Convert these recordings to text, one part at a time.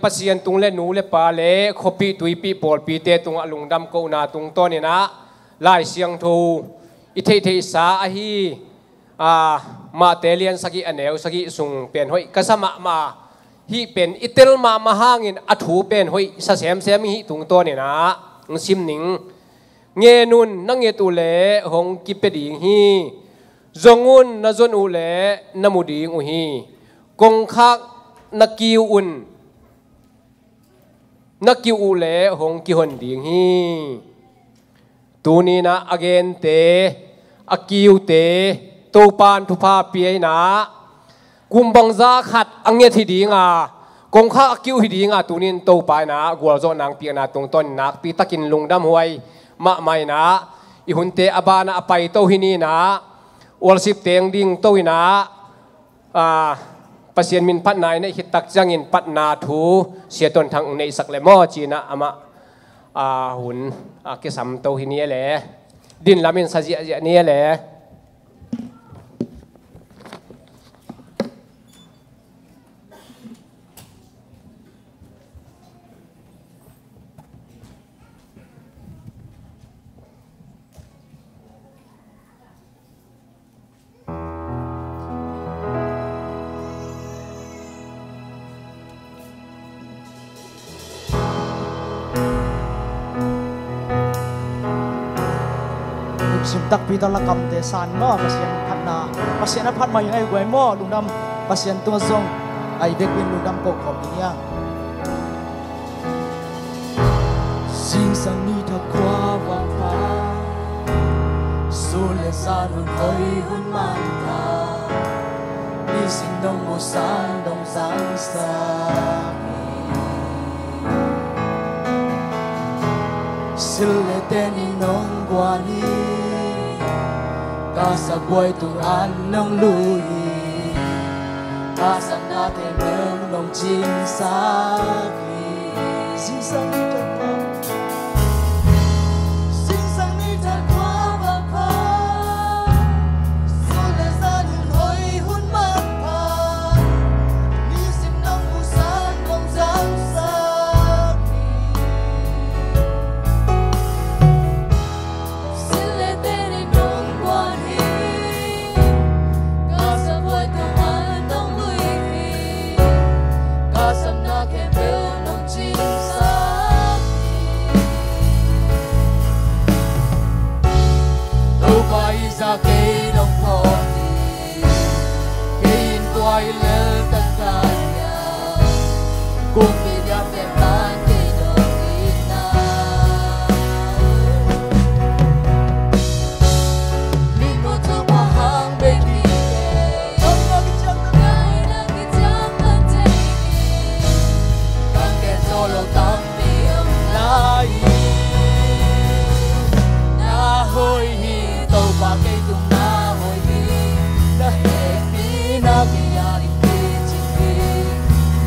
ปัสยันตุงเล่นูเล่ปาเล่ขบีตุยปีปอลปีเตตุงอลุงดำกูนาตุงต้นนี่นะลายเสียงทูอิเทเทสาอฮีมาเตเลียนสกิอันเอวสกิสุงเป็นหอยกษัมมาฮีเป็นอิเตลมาหางินอัถูเป็นหอยสะเสมเสมฮีตุงต้นนี่นะซิมหนิงเงนุนนังเงตุเล่หงกิเปดิงฮีจงอุนนจนอุเล่นมุดิงอุฮีกงคักนักกิวอุนนักกิวอุเล่หงกิฮนดิงฮีตูนี้นะอเกนเตอกิวเตตูปานทุพาเปียนะกุมบังซาขัดอังเงทิดีงากงข้าอกิวฮิดีงาตูนี้ตูปายนะกัวโจนางเปียนะตรงต้นนักปีตะกินลุงดำหวยมะไม่นะอิหุนเตอบานะอภัยโตหินีนะอวลสิบเตียงดิ่งโตหินะปัสยันมินพัดนายในหิตักจังอินปัดนาทูเสียตนทางในสักเลมอจีนะอามาหุ่นเกสัมโตหินีแหละดินลามินซาจิอาเนียแหละสิมตักปีตะละกำเตสานม้อปัสยันพัดนาปัสยันพัดมาอย่างไอ้ไว้ม้อลุงดำปัสยันตัวทรงไอ้เด็กวินลุงดำปกขอบนี้ยังสิ่งสังนี้ถ้าความหวังพาสู้และสานหุ่นหอยหุ่นมันตามีสิ่งดงมุสานดงสังสาสิเลเตนินงกว่านี้Kasa buhay turan ng luhi Kasa natin ng chinsaki Sinsang itatwa Sinsang itatwa bapa Sulesan yung hoy hunman pa Nisim ng busan ng zangsaki Siletenin ng buwan Sa cây đồng hồ cây in quay lên tất cả nhà cùng đi gặp em tan cây đồng in na mình có thứ mà hàng bên kia trong nó cái chân ngày là cái chân thân thế càng kẹt solo tâm niềm lại na hồi tàu ba cây tung na hồi đi đã hết đi na bị ai đi chỉ đi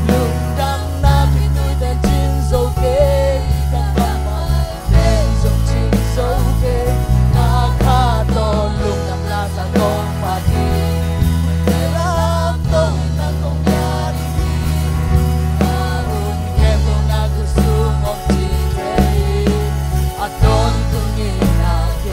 lùng đâm na khi tôi tên chín dấu kê các bạn mà tên dùng chín dấu kê na khá to lùng đâm la sang con mà đi để làm tôi na không nhà đi na hôn em tôi na cứ xuống ngọc chỉ thế à tôn tôi nhìn na kê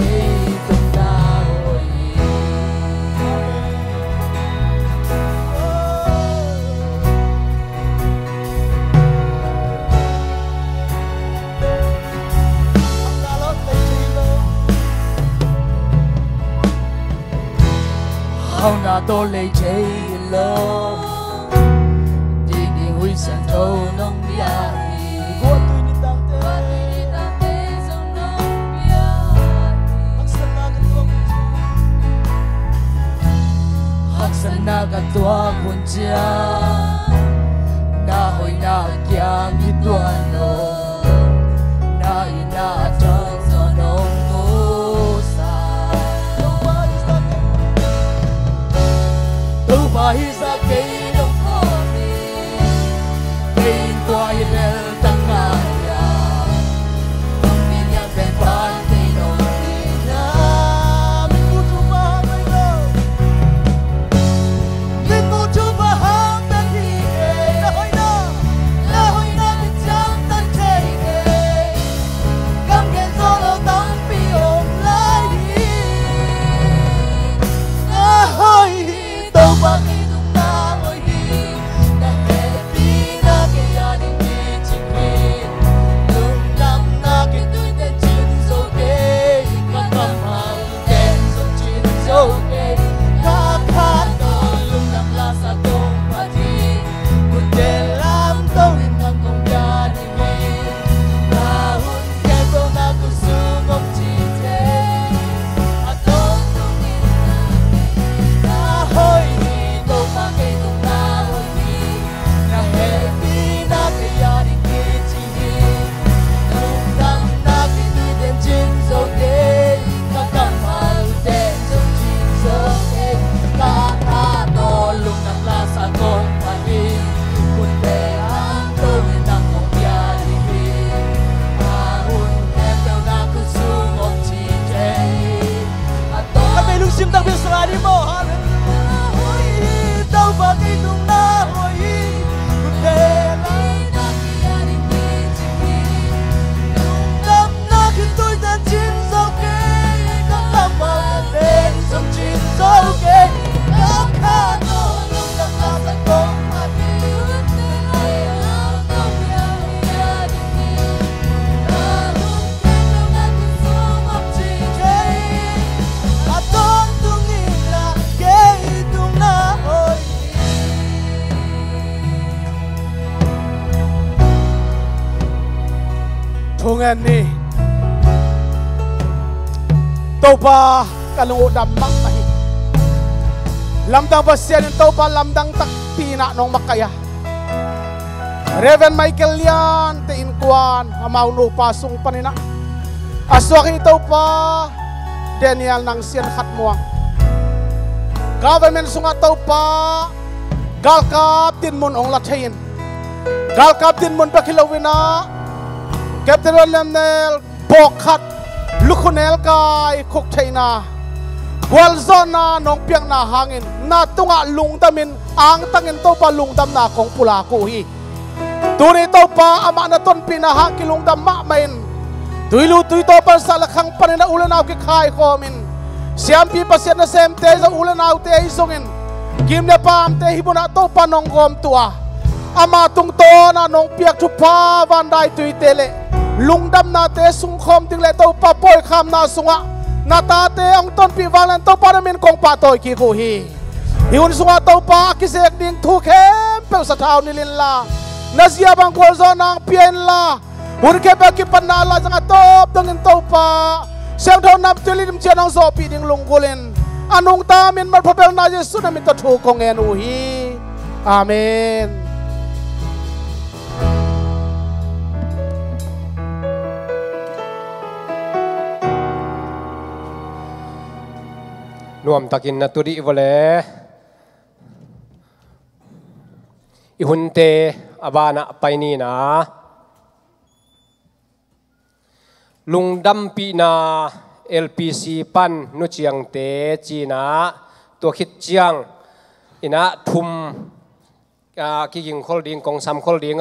Hầu na tôi lấy chơi lâu đi đi huy sang thâu nông bia của tôi đi tăng tê trong nông bia hắc san na cả tua quân cha na hồi na kia đi tuan nô na ina trong gió nông Hãy subscribe cho kênh Ghiền Mì Gõ Để không bỏ lỡ những video hấp dẫn thung en ni tàu pa kalungu dam mak mai lamdang pasien tàu pa lamdang tak tina nong makaya Reverend Michael Lian te in kuan amau no pasung panina aswaki tàu pa Daniel nang sian khat muang government sunga tàu pa galkap tin mun ong lathain galkap tin mun bakilawina Captain Lemnel bokhat lukhunel kai khok thaina walzona nong piang na hangin na tunga lungdamin ang tangin to pa lungdam na kong pula ko hi tuni to pa ama na ton pinahang kilungdam ma main tuilu tui to pa sa lakhang panina ulanaw ki khai ko min siam pi pasien na sem te sa ulanaw te isongin kim na pam te hibuna to pa nong gom tua ama tung to na nong piak thu pa vandai tui tele lungdam na te sung khom ting le to pa poi kham na sunga na ta te ang ton pi walan to pa min kong pa toy ki ko hi hiun sunga to pa kisek ding thu khem pe sa thau ni lin la na zia bang ko zo nang pien la hun ke ba ki pan na la jang top dong in to pa sem thon nap tulim chen ang zo pi ding lunggulen anung ta min mar phobel na jesu na min to thu kong en u hi amenนวมตะกินนัตุดิวะเลอิหุนเตอบานะไปนี่นะลุงดัมปีนา LPC ปันนุเจียงเตจีนะตัวคิดเจียงอินะทุมกิกิงคอลดิงกองซ้ำคอลดิง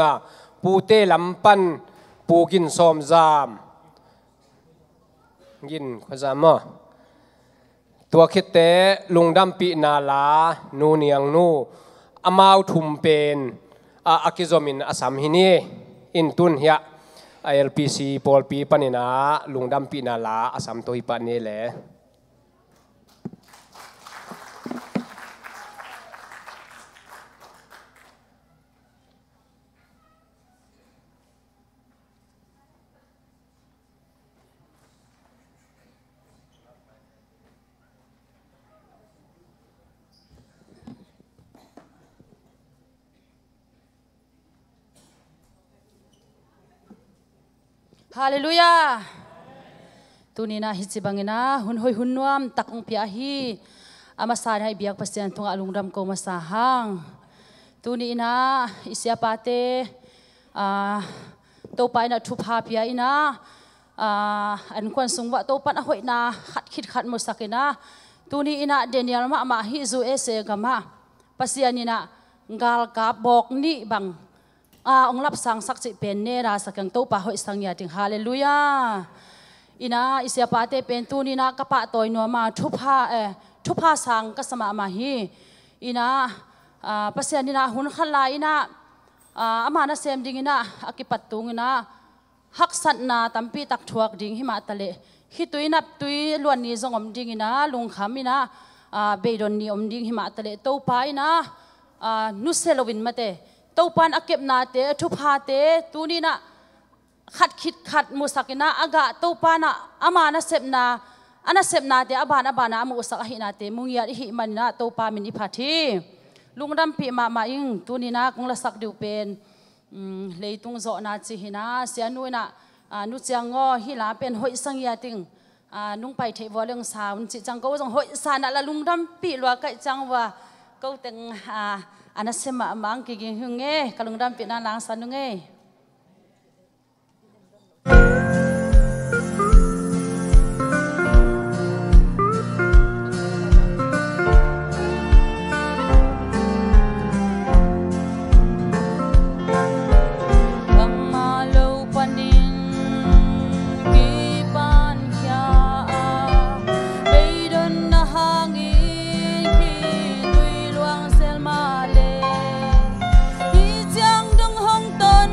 ปูเตลำปันปูกินซ้อมจามกินข้าวจามตัวคิดเตะลุงดำปีนาลานูเนียงนูอามาวทุมเป็นอากิจอมินอาสามฮินีอินตุนเฮีย LPC ปอลปีปันนะลุงดำปีนาลาอาสามตัวฮิปันนี่แหละฮาเลลูยาตุนีนะฮิจิบังนะหุ่นหอยหุ่นนวมตักองพิอาฮีอามาสาให้เบียกปัสยันทงอาลุงดำโกมาสาหังตุนีนะอิสยาปาเตโตไปนะทุพาพิอาอินะอันควนสงวะโตปันหอยนะขัดคิดขัดมุสักนะตุนีนะเดนิยลมาฮิจูเอเซกามาปัสยันนี่นะกาลกาบอกนี่บังองรับสังสักจิเป็นเนราสักยังโตปะหอยสังยาถึงฮาเลลูยาอินะอิสยาปาเตเป็นตูนี่นะกะปะตอยนัวมาทุพาสังกัสมามาฮีอินะปัสยานี่นะหุ่นขันลายอินะอามานะเซมดิ่งอินะอากิปัตตุงอินะฮักสันนาตัมปีตักทวกดิ่งหิมาตะเลฮิตุยนับตุยล้วนนี้จงอมดิ่งอินะลุงขำอินะเบดอนนี้อมดิ่งหิมาตะเลโตปะอินะนุเซลวินมาเตตัวปันอาเก็บนาเตทุพาเตตูนี่นะขัดคิดขัดมุสักินะอากาตัวปันอามานะเสพนาอันนั้นเสพนาเตอบานะมุสักหินาเตมุงยาหิมันนะตัวปามินิพัทีลุงดำปีมาอิงตูนี่นะคงละสักดิวเป็นเลยตุงโจนาจีหินะเสียนุยนะนุเจียงงอฮิลาเป็นหอยสังยาติงนุ่งไปเทวะเรื่องสาวจิจังก็ว่าจังหอยสานะละลุงดำปีลัวไก่จังว่าก็เต็งอันนั้นเสมามังกิกิงหึงเงกลุงดำปีนาลางสันนุงเง ต้น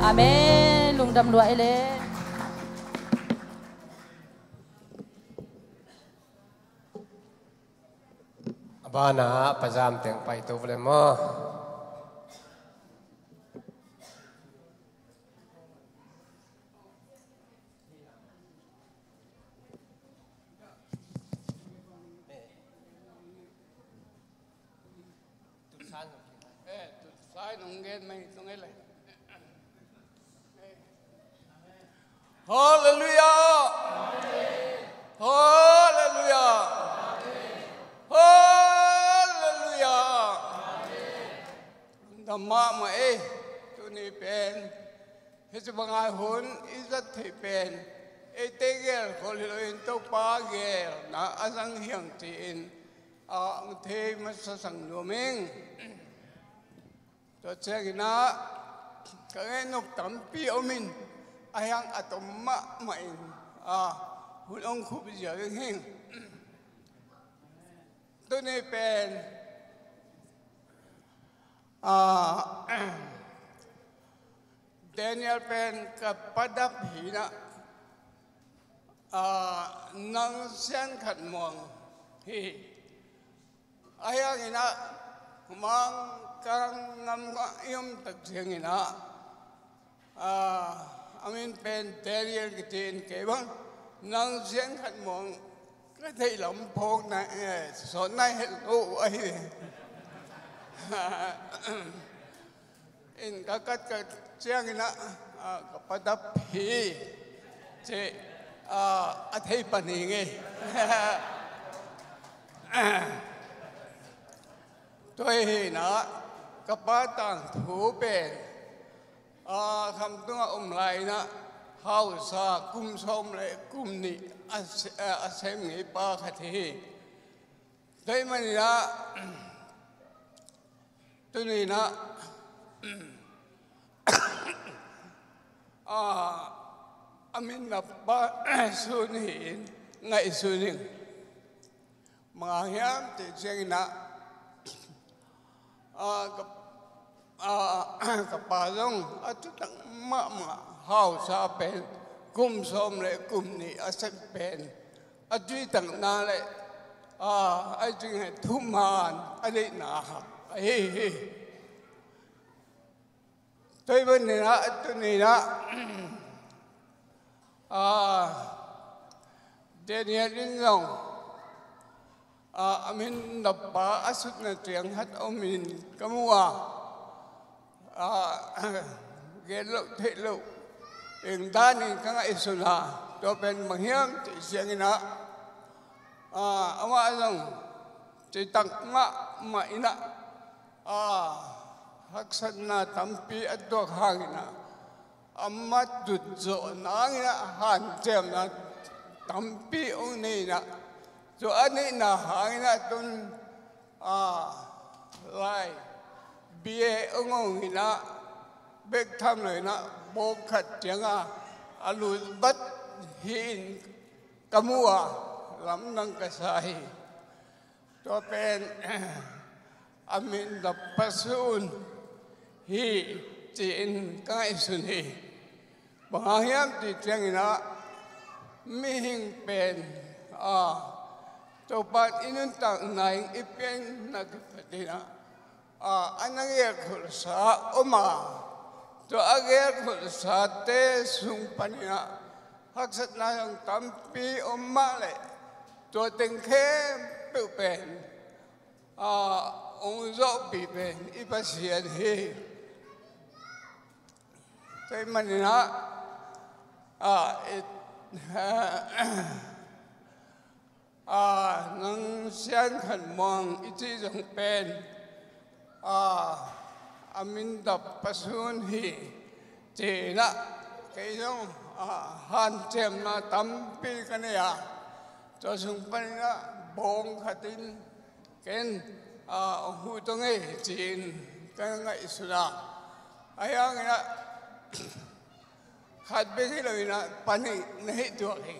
อาเมนลุงดำรวยเลย บ้านะประจำแต่งไปตัวเลยมั้งซ้ายตรงเกณฑ์ไม่ตรงนี้เลยฮาเลลูยาฮาเลลูยาฮาเลลูยาธรรมะมาตัวนี้เป็นฮิสบังอาหุนอิสัตที่เป็นเตเกลคนเราอินตัวปาเกลนะอาสังเฮียงจีนเทมัสสังโนมิงตัวเจ้ากินะก็เงินนกตั้มปีอมินอายังอัตมะไม่หุ่นองคุบเยอะหิงตัวนี้เป็นเดนิเอลเป็นกับประดับหินะนังเสียนขัดมองฮีอายังกินะมังการนำก็ยมตักเสียงนะอามินเป็นเตรียมกิจนเก็บนังเสียงขัดมองก็ได้หลงพกนะสอนนายเห็นโอ้ไอ้อินก็กัดกับเสียงนะกับประดับผีเจ้อาทิตย์ปนีไงตัวเองนะกับป้าต่างถูเป็นคำตัวไหลนะเฮาซากุมสมเลยกุมนี่อาเซมงี้ป้าขัดที่ได้มันนะตัวนี้นะอามินนับป้าสุนีไงสุนีมาเฮียมติดเสียงนะกับป่าลงจุดตั้งมาเฮาซาเป็นกุมสมเลยกุมนี่อาศัยเป็นจุดตั้งนาเลยจุดให้ทุ่มมานอะไรนะตัวเป็นนี่นะตัวนี้นะเดนิเอลินลงอามินดับป้าอสุดในเตียงฮัดอามินกมัวเกลุเทลุเองด้านนี้ข้างอิสุนาตัวเป็นมหิมที่เสียงนะอาว่าจังจิตักมะมาอินะฮักษณะตั้มปีอัดตัวข้างนะอามาจุดโจนางนะหันเจมนะตั้มปีองนี้นะso ani na hangina tun lai bie ongong ina bek thamเลยนะโบขัดจังอาลุบัดหินกมัวลำนังกระสายตัวเป็นอามินดับปัสุนฮีจีนใกล้สุนีบางยามติดจังนะมีหิงเป็นตัวปัจจุบันต่างในอีเป็นนักปฏินะอันนั้นเรียกขุนสาอมาตัวอันเรียกขุนสาเตสุงปนินะฮักษณะยังตั้มปีอมาเลยตัวเต็งเข้มเป็นองค์จบปีเป็นอีปัสยานีแต่มันนะนังเสียนขันมองอิจิจงเป็นอามินดับปัสุนฮีเจนะเกยงฮันเจมนะตั้มปีกันเนี่ยจะสุงปันนะบงขัดินเกนหูตรงนี้จีนกันไงสุดาไอ้ยังไงนะขัดไปที่เลยนะปันนี่ไม่ตัวเอง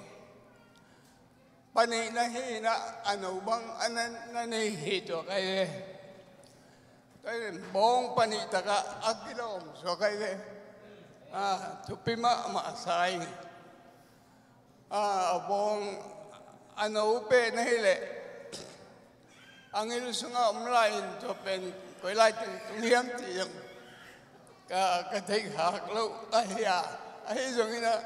ปันนี้นะฮีนะอันอุบังอันนั้นนั่นฮีตัวใครเลยแต่บงปันนี้ตะกะอักกิโลมสกัยเลย Tupima masay abong ano pe nahile ang ilusunga umlain to pen koilai tung hiam ti ka thei hak lo ahia ahi jongina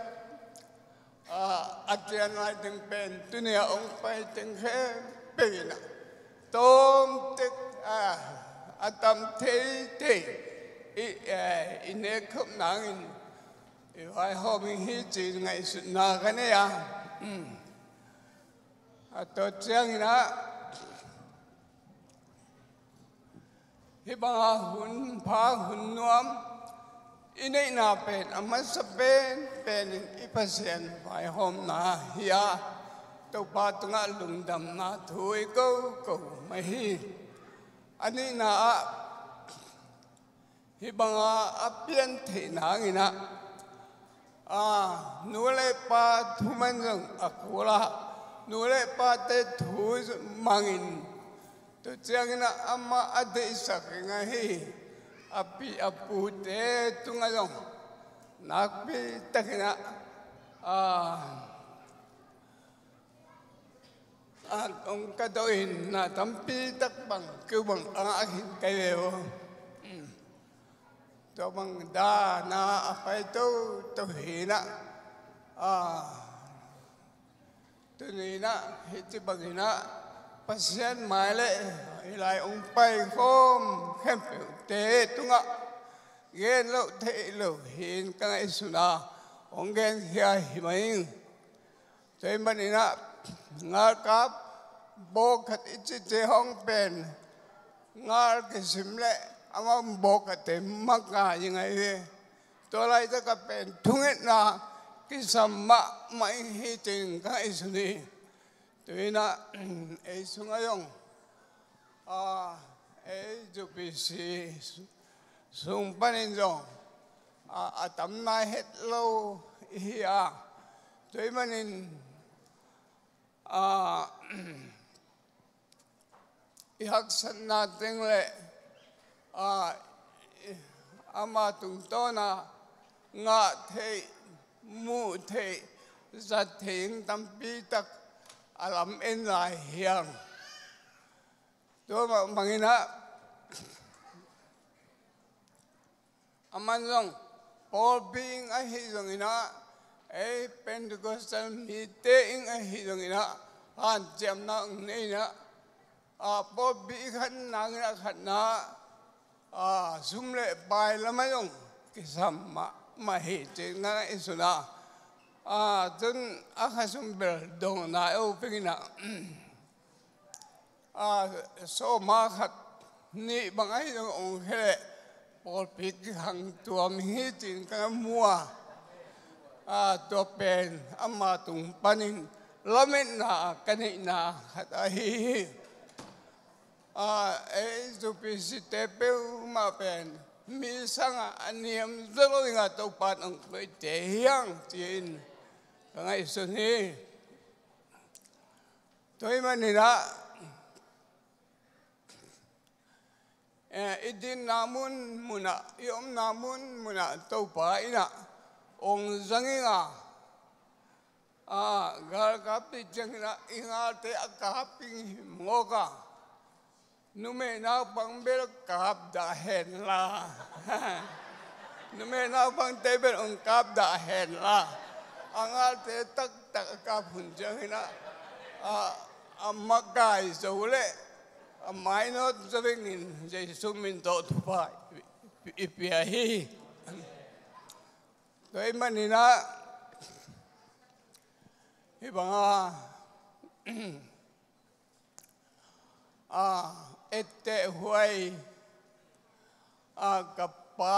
atian lai tung pen tunia ong pai tung khe pe na tom tek atam thei thei ine khop nangin I hope he did nice Nagania. I thought Jangina Hiba Hun Pa Hun Nuam in a napen, a must have been pen Ipasian by home na here to Patunga Lundam na to go, my he. Anina Hibanga Apian Tinangina. Nule pa thumanjang akula nule pa te thuz mangin to changina amma ade sakinga hi api apu te tungajong nakpi takina ong kadoin na tampi takbang kubang ang akin kayo bang da na apa itu hina hina hiti bagina pasien male ilai pai kom kempe te tunga gen lo te lo hin kang isuna ongen hia himain te manina ngal kap bo khat ichi te hong pen ngal ke simle amam bokate maka yengai to lai ta ka pen thunget na kisama mai hiting ka isuni tuina e sungayong e jupisi sung paninjong atam na het lo hiya tuimanin ihaksan natin le ama tung tona nga thei mu thei zat theng tampi tak alam en lai hiang to mangina amanjong all being a hizongina a Pentecostal meeting a hizongina han jam na neina po bi khan nangina khanna sumle bai lamayong kisama mahiti nga isuna dun akasumbel dong na upingina so makat ni bangay ng onghele polpit hang tuam hitin kang mua topen amatung panin lamin na kanina hatahi jupisi tepeu mapen misanga aniam zalo nga topat ang tehiyang tin kangay suni toy manila idin namun muna yom namun muna topa ina ong zanginga gal kapi jangina ingate akaping ngoka nume na pang bel kap da hen la nume na pang tebel ong kap da hen la angal te tak tak kap hun jangina amakai zole amai no zavingin jai sumin to tupai ipiahi doi manina ibanga ette huai kapa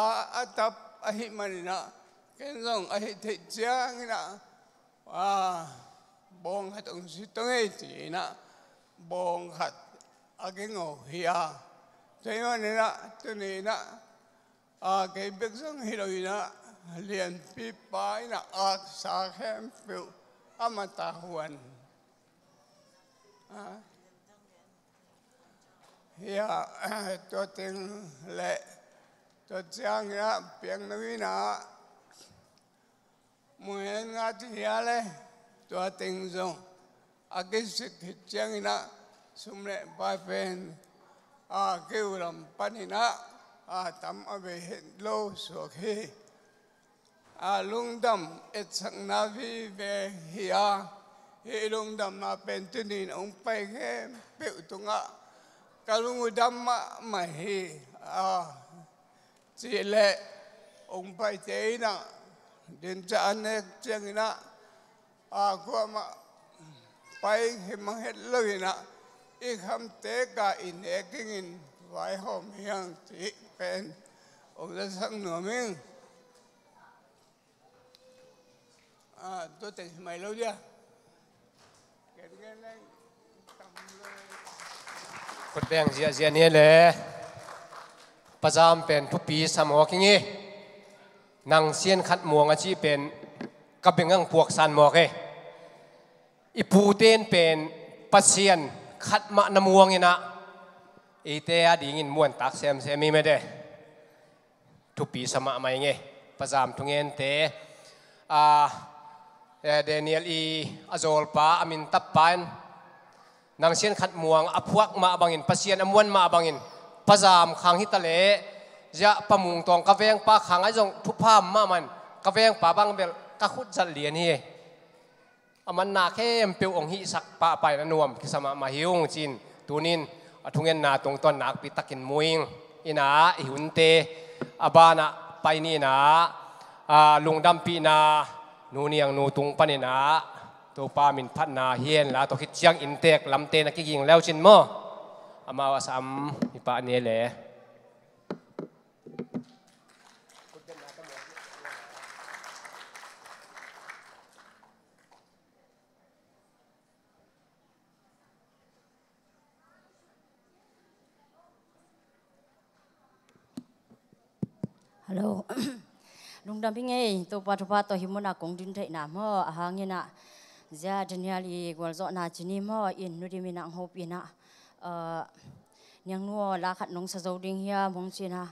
atap ahi manina kenzong ahi tejangina bong hat ong sitonge tina bong hat agengo hiya taymanina tunina kay begsong hiloina lian pipa ina ak sa kempu amatahuan ya to ting le to chang ya piang na mùa hè ngã thì ale tua tình dòng cái sự khích chẳng na sum lệ bài pen kêu làm pani na tắm ở về hiện lâu suốt khi lung đầm ít sang na vi về hi lung đầm na pen tu nín ông bay cái biểu tung cái lung đầm mà hi chỉ lệ ông bay thế na đến cha này chẳng na qua mà bay hi mang hết lời na ít ham tế cả in kinh in vài hôm hiang thì pen ông đã sang nửa mình tôi tỉnh mày lâu chưaคนแบงเจียเนี่ยเลยประจำเป็นผู้ปีสมอกิงี้นางเซียนขัดมวงอาชีเป็นกับเป็นงังพวกสันหมอกอีปูเต้นเป็นปัสเซียนขัดมะนมวงนี่นะอีเตะดีงินม้วนตักเซมมีไม่ได้ทุกปีสมะไม่เงี้ประจำทุกเงินเตะเดนิเอลอโซลปาอามินตับปานนางเซียนขัดมวงอพวกมาบังอินปัสเซียนอมวนมาบังอินประจำขังฮิตเลจะประมุงตองกาแฟงปลาขังไอ้จงทุพพามมามันกาแฟงปลาบางเบลกะขุดจัดเหรียญนี่มันนาเข้มเปียวองหิสักปะไปนะนวมคิสมามาหิวจีนตูนินทุงเงินนาตรงต้นนักปิตักินมุยงอินาหิวนเตอบานะไปนี่นะลุงดำปีนานูเนียงนูตุงปนินะตัวปามินพัดนาเฮียนแล้วตัวคิดเชียงอินเตกลำเตนักกิงแล้วจินมั้งมาวาสามมีปะเนี่ยแหละฮัลโหลลุงดำพี่ไงตัวปัจจุบันตัวหิมนักกงดินไทยน้ำห่อหางเงินนะจะเดินยาลีกวลโซนาจินีห่ออินนุดิมินังโฮปีนะยังนัวลาขัดนงสะโจดิ่งเฮียมงจีนะ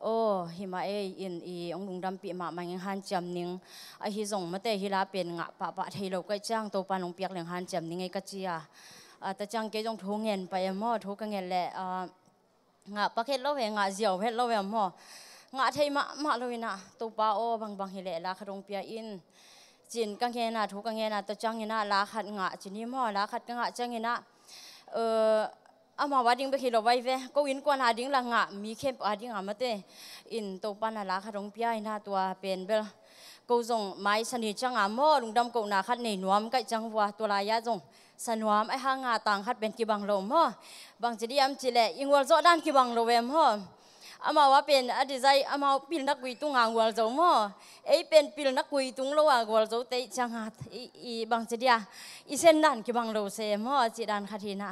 โอ้หิมะอินองลุงดำปีมายังหันจำนิงไอฮิส่งมาแต่ฮิลาเป็นงะปะเทโลก็จ้างตัวปานงเปียกเหลืองหันจำนิงไอกัจจียแต่จังเกจงทุ่งเงินไปห่อทุ่งเงินแหละงะปะเข็ดโลเวงะเจียวเพ็ดโลเวห่องะไทยมาเลยนะตัวปาโอบางเฮเลลาขดงเปียอินจินกังเงินนะทุกกังเงินนะตัวจังเงินนะลาขัดงะจินี่ห่อลาขัดกังะจังเงินนะอามาวัดดิ้งไปขี่รถไว้เว้ก็วินกวนหาดิ้งละงะมีเข้มอาดิ้งหามาเตอินตัวปันลาขดงเปียอินนะตัวเป็นเบลกูส่งไม้สนิทจังอ่ะโม่ลุงดำกูนาขัดในนวมก็จังวัวตัวลายะจงสนวมไอ้ห่างงาต่างขัดเป็นกีบังลมห่อบางจีดีอัมจิเล่อิงวัลโซด้านกีบังโลเวมห่ออามาว่าเป็นอดีตใจอามาปิลนักกุยตุงอ่างวัลโจมั่วเป็นปิลนักกุยตุงโลอ่างวัลโจเตจังหัดบางจีเดียเส้นด้านกีบังโลเซมั่วจีด้านขัดหินะ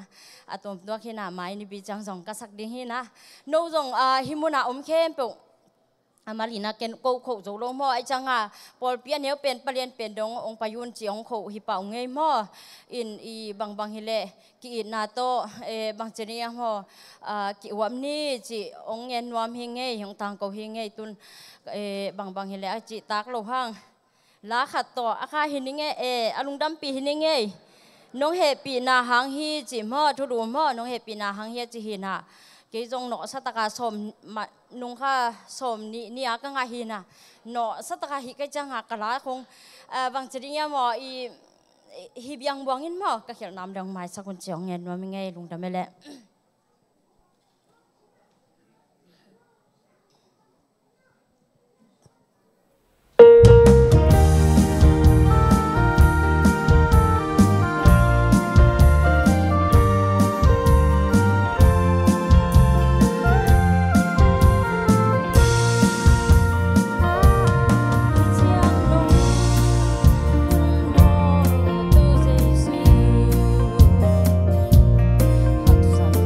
ตัวตัวขีน่ะไม้นี่ปีจังสองกษักดิ้งหินะโนจงหิมุนาอมเข้มปุมาลีนักเกนโกโขโจโลมั่วไอจังปอลเปียเนียวเป็นปเรียนเป็นดงองปายุนจีองโขหิเป่าเงยมั่วอินบางฮิเลกีนาโตบางจีเนียมั่วกีวมนี่จีองเงินวมหิงเงยของทางเขาหิงเงยตุนบางฮิเลจีตากโลหังลาขัดต่ออาคาหินเงยอลุงดำปีหินเงยน้องเฮปีนาหังฮีจีมั่วทุรุมั่วน้องเฮปีนาหังเฮจีหินะเกจงเนาะสัตกาสมนุงข้าสมนี่ก็ง่ายหินะเนาะสัตกาหิก็จังหากระคงบางทีเนี่ยหมอฮิบยังบวงอินหมอก็เขียนน้ำดังไม้สักคนเจียงเงินว่าไม่ไงลุงทำไม่แหละHãy subscribe cho kênh Ghiền Mì Gõ để không bỏ lỡ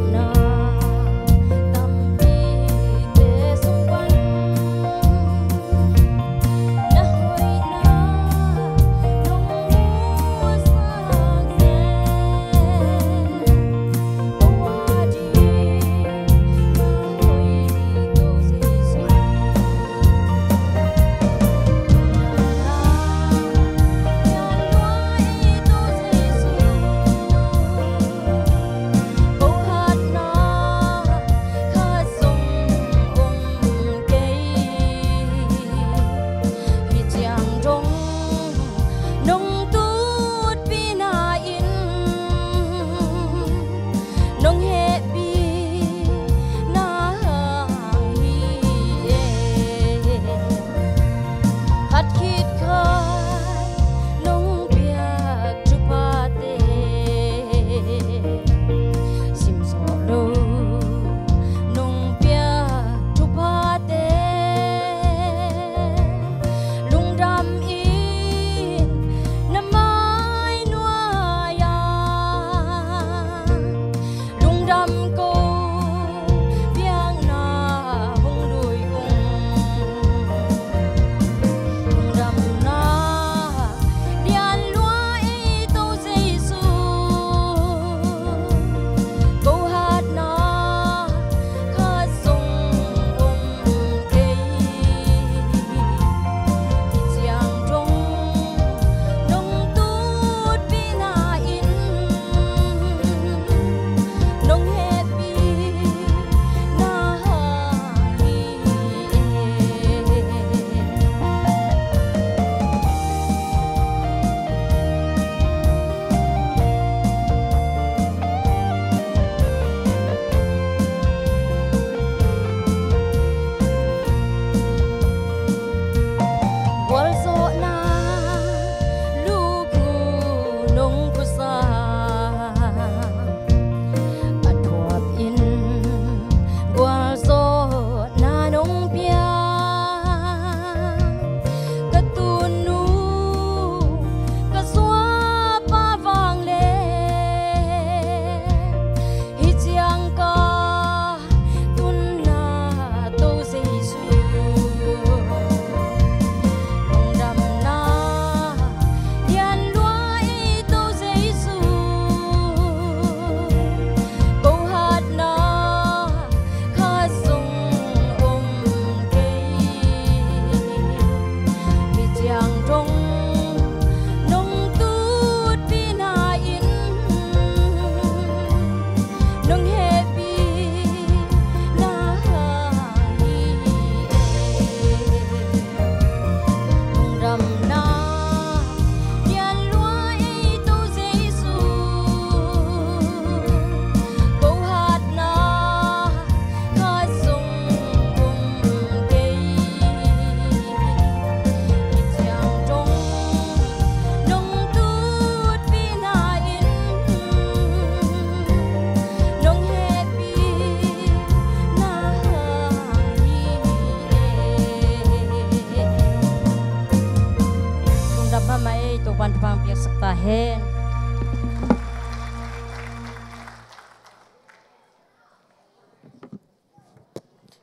ban pang piak sakta hen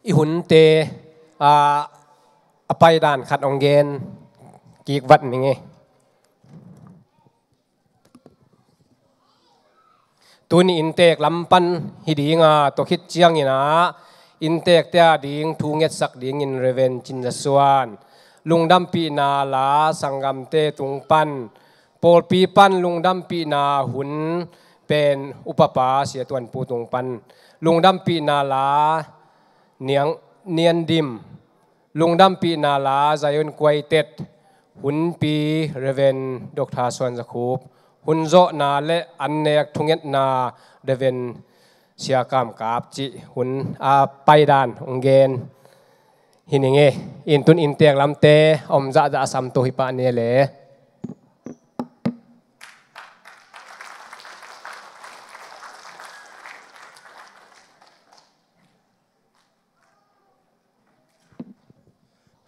อีหุ่นเตไปด่านขัดองเกนกีกวัดนี่ไงตัวนี้อินเตกลำปันฮิดีงาตัวคิดเจียงนี่นะอินเตกเตียดิ่งทูเงสักดิ่งอินเรเวนจินจสวานลุงดำปีนาลาสังกมเตตุงปันโปลปีปันลุงดำปีนาหุ่นเป็นอุปปาเสียตวนปูตุงปันลุงดำปีนาลาเนียนดิมลุงดำปีนาลาใจยนกวยเต็ดหุ่นปีเรเวนดอกทาสวนสคูบหุ่นโจนาและอันเนกทุงเงนาเรเวนเชียกามกาบจิหุ่นไปดานองเกนหินิงเออินตุนอินเตียงลำเตอมจะสัมโตหิปะเนเล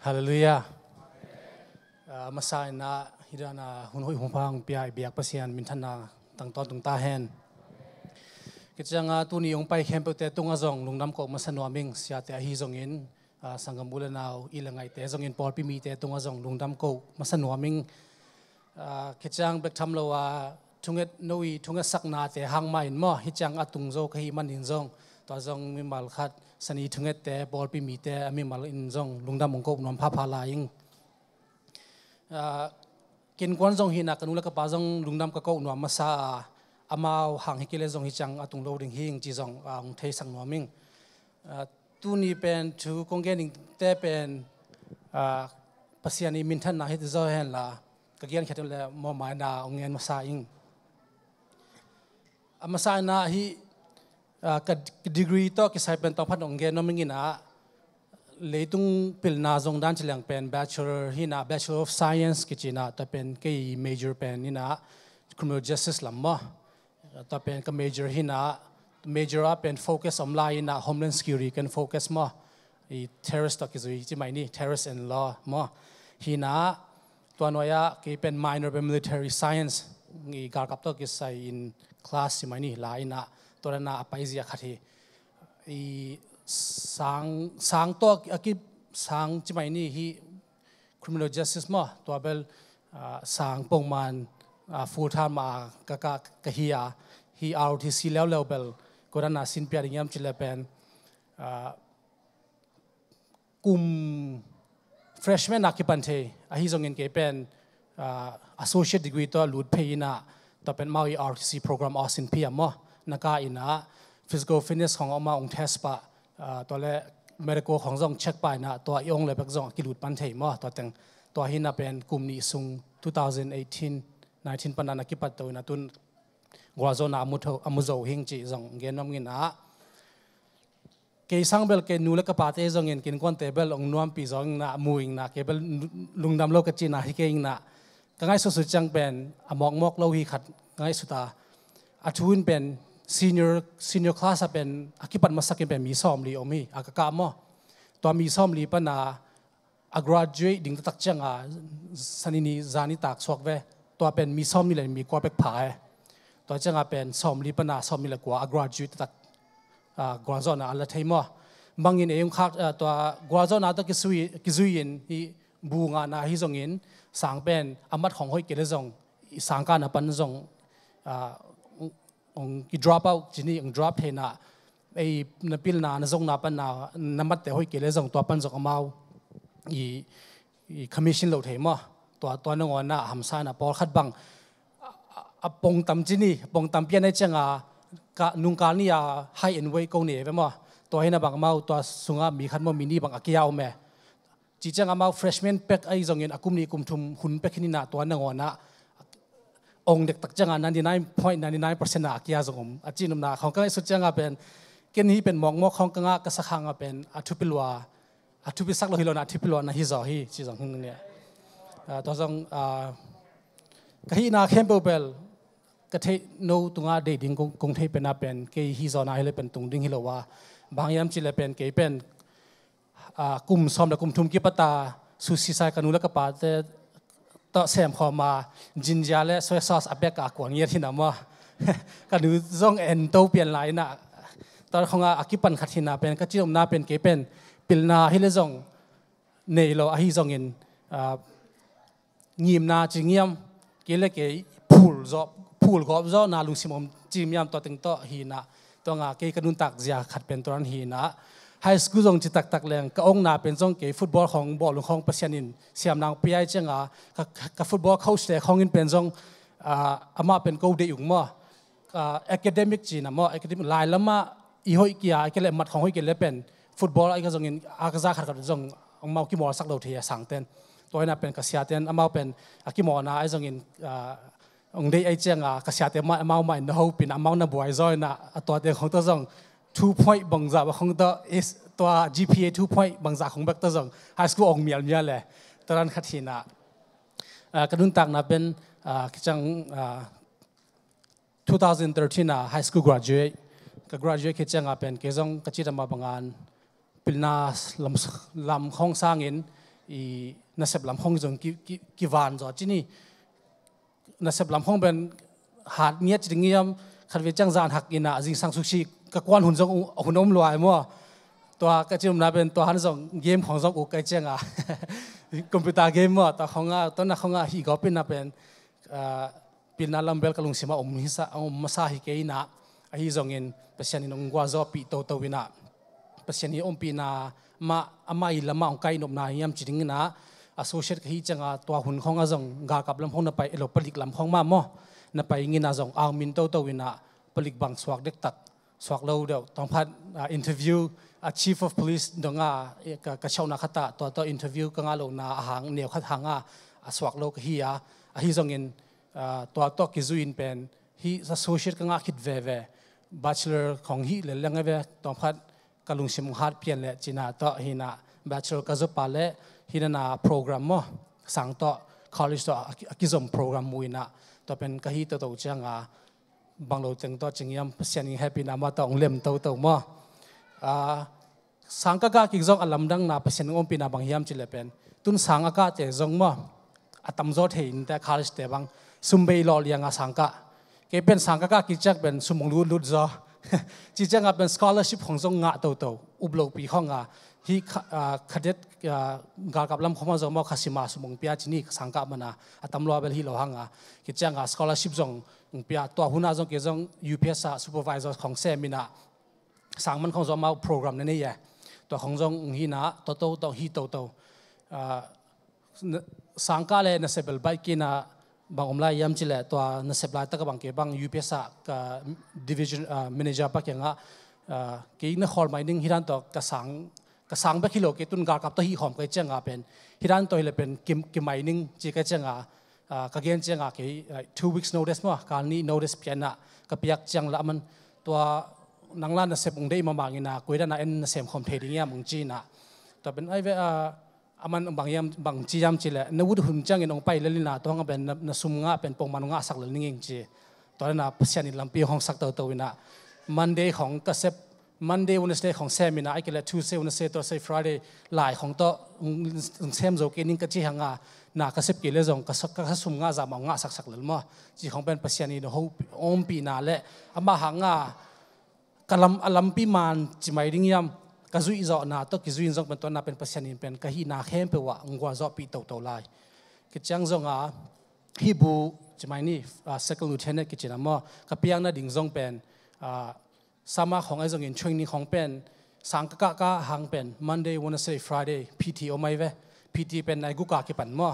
ฮาเลลูยามาสายนะฮิดานาหุ่นหอยหุ่นพังเปียเบียกเปเซียนมินทันนาตั้งตอนตั้งตาแฮนกิจงาตัวนี้องไปแคมเปเตตุงอาจงลุงน้ำกบมาสนวมิงเสียแต่ฮีจงอินสังกัมบุลนาวอีหลังไงแต่จงอินปอลปีมีแต่ตุงอาจงลุงน้ำกบมาสนวมิงกิจงเบกทำเราว่าทุงเอ็ดนุยทุงเอ็ดสักนาแต่หางไม่หม้อฮิจังอัตุงโจกฮีมันอินจงตัวจงมีมาลขัดสนีทุงเอ็ดแต่ปอลปีมีแต่มีมาลอินจงลุงน้ำมงกบนวมพาพาลายิงกินกวนจงหินักนุลกปาจงลุงดำกะโกนวมมาซาอามาวห่างฮิกิเลจงฮิจังอตุงโลดิงหิงจีจงเทสังนวมิงตูนี้เป็นทูกงเกนิงแต่เป็นปัสยานีมินทันนาฮิตโซเฮนละกะเกียนแค่ตัวละมอหมายนาองเงินมาซาอิงมาซานาฮิกับดีกรีโตกิสัยเป็นต่อพันองเงินนมิงินะเลยตุงพิลนาจงด้านเฉลียงเป็น Bachelor ฮินะ Bachelor of Science กิจนะแต่เป็นกี่ Major เป็นนี่นะ Criminal Justice ลำมะแต่เป็นก็ Major ฮินะ Major เป็น Focus อมไลน์นะ Homeland Security กัน Focus มะไอ้ Terrorist กิจที่ไม่นี่ Terrorist and Law มะฮินะตัวน้อยกี่เป็น Minor เป็น Military Science อีการกับตัวกิจใส่ in class ที่ไม่นี่หลายนะตัวนั้นไปเสียขัดที่สังตัวกิบสังจิไม่นี่ฮี criminal justice มั้งตัวเบลสังปงมันfull time มากะฮี ROTC แล้วเบลก็ด้านน่ะสินเปียดิงยามจิเลเป็นกลุ่ม freshman นักกิปันเทฮีจงเงินเก็บเป็น associate degree ตัวลุดเพย์นะตัวเป็นมา ROTC program ออสินพีมั้งนักอินะ physical fitness ของออกมาองเทสปะตัวเล่เมริกาของจงเช็คไปนะตัวอีองเลยเป็นจงกิลุดปันเทมั้งตัวแต่งตัวหินเป็นกลุ่มนี้ซุง2018-19ปันนักกิปัตตัวนะตุนกัวโซนามุโซหิงจีจงเงินน้ำเงินนะเกี่ยสังเบลเกี่ยนูเล็กปาเตจงเงินกินก้อนเตเบลองนวมปีจงนะมูอิงนะเกี่ยเบลลุงดำโลกจีน่าฮิเก่งนะก็ง่ายสุดๆจังเป็นมอกโลหิขัดง่ายสุดตาอาชุนเป็นsenior class เป็นอากิปันมาสักเป็นมีซ้อมลีอมีอากากามอตัวมีซ้อมลีปนาgraduate ดิ่งตักจังสันนิจานิตักสวกเวตัวเป็นมีซ้อมมีเลยมีกว่าเป็กผายตัวจังเป็นซ้อมลีปนาซ้อมมีเลยกว่า graduate ตักกว่าจอนะอะไรที่มั้งบางยินเองคักตัวกว่าจอนะตัวกิซุยนที่บูงานะฮิจงยินสังเป็นอามัดของหอยเกลือจงสังการนับปันจงองกี drop out จีนี่อง drop เห็นนะไอ้นับพิลนาจงนับปันนานับมัดแต่หอยเกลือจงตัวปันจงเอามาอี commission เราเห็นมั้งตัวนึงวันน่ะหำซานะพอขัดบังปงตำจีนี่ปงตำเปียนในจังนุงการนี่high and weight กงเนี่ยไปมั้งตัวให้นะบังมาตัวสุงมีขัดมั้งมินิบังอากิยาวแม่จีจังมา freshman pack ไอ้จงเงินอากุมนี่กุมทุมหุ่นเป็กนี่นะตัวนึงวันน่ะองเด็กตักจัง99.99% นะกี่ยาจงอาจีนน่ะของก็ไอ้สุดจังเป็นเกณฑ์นี้เป็นมองของก็กษักหังเป็นอาทุปิลัวอาทุปิสักโลหิโลนะอาทุปิลัวนะฮิจอฮีจีจงหึงเนี่ยตัวจงก็ฮีน่าเข้มเปลก็เทโนตุงาเดดิ้งกงเทเป็นน่ะเป็นเกย์ฮิจอนะให้เลยเป็นตุงดิ้งฮิโลว่าบางยามจีเลยเป็นเกย์เป็นกุมซ้อมและกุมทุมกิปตาสุสิสายกันุลกปาเต ต่อเสียมพอมาจินยาและซอยซอสอเบกากวางเงียที่น้ำว่ากันดูซ่องเอ็นโตเปลี่ยนหลายนะตอนของอากิปันขัดหินาเป็นก็จิ้มนาเป็นเกเป็นปิลนาฮิเลซองเนยโลอาฮิซองเงินยิมนาจิงยมเกลเกพูลกอบจอนาลุงซิมอมจิมยามตัวตึงต่อหินาตัวงาเกกระดุนตักเสียขัดเป็นตัวนั้นหินาไฮสคูลจงจิตักแรงก็องนาเป็นจงเกฟุตบอลของบอลของปัสยานินเสียมนางปีไอเจงกับฟุตบอลเข้าเสียของอินเป็นจงอามาเป็นกูเดียงมั่วacademic จีนะมั่ว academic ลายแล้วมาอีหอยเกียร์ไอ้เกล็ดมัดของหอยเกล็ดเป็นฟุตบอลไอ้ก็จงอินอากาศขัดกันจงเอามากี่มอสักเราเทียสังเต้นตัวนั้นเป็นกษตรเต้นเอามาเป็นกี่มอนะไอ้จงอินองได้ไอ้เจ้างกษตรเต้นมาเอาไม่เอาเป็นเอาหน้าบัวไอ้จอยนะตัวเด็กของตัวจง2 point บางจากของตัว GPA 2 point บางจากของเบกตัวจง high school องเมียเลยตอนนั้นขัดหินะกระดุนตักนะเป็นจัง2013 high school graduate ก็ graduate คิดจังเป็นเกจงกจิตมาบางงานปิลนาลำห้องสร้างเงินอีนักเสพลำห้องจงกี่วันจอที่นี่นักเสพลำห้องเป็นหาดเงียบจริงเงียบขัดเวจังจานหักอินะจิงสังสุชีกกวนหุ่นจงหุ่นอมลอยมั่วตัวกจิตมาเป็นตัวหันจงเกมของจงอุกไกจังคอมพิวเตอร์เกมมั่วตัวของตัวนั้นของฮีก็เป็นเป็นปิลนาลำเบลกลุงสิมามิสามาซาฮิเกยนะไอ้จงเงินเปเซียนินองกวาจอปีโตวินะเปเซียนิองปีนามาอามาอิลมาองไกนบนายามจริงนะassociate กับฮีจังตัวหุ่นของจงกากับลำห้องนับไปเอโลผลิกลำห้องมามั่วนับไปงินจงเอามินโตวินะผลิกบังสวกเด็กตักสวกเราเดียวต้องพัดinterview chief of police ดงกระเช้านักขัดตัว interview ก็งาลงนาหางเหนียวขัดหางสวกเรากับฮีจงเงินตัวกิจุอินเป็นฮีassociate ก็งาคิดเว่ bachelor ของฮีเลยเรื่องเว่ต้องพัดกลุงสิมฮาร์ดเพียนเลยจีน่าต่อฮีน่า bachelor ก็จะไปเลยฮีน่าโปรแกรมมั่วสั่งต่อ college ต่อกิจกรรมโปรแกรมมวยน่ะต่อเป็นก็ฮีตัวจังบางเราจังต่อจริงยามเสียงแฮปปี้น่ะมาต่อองเล่มตัวมั่วสังกัดกิจกรรมอลัมดังน่ะเสียงองปีน่ะบางยามจิเลเป็นตุนสังกัดเจจงมั่วอัตมจอดเห็นแต่ college แต่บางซุ่มไปรอเลี้ยงสังกัดเก็บเป็นสังกัดกิจกรรมเป็นสมองลุดจอจีจังเป็น scholarship ของจงงะตัวอุบลปีของที่ขัดเด็ดกากับลำของมันจงมาขัดสิมาสมองเปียจีนี่สังกัดมันอัตมรอเบลฮีโลหังกิจจังscholarship จงเปียตัวหุ่นจงเกี่ยจง UPS supervisor ของเซมินาสังมันของจงมาโปรแกรมนี่ตัวของจงฮีน่ะตัวฮีตัวสังกัดเลยนักเสพไปกินบางอมลายยามจิเลตัวนักเสพลายตะกับบางเก็บบาง UPS กับ division manager ปักยังกี่นักฮอลไม่นิ่งฮิรันตัวกระสังไปกิโลเกตุนกากับตัวฮีหอมก็เจงเป็นฮิรันตัวเลยเป็นกิมไม่นิ่งจีก็เจงก็เกณฑ์เจงกี่ 2 weeks notice มั้งการนี้ notice เพียงน่ะก็เปียกเจงละมันตัวนังล้านนักเสพองได้มาบางยินะกุยด้านนั้นนักเสพคอมเพลตอย่างมึงจีน่ะตัวเป็นไอ้เวมันบางยามบางจียามจีแหละนวุฒิหุ่นจังยินองไปเลยนะตัวงั้นเป็นนสุมงะเป็นปงมันงะสักเลยนิ่งจีตอนนั้นนะเสียนิลำปีของสักตัววินะ Monday ของกษัตริย์ Monday Wednesday ของเซมินาไอ้เกล็ด Tuesday Wednesday ตัว Friday หลายของตัวเซมโจกินิ่งก็จีหังน่ากษัตริย์กิเลสองกษัตริย์สุมงะจะมองะสักเลยมั้งจีของเป็นเสียนินหูอมปีนาเละอามาหังกะลำปีมันจีไม่ดิ่งยามก็จุยจอนาตัวกิจุยจงเป็นตัวน่าเป็นภาษาอินเป็นก็ฮีนาเข้มเปว่างวาจอปีโตไลกิจังจงฮีบูจะไม่นี่second lieutenant กิจนามั่วกับพี่ยังน่าดิ่งจงเป็นสามาของไอ้จงอินช่วงนี้ของเป็นสังกัดก็หังเป็น Monday Wednesday Friday PT โอไม่เว้ PT เป็นในกุกากิปันมั่ว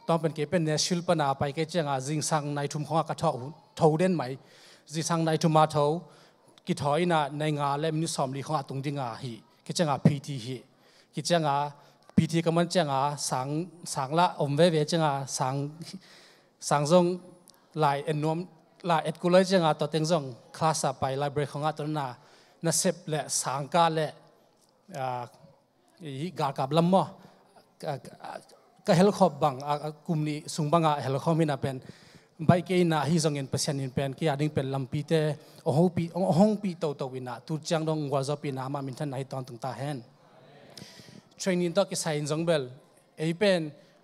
ต้องเป็นเก็บเป็นเนชิลปนาไปก็จังจิงสังในทุ่มของกระทอเด่นไหมจิงสังในทุ่มมาทอกิถอยน่ะในงานเล่มนิสอมลีของตรงจิงฮีกิจงา PT ฮีกิจงา PT ก็มันจังสังละอมเวจังสังจงลายเอ็นนวมลายเอ็ดกุเลยจังตัวเต็งจงคลาสไปไลบรารีของตัวน่ะเสพและสังกาและกากับลำมั่วก็เฮลิคอปบังกลุ่มนี้สุงบังเฮลิคอปมีน่ะเป็นใบเกยน่ะฮิจงเงินเปอร์เซ็นต์เป็นกี่อย่างเป็นลำปีเตอห้องปีโตวินะตุจังดงวาจปีนามามินทันไหนตอนตึงตาเห็นเทรนนิ่งต่อกิสายจงเบลเป็น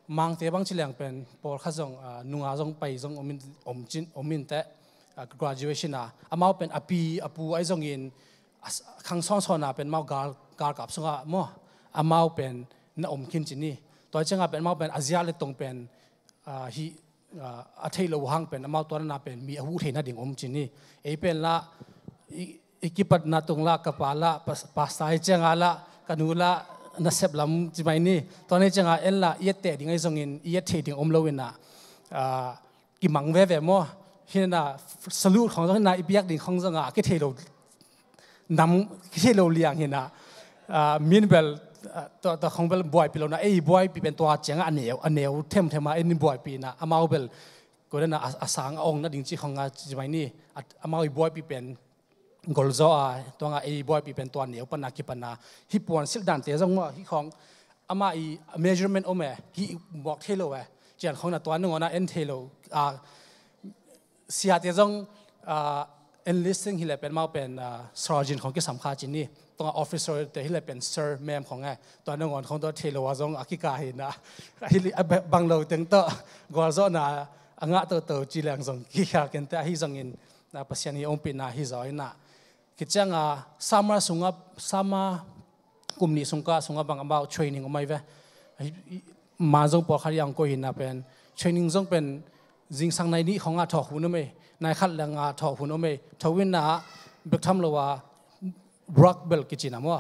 mang te bang chilang pen por kha jong nunga jong pai jong omin te graduation na amau pen apu ai jong in khang son na pen mau gar kap sunga mo amau pen na kin chini toy changa pen mau pen azia le tong pen hi a thailo hang pen amau to na pen mi ahu theina ding chini e pen la ikipat na tung la kapala pastai changa la kanula na sep lam chimai ni to ne changa en la yete ding ai zong in yete ding lowin na ki mang ve mo hina salute khong na ipiak ding khong zanga ke thelo nam ke thelo liang hina min bel to khong bel boy pilo na ei boy pi pen to changa aneu them en boy pi na amau bel ko na asang ong na ding chi khong nga chimai ni amau boy pi pen golzo to nga ei boy pi pen to neu pana ki pana hi pon sil dan te jong mo hi khong ama I measurement ome hi bok thelo wa chen khong na to na ngona en thelo sia te jong enlisting hi le pen mau pen sergeant khong ki samkha chin ni to officer te hi le pen sir ma'am khong a to na ngon khong to thelo wa jong akika hi na hi banglo teng to golzo na anga to chi lang jong ki kha ken ta hi jong in na pasian hi ong pin na hi zoi na kichanga sama kumni sunga bang about training omai ve ma jong por khari ang ko hin na pen training jong pen jing sang nai ni khonga thok hu no me nai khat langa thok hu no me thawin na bek tham lowa rock bel kichina mo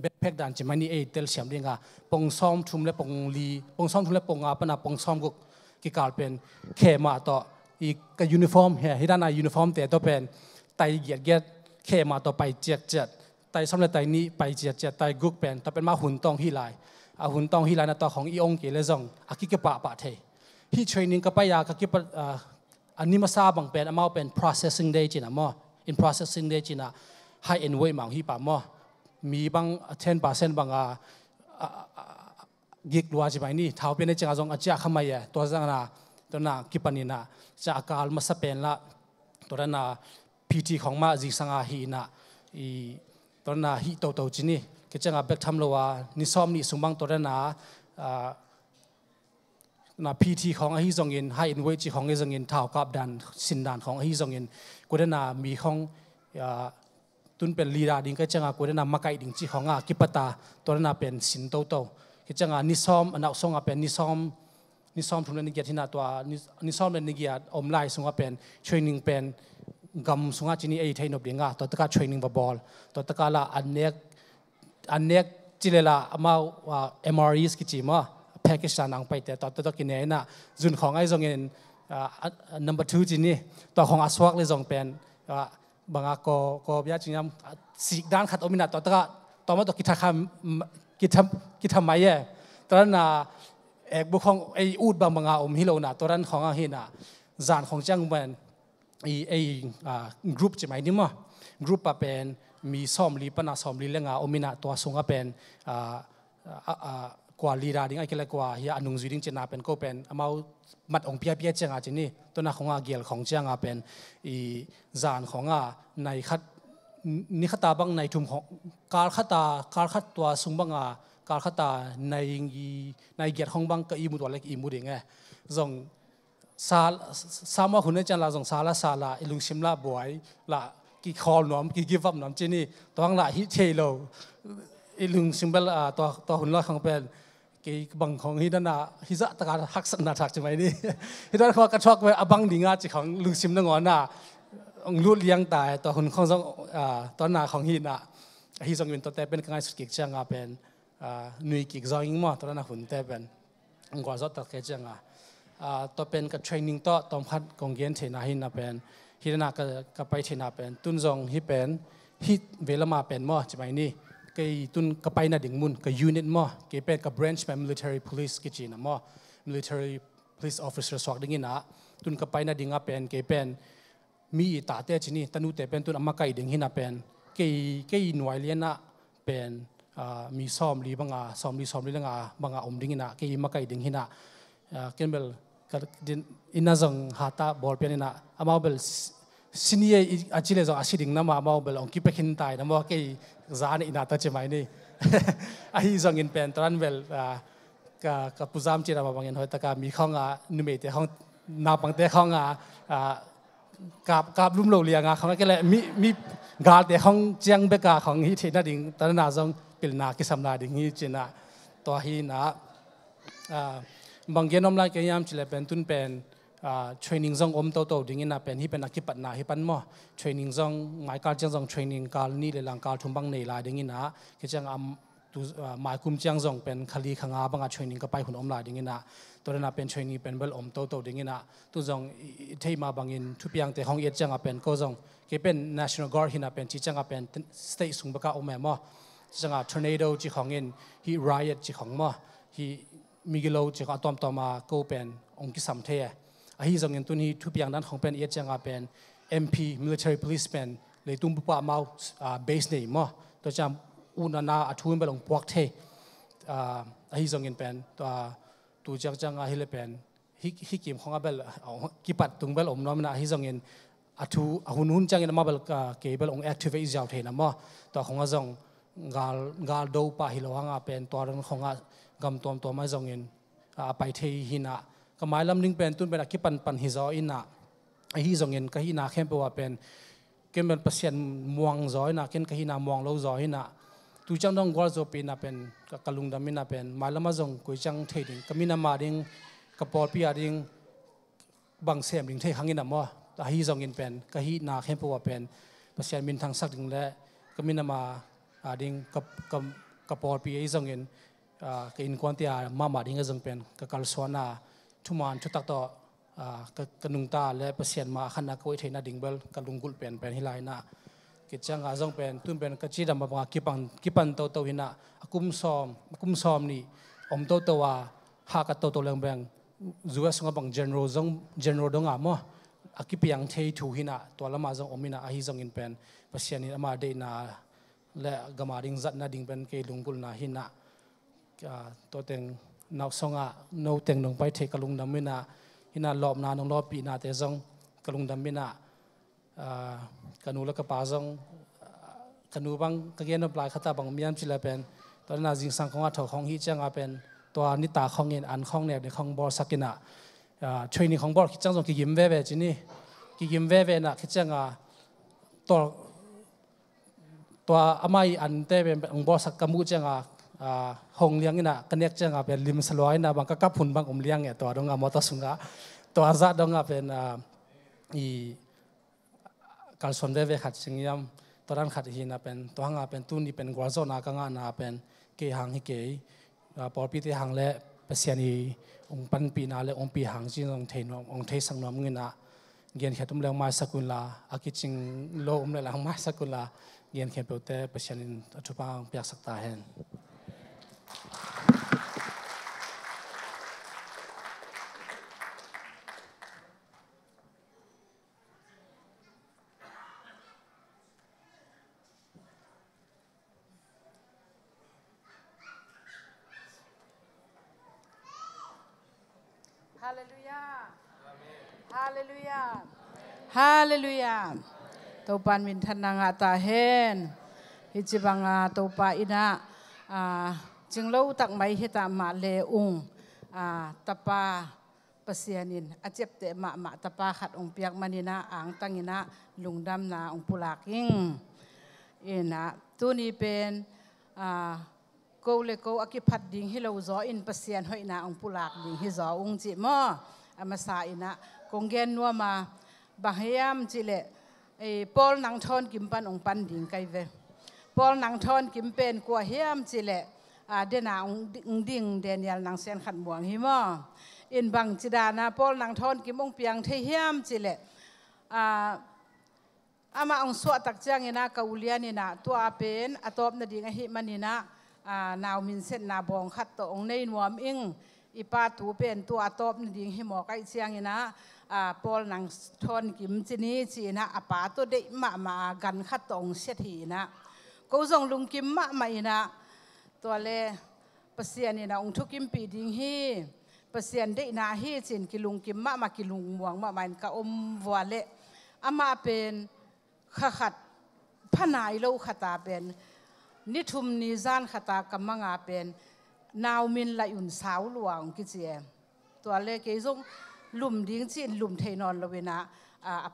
backpack dan chimani e tel siam dinga pong som thum le pong a pana pong som guk ki kal pen khema to I ka uniform he hidana uniform te to pen tai get khema to pai jet tai samle tai ni pai jet tai guk pen to pen ma hun tong hi lai a hun tong hi lai na to khong I ong ke le jong aki ke pa the hi training ka pa ya ka ki pa anima sa bang pen amau pen processing day china mo in processing day china high end way mang hi pa mo mi bang 10% bang gig lua chi bai ni thau pen ne changa jong a cha khamai ya to jang na to na kipanina cha akal ma sapen la to na PT ของมาจิสังอาฮีนะอีตอนน่ะฮีโตจินี่ก็จะงาเบกทำละว่านิซอมนี่สุงบังตัวน่ะน่ะ PT ของฮีจงอินไฮอินเวจิของฮีจงอินท้าวกับดันสินดานของฮีจงอินกูได้น่ะมีของตุนเป็นลีดาดิ้งก็จะงากูได้น่ะมาไกดิ้งจิของกิปตาตัวน่ะเป็นสินโตก็จะงานิซอมอันนักส่งเป็นนิซอมทุนนิเกียที่น่ะตัวนิซอมเป็นนิเกียอมไลส่งเป็นเทรนนิ่งเป็นกำสุงาจินีไอไทยนบเดียงอ่ะตัวตะการเทรนนิ่งบอลตัวตะการละอันเนกจิเลละมาว่า MREs กิจิมาแพ็กเกจนังไปแต่ตัวตะกินเนี่ยนะจุนของไอ้จงเงินnumber 2จินี่ตัวของอาสวักเลยจงเป็นบางก็บิอาจินำสิด้านขัดอมินาตัวตะการตัวมาตัวกิทำไมเย่ตอนนั้นเอกบุคคลไออูดบางฮิโลนะตัวนั้นของเฮน่ะจานของจังเป็นกรุ๊ปจะหมายถึงว่ากรุ๊ปเป็นมีซ้อมลีปนาซ้อมลีเรื่องอมินาตัวส่งเป็นกว่าลีดาดิ้งไอ้ก็เลยกว่าเฮียอนุงจุดิ้งเจนาเป็นก็เป็นเอามัดองเปียจังอาจนี่ตัวนักของเกี่ยวของจังเป็นจานของในขัดนิขตาบังในทุ่มของการขัดตัวสุ่มบังการขัดตาในเกียรติของบังก็อีมุตัวเล็กอีมุดเองไงจงสามว่าคนนี้จันลาจงซาลาลุงชิมลาบวยละกี่คอลน้อมกี่กิฟต์น้อมเจนี่ตัวข้างละฮิเทโลลุงชิมเบลตัวหุ่นลอยของเป็นกี่บังของฮิดันน่ะฮิจะตะการฮักสันนาทักใช่ไหมนี่ฮิดันเขากระชอกไปบังดิ่งจีของลุงชิมนั่งงอนน่ะรูดเลี้ยงตายตัวหุ่นของตัวหน้าของฮิน่ะฮิจงเป็นตัวแต่เป็นการสุดกิจจังเป็นหน่วยกิจจอยมั่วตัวหน้าหุ่นแต่เป็นกว่าจะตัดเกจังตัวเป็นกับเทรนนิ่งตัวต้องพัดกงเกียนเทน่าหินน่ะเป็นฮินากับไปเทน่าเป็นตุนจงฮิเป็นฮิเวลามาเป็นมั่วใช่ไหมนี่ก็ตุนกับไปน่ะดิ่งมุนกับยูนิตมั่วก็เป็นกับ branch เป็น military police กิจน่ะมั่ว military police officer สวักดิ่งน่ะตุนกับไปน่ะดิ่งเป็นก็เป็นมีตาเตจินี่ตันุเตเป็นตุนอามาไกดิ่งหินน่ะเป็นก็หน่วยเลี้ยนน่ะเป็นมีซ้อมลีบังซ้อมลีเรื่องบังอมดิ่งน่ะก็มาไกดิ่งหินน่ะเก็นเบลอินาจังหาตาบอลเปียนน่ะอามาเบลสินีอาจิเลจังอาศิดิ่งน้ำมาเบลองคิดไปขินตายน้ำว่าก็จานอินาตาเจไม่นี่ไอ้จังอินเป็นตอนนั้นเบลก็ กับผู้จำจีนมาบางอย่างหอยตะการมีข้องนุ่มเอเตข้องนาบางเตข้องกับลุ่มโลเลียงเขาก็เลยมีกาเตข้องเจียงเบกาของฮิตนาดิ่งตอนนั้นจงเป็นนาคิสำนาดิ่งฮิจีน่ะตัวฮินะบางอย่างน้อมลายก็ยามจิเลเป็นตุนเป็นtraining จงโตดิ่งน่ะเป็นฮิเป็นนักกิปันนาฮิปันมั่ว training จงหมายการจังจง training การนี่เลยหลังการทุ่มบังในลายดิ่งน่ะคือจังตัวหมายคุมจังจงเป็นคดีขังอาบังอา training ก็ไปหุ่นอมลายดิ่งน่ะตัวนั้นเป็น training เป็นเบลโตดิ่งน่ะตัวจงที่มาบางอย่างทุกอย่างแต่ห้องเอ็ดจังเป็นก็จงก็เป็น national guard ฮิน่ะเป็นจีจังเป็น state สูงประกาศออกมามั่วจังtornado จีของเงินฮี riot จีของมั่วฮีมิกิโลจีของต่อมาก็เป็นองค์กิสัมเทฮีจงเงินตัวนี้ทุกอย่างนั้นของเป็นเอ็ดจังเป็น MP military policeman เลยตุ้มปะมาbase นี่มั่วตัวจำอุณนาอัฐุนไปลงปวกเทฮีจงเงินเป็นตัวจังฮีเลยเป็นฮิกิมของอาเบลกิปัดตุงเบลอมน้อมนะฮีจงเงินอัฐุหุ่นจังเงินมาเบลเก็บเบลอง activate ยาวเทนะมั่วตัวของอาจงกาลดูปะฮิโลหังเป็นตัวนั้นของกำตัวไม่จงเงินไปเทหินะก็หมายลำนึงเป็นตุนเป็นกิปันฮิจออินะฮิจงเงินก็ฮินะเข้มตัวเป็นเก็บเป็นเปอร์เซ็นต์มวงจอยนะเก็บก็ฮินะมวงโลจอยนะตุจังดงกอลโจปีนะเป็นกะลุงดามินะเป็นหมายลำมาจงกุยจังเทดิ่งก็มีนามาดิ่งกับปอปีอาดิ่งบางเสียมดิ่งเทขังอินะมั่วแต่ฮิจงเงินเป็นก็ฮินะเข้มตัวเป็นเปอร์เซ็นต์มินทางสักดิ่งและก็มีนามาดิ่งกับปอปีฮิจงเงินก็อินควันที่มาดิ่งก็จงเป็นก็การสวนาทุกมันชุดตักต่อกนุงตาและเปอร์เซ็นต์มาขันนักวิเทนดิ่งเบลกะลุงกุลเป็นฮิไลนะกิจจังอาจงเป็นตุนเป็นกจีดำมาบังกิปันโตหินะกุมซ้อมนี่โตว่าหากโตเรื่องแบงจูเอสงบัง general ดงอ่ะมั้งกิปยังเทถูหินะตัวละมาจงมินะฮิจงอินเป็นเปอร์เซ็นต์นี่มาเดน่าและกมาดิ่งจัดนาดิ่งเป็นเกลุงกุลนะหินะตัวเต็งนาวสงะนาวเต็งลงไปเทกลุงดำมินะหินะรอบนานงรอบปีนาเตจงกลุงดำมินะกันูและกปาจงกันูบังกเกียนปลายขตาบังมีอันจิเลเป็นตอนนั้นจิงสังของอัฐของฮิจังเป็นตัวนิตาของเงินอันของเนี่ยในของบอสักินะเทรนนิ่งของบอคิดจังจงกิยิมเว่จีนี่กิยิมเว่นะคิดจังตัวอามัยอันเต้เป็นองบอสักกมูจังหงเลี้ยงนี่นะกันเนียกจังเป็นลิมสลอยนะบางก็กับหุ่นบางเลี้ยงเนี่ยตัวดงมอตสุงะตัวอาซาดงเป็นการสอนเว่ขัดสิ่งยามตอนนั้นขัดหินะเป็นตัวหางเป็นตุนนี่เป็นกวาโซนากังนาเป็นเกยหางฮิเกยปอปีที่หางและเปเสียนีองปันปีนาและองปีหางจีนองเทนองเทสังนอมเงินนะเกียนแค่ตุ้มเลี้ยงไม้สกุลลาอากิจิงโลมเลยหลังไม้สกุลลาเกียนแค่เปิดแต่เปเสียนินทุบางเปียกสักตาเห็นฮาเลลูยาฮาเลลูยาฮาเลลูยาตัวปันมินทันนางาตาเฮนฮิจิบังาตัวปาอินะจึงเล่าตักไม่เหตุมาเลอุงตาปาเปเสียนินอาเจ็บเตะมาตาปาขัดองเปียกมันินะอ่างตังอินะลุงดำนาองปุลากิงนะตัวนี้เป็นกูเลยกูอากิพัดดิ่งให้เราจ่ออินเปเสียนหอยนาองปุลากดิ่งให้จ่อองจิมอมาสายนะกงเกนนัวมาบางยามจิเลปอลนังทอนกิมปันองปันดิ่งไกเวปอลนังทอนกิมเป็นกัวเฮียมจิเลเดนาองดิ่งเดนิเอลนังเซียนขัดบวงหิมอินบังจิดานะปอลนังทอนกิมองเปียงเทียมจิเลอามาองสวดตักจังอินะกาอุเลียนินะตัวเป็นอตอบนาดิ่งหิมันนินะนาวมินเซนนาบองขัดตัวองในนวมอิงอีปาตูเป็นตัวตอบนดิ่งให้หมอไก่เชียงนะปอลนังทอนกิมจีนี้จีนะอาปาตัวเด็กมากันขัดตองเสียทีนะกูส่งลุงกิมมาไม่นะตัวเล่เปเสียนี่นะองทุกิมปีดิ่งฮีเปเสียนเด็กนาฮีจินกิลุงกิมมากิลุงมวงมันกะอมวัวเละอามาเป็นขัดพนายโลขตาเป็นนิทุมนิจานขตากำมังอาเป็น นาวมินละอุ่นสาวหลวงกิเจียตัวเล็กเกยงลุ่มดิ้งจีนลุ่มเทนอนละเวนะ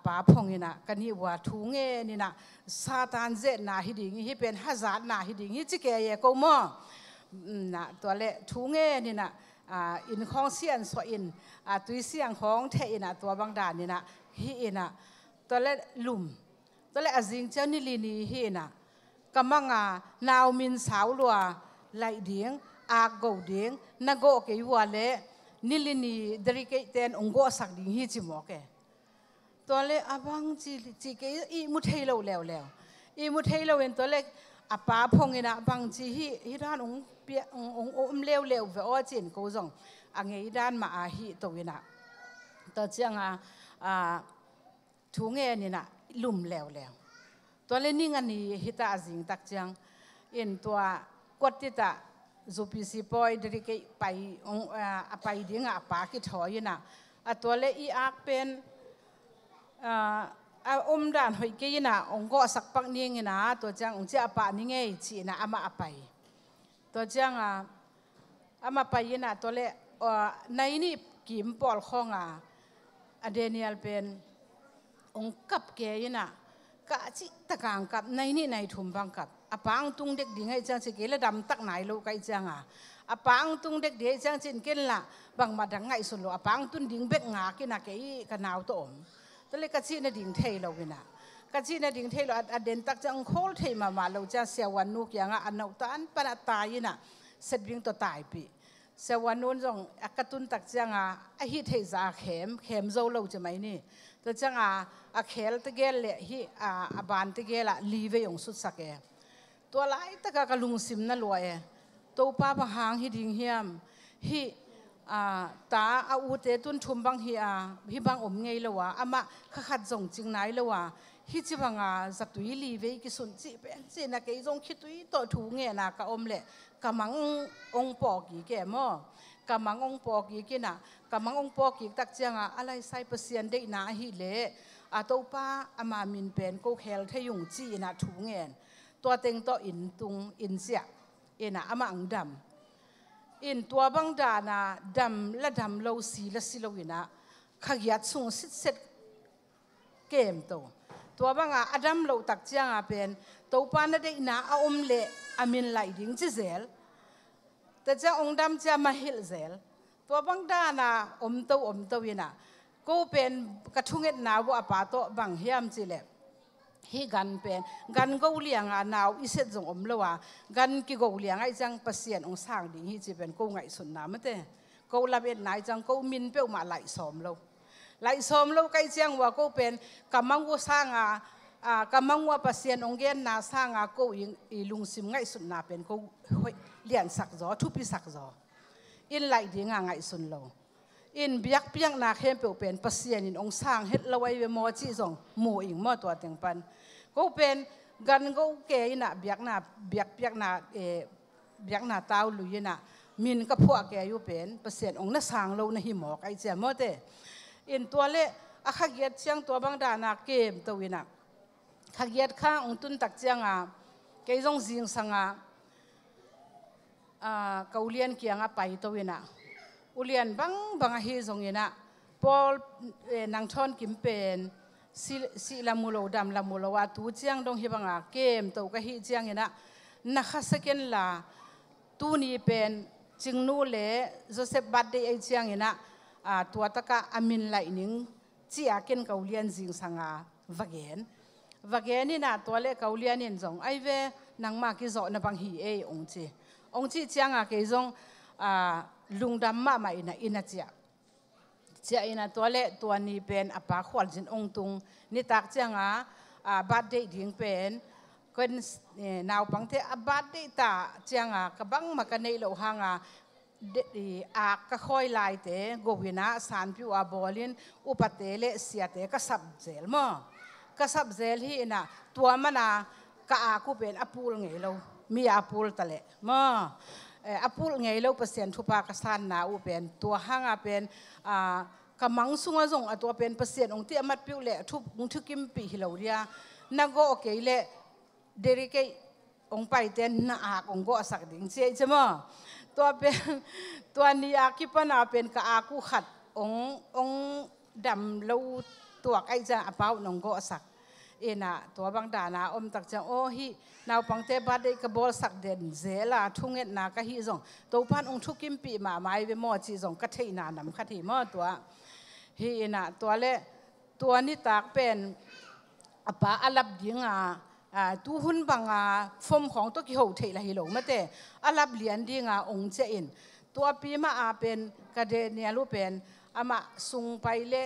ป้าพงนะกันนี่ว่าทุ่งนี่นะซาตานเจน่าฮิดิ้งฮิเป็นฮัจาร์น่าฮิดิ้งฮิจิเกยก็มั่วนะตัวเล็กทุ่งนี่นะอินของเสียนสอินตุยเสียงของเทอินะตัวบางด่านนี่นะฮิอินะตัวเล็กลุ่มตัวเล็กอาจิงเจ้านี่ลีนีฮินะกำมังนาวมินสาวลัวไหลดิ้งอาโกดิ้งนักโกเกยวัวเล่นิลินีดริเกเตนองโกสักดิ้งฮิจิโมเกตัวเล็กบังจีเกยอีมุทเฮโลแล้วอีมุทเฮโลเวนตัวเล็กป้าพงนะบังจีฮิด้านองเปียองเลวเวอจินกูจงอังเงด้านมาฮิตัวนะตัวเจ้าทุ่งนี่นะลุ่มแล้วตัวเล่นนี่งันนี่ฮิตาจิงตักจังอินตัวกดติตาจูปิสิปอยดริกไปไปดิ้งป้าคิดถอยนะตัวเล่อีอักเป็นด่านหอยกี้นะองก็สักปักนิ่งนะตัวจังองเจ้าป้านี่ไงจีนะอามาไปตัวจังอามาไปนะตัวเล่ในนี่กิมปอลข้องเดเนียลเป็นองกับเกยนะกะจิตะกางกับในนี่ในถุมบังกับปังตุงเด็กดิ่งให้จังสิเกลดำตักไหนลูกไอจังปังตุงเด็กเดียจังสินเกลละบังมาดังไงสุดลูกปังตุนดิ่งเบกงากินะเกยกันนาวตัวอมตัวเล็กกะจินะดิ่งเทยเราวินะกะจินะดิ่งเทยเราเด่นตักจังโคลเทยมาเราจะเสียวันนุกยังอันนาวตานปนัดตายนะเสร็จวิ่งตัวตายปีเสียวันนู้นจงกระตุ้นตักจังฮิตเทยจะเข็มโจเราจะไหมนี่ตัวจังเคลตเกลเล่ฮิบานตเกลลีเวองสุดสักตัวไล่ตะกะลุงซิมนั่นลอยตัวป้าบางหางฮิดิ้งเฮียมฮิตาอุเตตุนชุมบางฮิบางอมไงละวะอามาขัดจงจิงไหนละวะฮิจิบังจัตุยลีเวกิสุนจิเป็นจินักเกยจงคิดตุยตัวถูเงี้ยนะกะอมเล่กะมังองปอกีแก่มอกะมังองปอกีกินะกะมังองปอกีตักเจียงอะไรใส่เปอร์เซ็นต์ได้นาฮิเล่ตัวป้าอามามินเป็นกูเคลทยุงจีนะถูเงี้ยตัวเต็งตัวอินตุงอินเสียนะอามาอังดำอินตัวบังดานะดำและดำโลสีและสิโลวินะขยัดส่งสิเสร็จเกมตัวบังอดัมโลตักเจียงเป็นตัวป้านั่นได้นะอมเละอามินไหลดิ้งจิเซลแต่เจ้าองดำจะมาฮิลเซลตัวบังดานะอมตัววินะกูเป็นกระทุงเอ็ดนาวอาปาโตบังเฮียมจิเล่ฮิกันเป็นกันกูเลี้ยงนาวอิเสตจงอมเลวะกันกิกูเลี้ยงไอ้จังเปอร์เซ็นต์องสร้างดิ้งฮิจิเป็นกูไงสุนน้ำเต้กูลับเอ็ดนายจังกูมินเป้ามาไหลซ้อมเราไหลซ้อมเราใกล้เจียงว่ากูเป็นกำมังกูสร้างกำมังว่าเปอร์เซ็นต์องเกนนาสร้างกูอีลุงซิมไงสุนน้ำเป็นกูเลี้ยงสักจอทุบปีสักจออินไหลดิ้งไงสุนเราอินเบียกเปียกนาเข้มเปลี่ยนเปอร์เซ็นต์อินองสร้างเฮ็ดละไว้เวมอจีจงหมู่อิงมอตัวเตียงปันกูเป็นกันกูเกยน่ะเบียกนาเปียกนาเบียกนาเต้าลุยน่ะมินกับพวกแกอยู่เป็นเปอร์เซ็นต์องน่ะสร้างเราในหิมอกไอเจียมอเตอินตัวเละขักเย็ดเชียงตัวบางดานาเกมตัววินะขักเย็ดข้างองตุนตักเจียงเกยจงจิงสังเกาเลียนเกียงไปตัววินะอุเลียนบางฮีจงยินะพอนังทอนกิมเป็นสิลามูโลดำลามูโลว่าตูเจียงดงฮิบังเกมตัวก็ฮีเจียงยินะนักสกินละตูนี้เป็นจิงนูเล่โจเซฟบัดเดย์เจียงยินะตัวตะกะอามินไหลนิงจีอาเกนเกาเลียนจิงสังวเกนนี่นะตัวเล็กเกาเลียนนี่จงไอเวนังมากิจอนบังฮีองจีเจียงเกยจงลุงดำมาอินะเจียอินะตัวเล็กตัวนี้เป็นปาขวัญจินองตุงนี่ตักเจียงบัดเดย์ทิ้งเป็นคนนาวปังเทบัดเดย์ตาเจียงกบังมากันในโลหะก็ค่อยไล่เตะกวินาสารพิวบอลินอุปเตเลเสียเตะก็สับเซลมั้งก็สับเซลที่น่ะตัวมันก็กูเป็นอปูลไงเรามีอปูลตะเละมั้งอปูลไงเราเปอร์เซ็นต์ทุปากษานนาอุเป็นตัวห้างเป็นกำมังสุงจงตัวเป็นเปอร์เซ็นต์องที่อมัดพิวเละทุบมุงทุกิมปีเราเรียนักโกโอเคเละเดริกองไปเต้นนักองโกสักดิ่งเสียใช่มั้ง ตัวเป็นตัวนี้อากิปนาเป็นกะอากูขัดองดำลูตัวไอ้จะอาเป้าหนองโกสักเอ็น่ะตัวบางดานาอมตักจังโอ้ฮินาวปังเตบัดได้กระบอกสักเด่นเจลาทุ่งเอ็ดนากะฮิจงตัวพันองทุกิมปีมาไม่เวมอจีจงกะเทนานำคดีมอตัวฮิน่ะตัวเล่ตัวนี้ตากเป็นอาป้าอาลับยิงตู้หุ่นบังฟอมของตัวกิโฮเทละฮิโลมาเตอาลับเลียนดีองเจอินตัวปีมาเป็นกระเดเนียลูเป็นอามาสุงไปเล่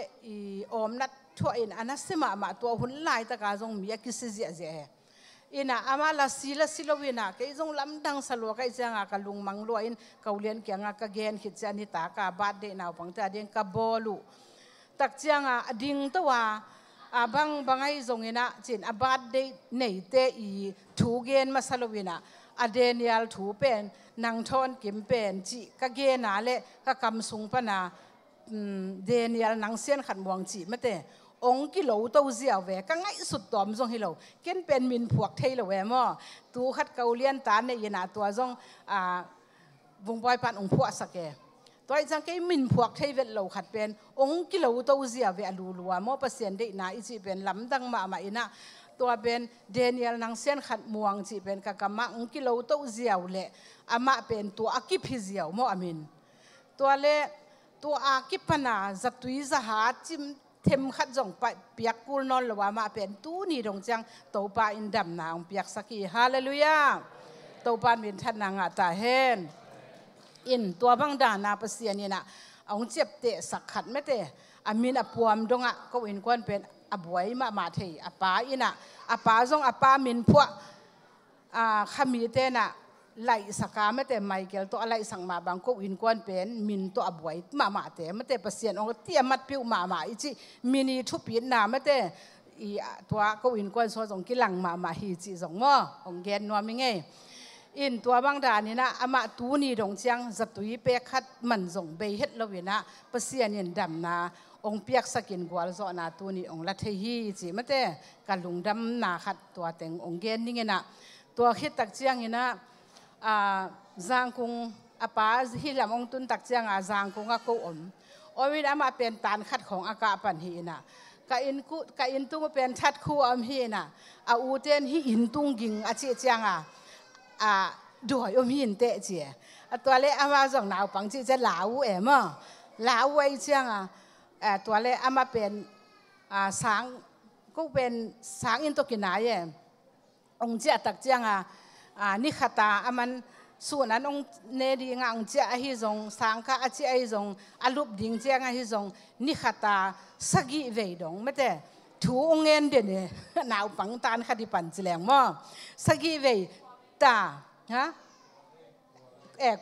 อมนัดทั่วอินอันนั้นเสมาตัวหุ่นลายตะการจงมีกิสิเจเจอินะอามาลาซิลวินะก็จงลำดังสลัวก็จะงากะลุงมังลวอินเกาเลียนเกียงกะเกนขิดจานิตากาบาดเดนาวปังตาเดียงกะบอลูตักเจียงดิ่งตัวบางไอ้จงอินะจินอาบาดเดเนเตอีถูเกนมาสลัวนะอเดเนียลถูเป็นนางทอนกิมเป็นจิกะเกนาเล่กะกำสุงปนาเดเนียลนางเซียนขันมวงจิมาเตองกิโลตัวเสียวเวก็ง่ายสุดตอมจงฮิโลเกินเป็นมินพวกเทโลเวมอตัวขัดเกาเลียนตาเนี่ยยนาตัวจงวงปอยปันองพวกสักแกตัวจังเกมินพวกเทเวลโลขัดเป็นองกิโลตัวเสียวเวลูลัวมอเปอร์เซ็นต์ได้นาอีจีเป็นลำดังมาอินะตัวเป็นเดเนียลนางเซียนขัดมวงจีเป็นกะกะมะองกิโลตัวเสียวเละอามาเป็นตัวอากิพิเสียวมออามินตัวเละตัวอากิปนาจัตุยจะหาจิมเทมขัดจงไปเปียกกูนอนหรือว่ามาเป็นตู้นี่ดงจังตัวปลาอินดำนางเปียกสักีฮาเลลูยาตัวปลาเป็นทันนางตาเฮนอินตัวบางดานาเปเสียนี่นะเอาเจ็บเตะสักขัดไม่เตะอามินอปวมดงก็อินกวนเป็นอบวยมาเทอปาอินะอปาจงอปามินพวกขมีเตนะไล่สักการไม่แต่ไมเคิลตัวอะไรสั่งมาบางก็อินกวนเป็นมินตัวอบวยมาเตะไม่แต่เปลี่ยนองเตี้ยมัดผิวมาอีจีมินีทุบปีนนาไม่แต่ตัวก็อินกวนส่วนของกิลังมาฮีจีสองม้อของแกนนัวมิงเงอินตัวบางดานี่นะอามาตูนี่ดงเชียงจัตุยเปียขัดมันส่งเบยเฮ็ดละเวนะเปลี่ยนยินดำนาองเปียกสกินกวาลโซนาตูนี่องลัทฮีจีไม่แต่การลุงดำนาขัดตัวเต็งองแกนนี่ไงนะตัวคิดตักเชียงนี่นะจางคงอาป้าที่ลำองตุนตักเจียงจางคงก็กูวินามาเป็นตานขัดของอากาปันฮีนะกะอินตุงเป็นชัดคู่อมฮีนะอูเตนฮีอินตุงกิงอาเจียงด้วยอมฮีนเตะเจียตัวเล่อามาส่งหนาวปังจีจะลาวมั้งลาวไว้เจียงตัวเล่อามาเป็นสางก็เป็นสางอินตุกินายองเจียตักเจียงนิขตาอามันส่วนนั้นองเนดีงางเจ้าฮิจงสังฆะเจ้าฮิจงอาลุบดิ่งเจ้าฮิจงนิขตาสกิเวดงไม่แต่ถูองเงินเด่นเนี่ยหนาวปังตานคดีปันจิแรงมั้งสกิเวตาฮะ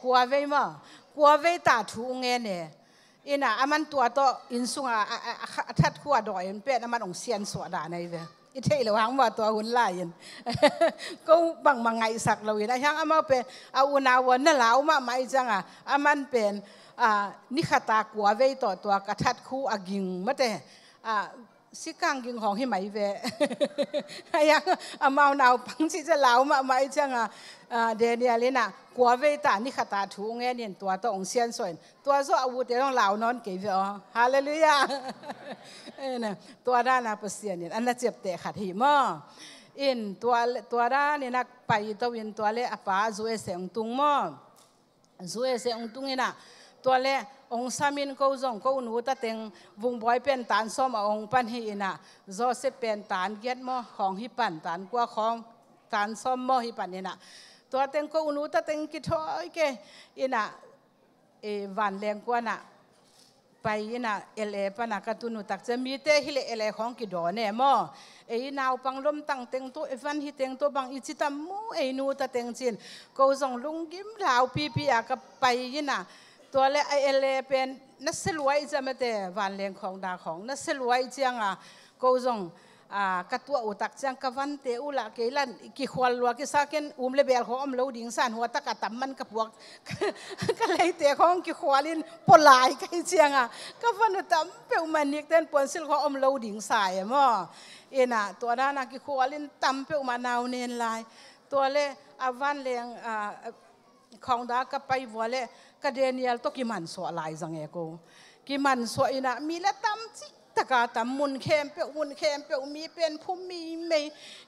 กลัวเวมั้งกลัวเวตาถูองเงินเนี่ยอินะอามันตัวโตอินสุงทัดขั้วดอยเป็นอามันองเซียนสวดาในเวอีเท่เลยว่าว่าตัวหุ่นลายยันก็บางไงสักเราอยู่นะช่างอามาเป็นเอาอุณาวันนั่นแล้วมาไม่จังอามันเป็นนิขตากลัวเวตัวกระทัดคู่อากิงมาแต่สิกังกิงของให้ไหมเวยังอามาหนาวปังที่จะเล่ามาไม่จังเดนียลินะกลัวเวตานิขตาถูงเงี้ยตัวองเซียนส่วนตัวโซอาวุธเดี๋ยวต้องเล่านอนเกี่ยวฮาเลลูยาเนี่ยตัวด้านน่ะเปอร์เซ็นต์เนี่ยอันนั้นเจ็บเตะขัดหิมอินตัวด้านนี่นักไปตัววินตัวเล่อป้าจูเอเสียงตุงจูเอเสียงตุงนี่นะตัวเล่องสามินเขาจงเขาหนูตะเต็งวงบอยเป็นตานซ้อมองปันหีน่ะโจเซเป็นตานเกียรมของฮิปันตานกว่าของตานซ้อมฮิปันนี่นะตัวเต็งเขาหนูตะเต็งกิทอยเกอินะวันแรงกว่าน่ะไปนะปนักตุนุตักจะมีเตฮิเลของกิดอเนี่ยมอนาวปังลมตั้งเต็งตัววันฮิเต็งตัวบางอิจิตามูนูตะเต็งจินเขาส่งลุงกิมลาวปีกับไปนะตัวเลเป็นนัสลวยจะไม่แต่วันแรงของดาของนัสลวยเจียงเขาส่งกตัวอุตักจังกวันเตอุละเกลันกิขวัลวัวกิสักนเลเบลของเราดิ่งสันหัวตะกัดตำมันกับพวกก็เลยเตะของกิขวัลินปลายไกเชียงกวันตำเปียวมันนิกเต้นปนสิลของเราดิ่งสายมั้งน่ะตัวนั้นกิขวัลินตำเปียวมานาวเนนลายตัวเล่วันแรง ของดาก็ไปวัวเล่ก็เดนิเอลต้องกิมันสวลายจังเอกูกิมันสวอินะมีละตำจิตะกาตำมุนเข้มเปียวมีเป็นผู้มีไม่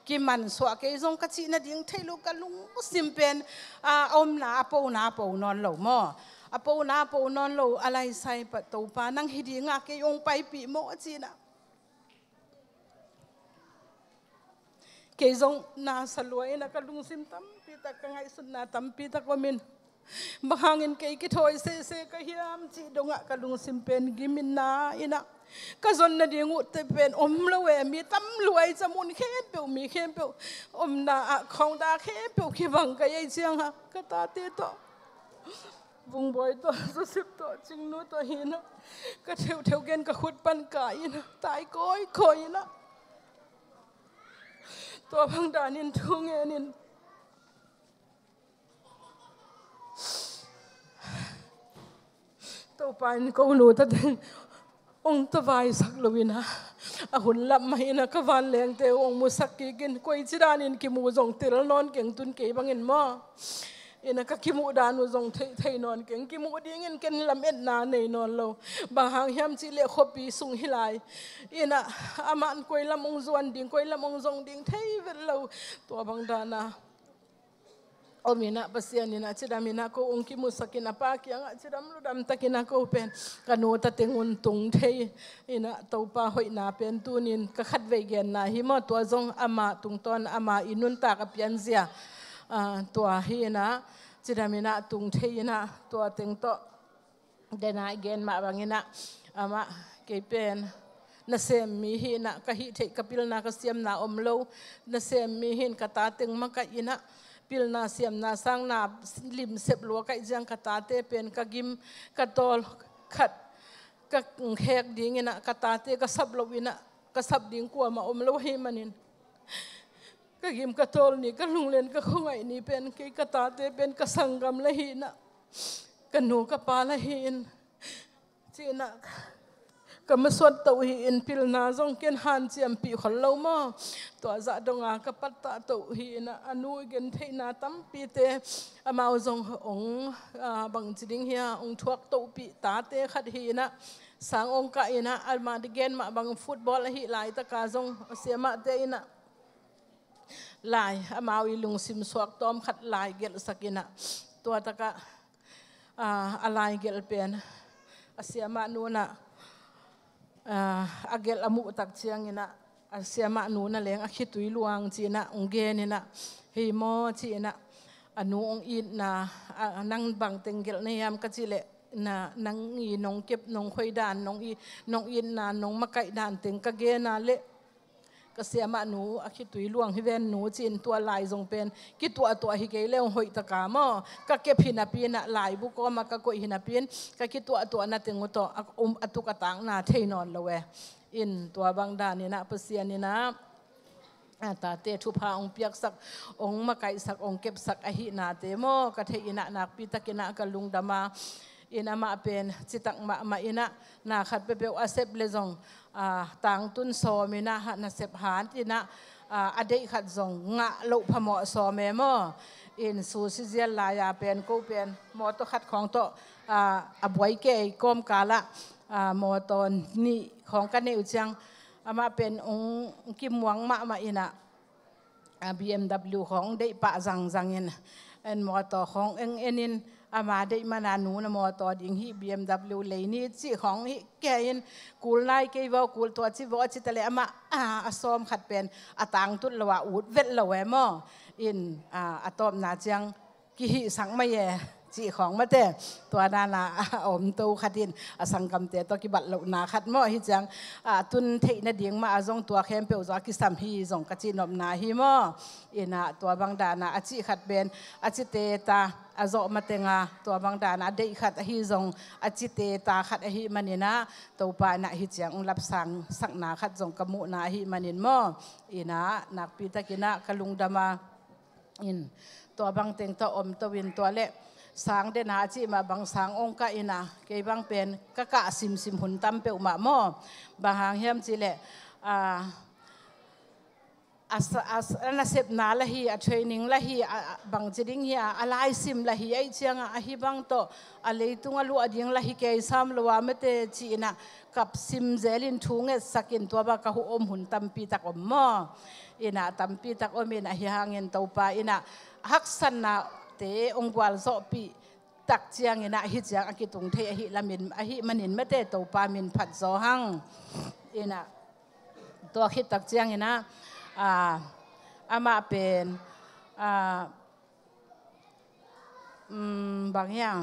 กิมันสวเกยจงกะจีน่ะดิ้งเทลูกะลุงซิมเป็นอมนาปูนอนเหล่าหม้อปูนอนเหล่าอะไรใส่ประตูปานั่งฮิดีงาเกยงไปปีโมจีน่ะเกยจงนาสลวยนะกะลุงซิมตำปีตะกังไงสุนนาตำปีตะกมินbahangin kay kitoy se kahiyam ci donga kalung simpen gimin na ina kazon na dingu tepen omlawe mi tam luai chamun khem mi khem pe omna khong da khem pe kibang kay chiang ha kata te to bung boy to so sip to chingnu to hina ka theu gen ka khut pan ka ina tai koi ina to bang danin thung eninตัวปานก็หนูตัดองค์ตะวายสักลวินะหุ่นลับมาอินะก็วันแรงเตะองค์มุสักกินกวยจิดานินกิมูจงติลนอนเก่งตุนเก๋บางเงินมาอินะก็กิมูดานุจงเทนอนเก่งกิมูดีเงินเก่งลำเอ็ดนาในนอนเราบางหางยามจิเลขบปีสุงหิลายอินะอามันกวยลำองจวนดิ่งกวยลำองจงดิ่งเทเวลเราตัวบางดานะโอมินะปัสยานินะจิดามินะก็องคิมุสกินะปากิยังจิดามลุดามตะกินะก็เป็นกันโนตะเตงุนตุงเทอินะตัวปาหอยนาเป็นตูนินก็ขัดเวเกนนะหิมะตัวจงอามาตุงตอนอามาอินุนตากเปียนเสียตัวหินะจิดามินะตุงเทนะตัวเต็งโตเดนะเกนมาบางนะอามาเกเป็นนาเซมมีหินะกะหิเทกปิลนากะเสียมนาอมโลนาเซมมีหินกะตาเต็งมะกะอินะปิลนาเสียมนาสังนาลิมเสบลัวกัยจังกตาเตเป็นกกิมกตอลขัดกแขกดิ้งนะกตาเตกสับลวินะกสับดิ้งกัวมาอมลวหิมันินกกิมกตอลนี่กลุงเลนกคงไงนี่เป็นกตาเตเป็นกสังกมละหินะกนูกปาละหินจีนะก็มาสวดตัวหินพิลนาจงเกณฑ์หันเจียมปีขลุ่มมาตัวจะดงอากับปัตตาตัวหินอนุเกณฑ์เทนาตั้มปีเตอมาจงองบังจิงเฮียองทวกตัวปีตาเตขัดหินะสังองกะอินะอัลมาดิเกนมาบังฟุตบอลหิลายตะกาจงเสียมาเตอินะลายอามาวิลุงซิมสวกตอมขัดลายเกลสกินะตัวตะกะอะไรเกลเป็นเสียมานูนะอาเกลอมุตักเชียงนะเสียมานูนั่นเองคิดตุยลวงจีนะองเกนี่นะเฮโมจีนะอนุองอินนะนั่งบังเต็งเกลในยามกจิเลนะนั่งอีน้องเก็บน้องคอยดานน้องอินนะน้องมะไก่ดานเต็งกะเกนะเละก็เสียมาหนูคิดตุยลวงฮิเวนหนูจีนตัวลายทรงเป็นคิดตัวฮิเกลเลี้ยงหอยตะกามอก็เก็บหินาปีนะลายบุกมากะกวยหินาปีนก็คิดตัวนั่นเต็งอุตอตุกตังนาเทนอนละเวอินตัวบางดานนี่นะเปอร์เซียนี่นะตาเตทุพาองเปียกสักองมะไก่สักองเก็บสักอหินาเตโมก็เทอินะนักปีตะกินะกะลุงดามาอินะมาเป็นจิตักมาอินะนาขัดเปเปวอาเซบเลจงต่างตุนโซมินะนาเซบหานอินะอดีขัดจงงะลุพมอโซเมโมอินสูซิเจียลายาเป็นกูเป็นมอตขัดของโตอบวยเกยก้มกาละมอตอนนี่ของกันเนวจังมาเป็นองกิมวังมาอินะ BMW ของได้ปะจังอินเอ็นมอตของเอ็นอามาได้มานานูนะมอตอดิ่งฮี BMW เลยนี่จีของฮีแกยินกูไล่เกยวกูตัวจีวอจิตะเลอามาซ้อมขัดเป็นต่างตุลละว่าอูดเวทละแวมออินตอมนาจังกิฮิสังไม่แย่จีของมาเตตัวนานาอมตูขัดินสังกำเตตัวกิบัตลุนาขัดมอฮิจังตุนเทนดิ่งมาจงตัวเข้มเปียวจอกิสัมฮีจงกจินอมนาฮิมออินตัวบางดานาอจิขัดเป็นอจิเตตาอาจมาเตงาตัวบางดานาได้ขัดฮิจงอจิเตตาขัดฮิมันนี่นะตัวปานะฮิจังรับสั่งสักนาขัดจงกมุนาฮิมันนี่มออินะนักปีตะกินะกลุงดามาอินตัวบางเตงตัวอมตัววินตัวเละสังเดนาจีมาบางสังองค์กะอินะเกี่ยบางเป็นกะซิมหุ่นตั้มเปอมาหม้อบางหางเฮียมจีเละ na sep na la hi a training la hi bang chiding hi alai sim la hi ai chianga a hi bang to a leitung alu ading la hi ke sam lowa mete chi na kap sim zelin thunge sakin to ba ka hu om hun tampi tak om mo ina tampi tak om ina hi hangin to pa ina haksan na te ongwal zo pi tak chiang ina hi chiang akitung the hi lamin a hi manin mete to pa min phat zo hang ina to hi tak chiang ina amaเป็นบางอย่าง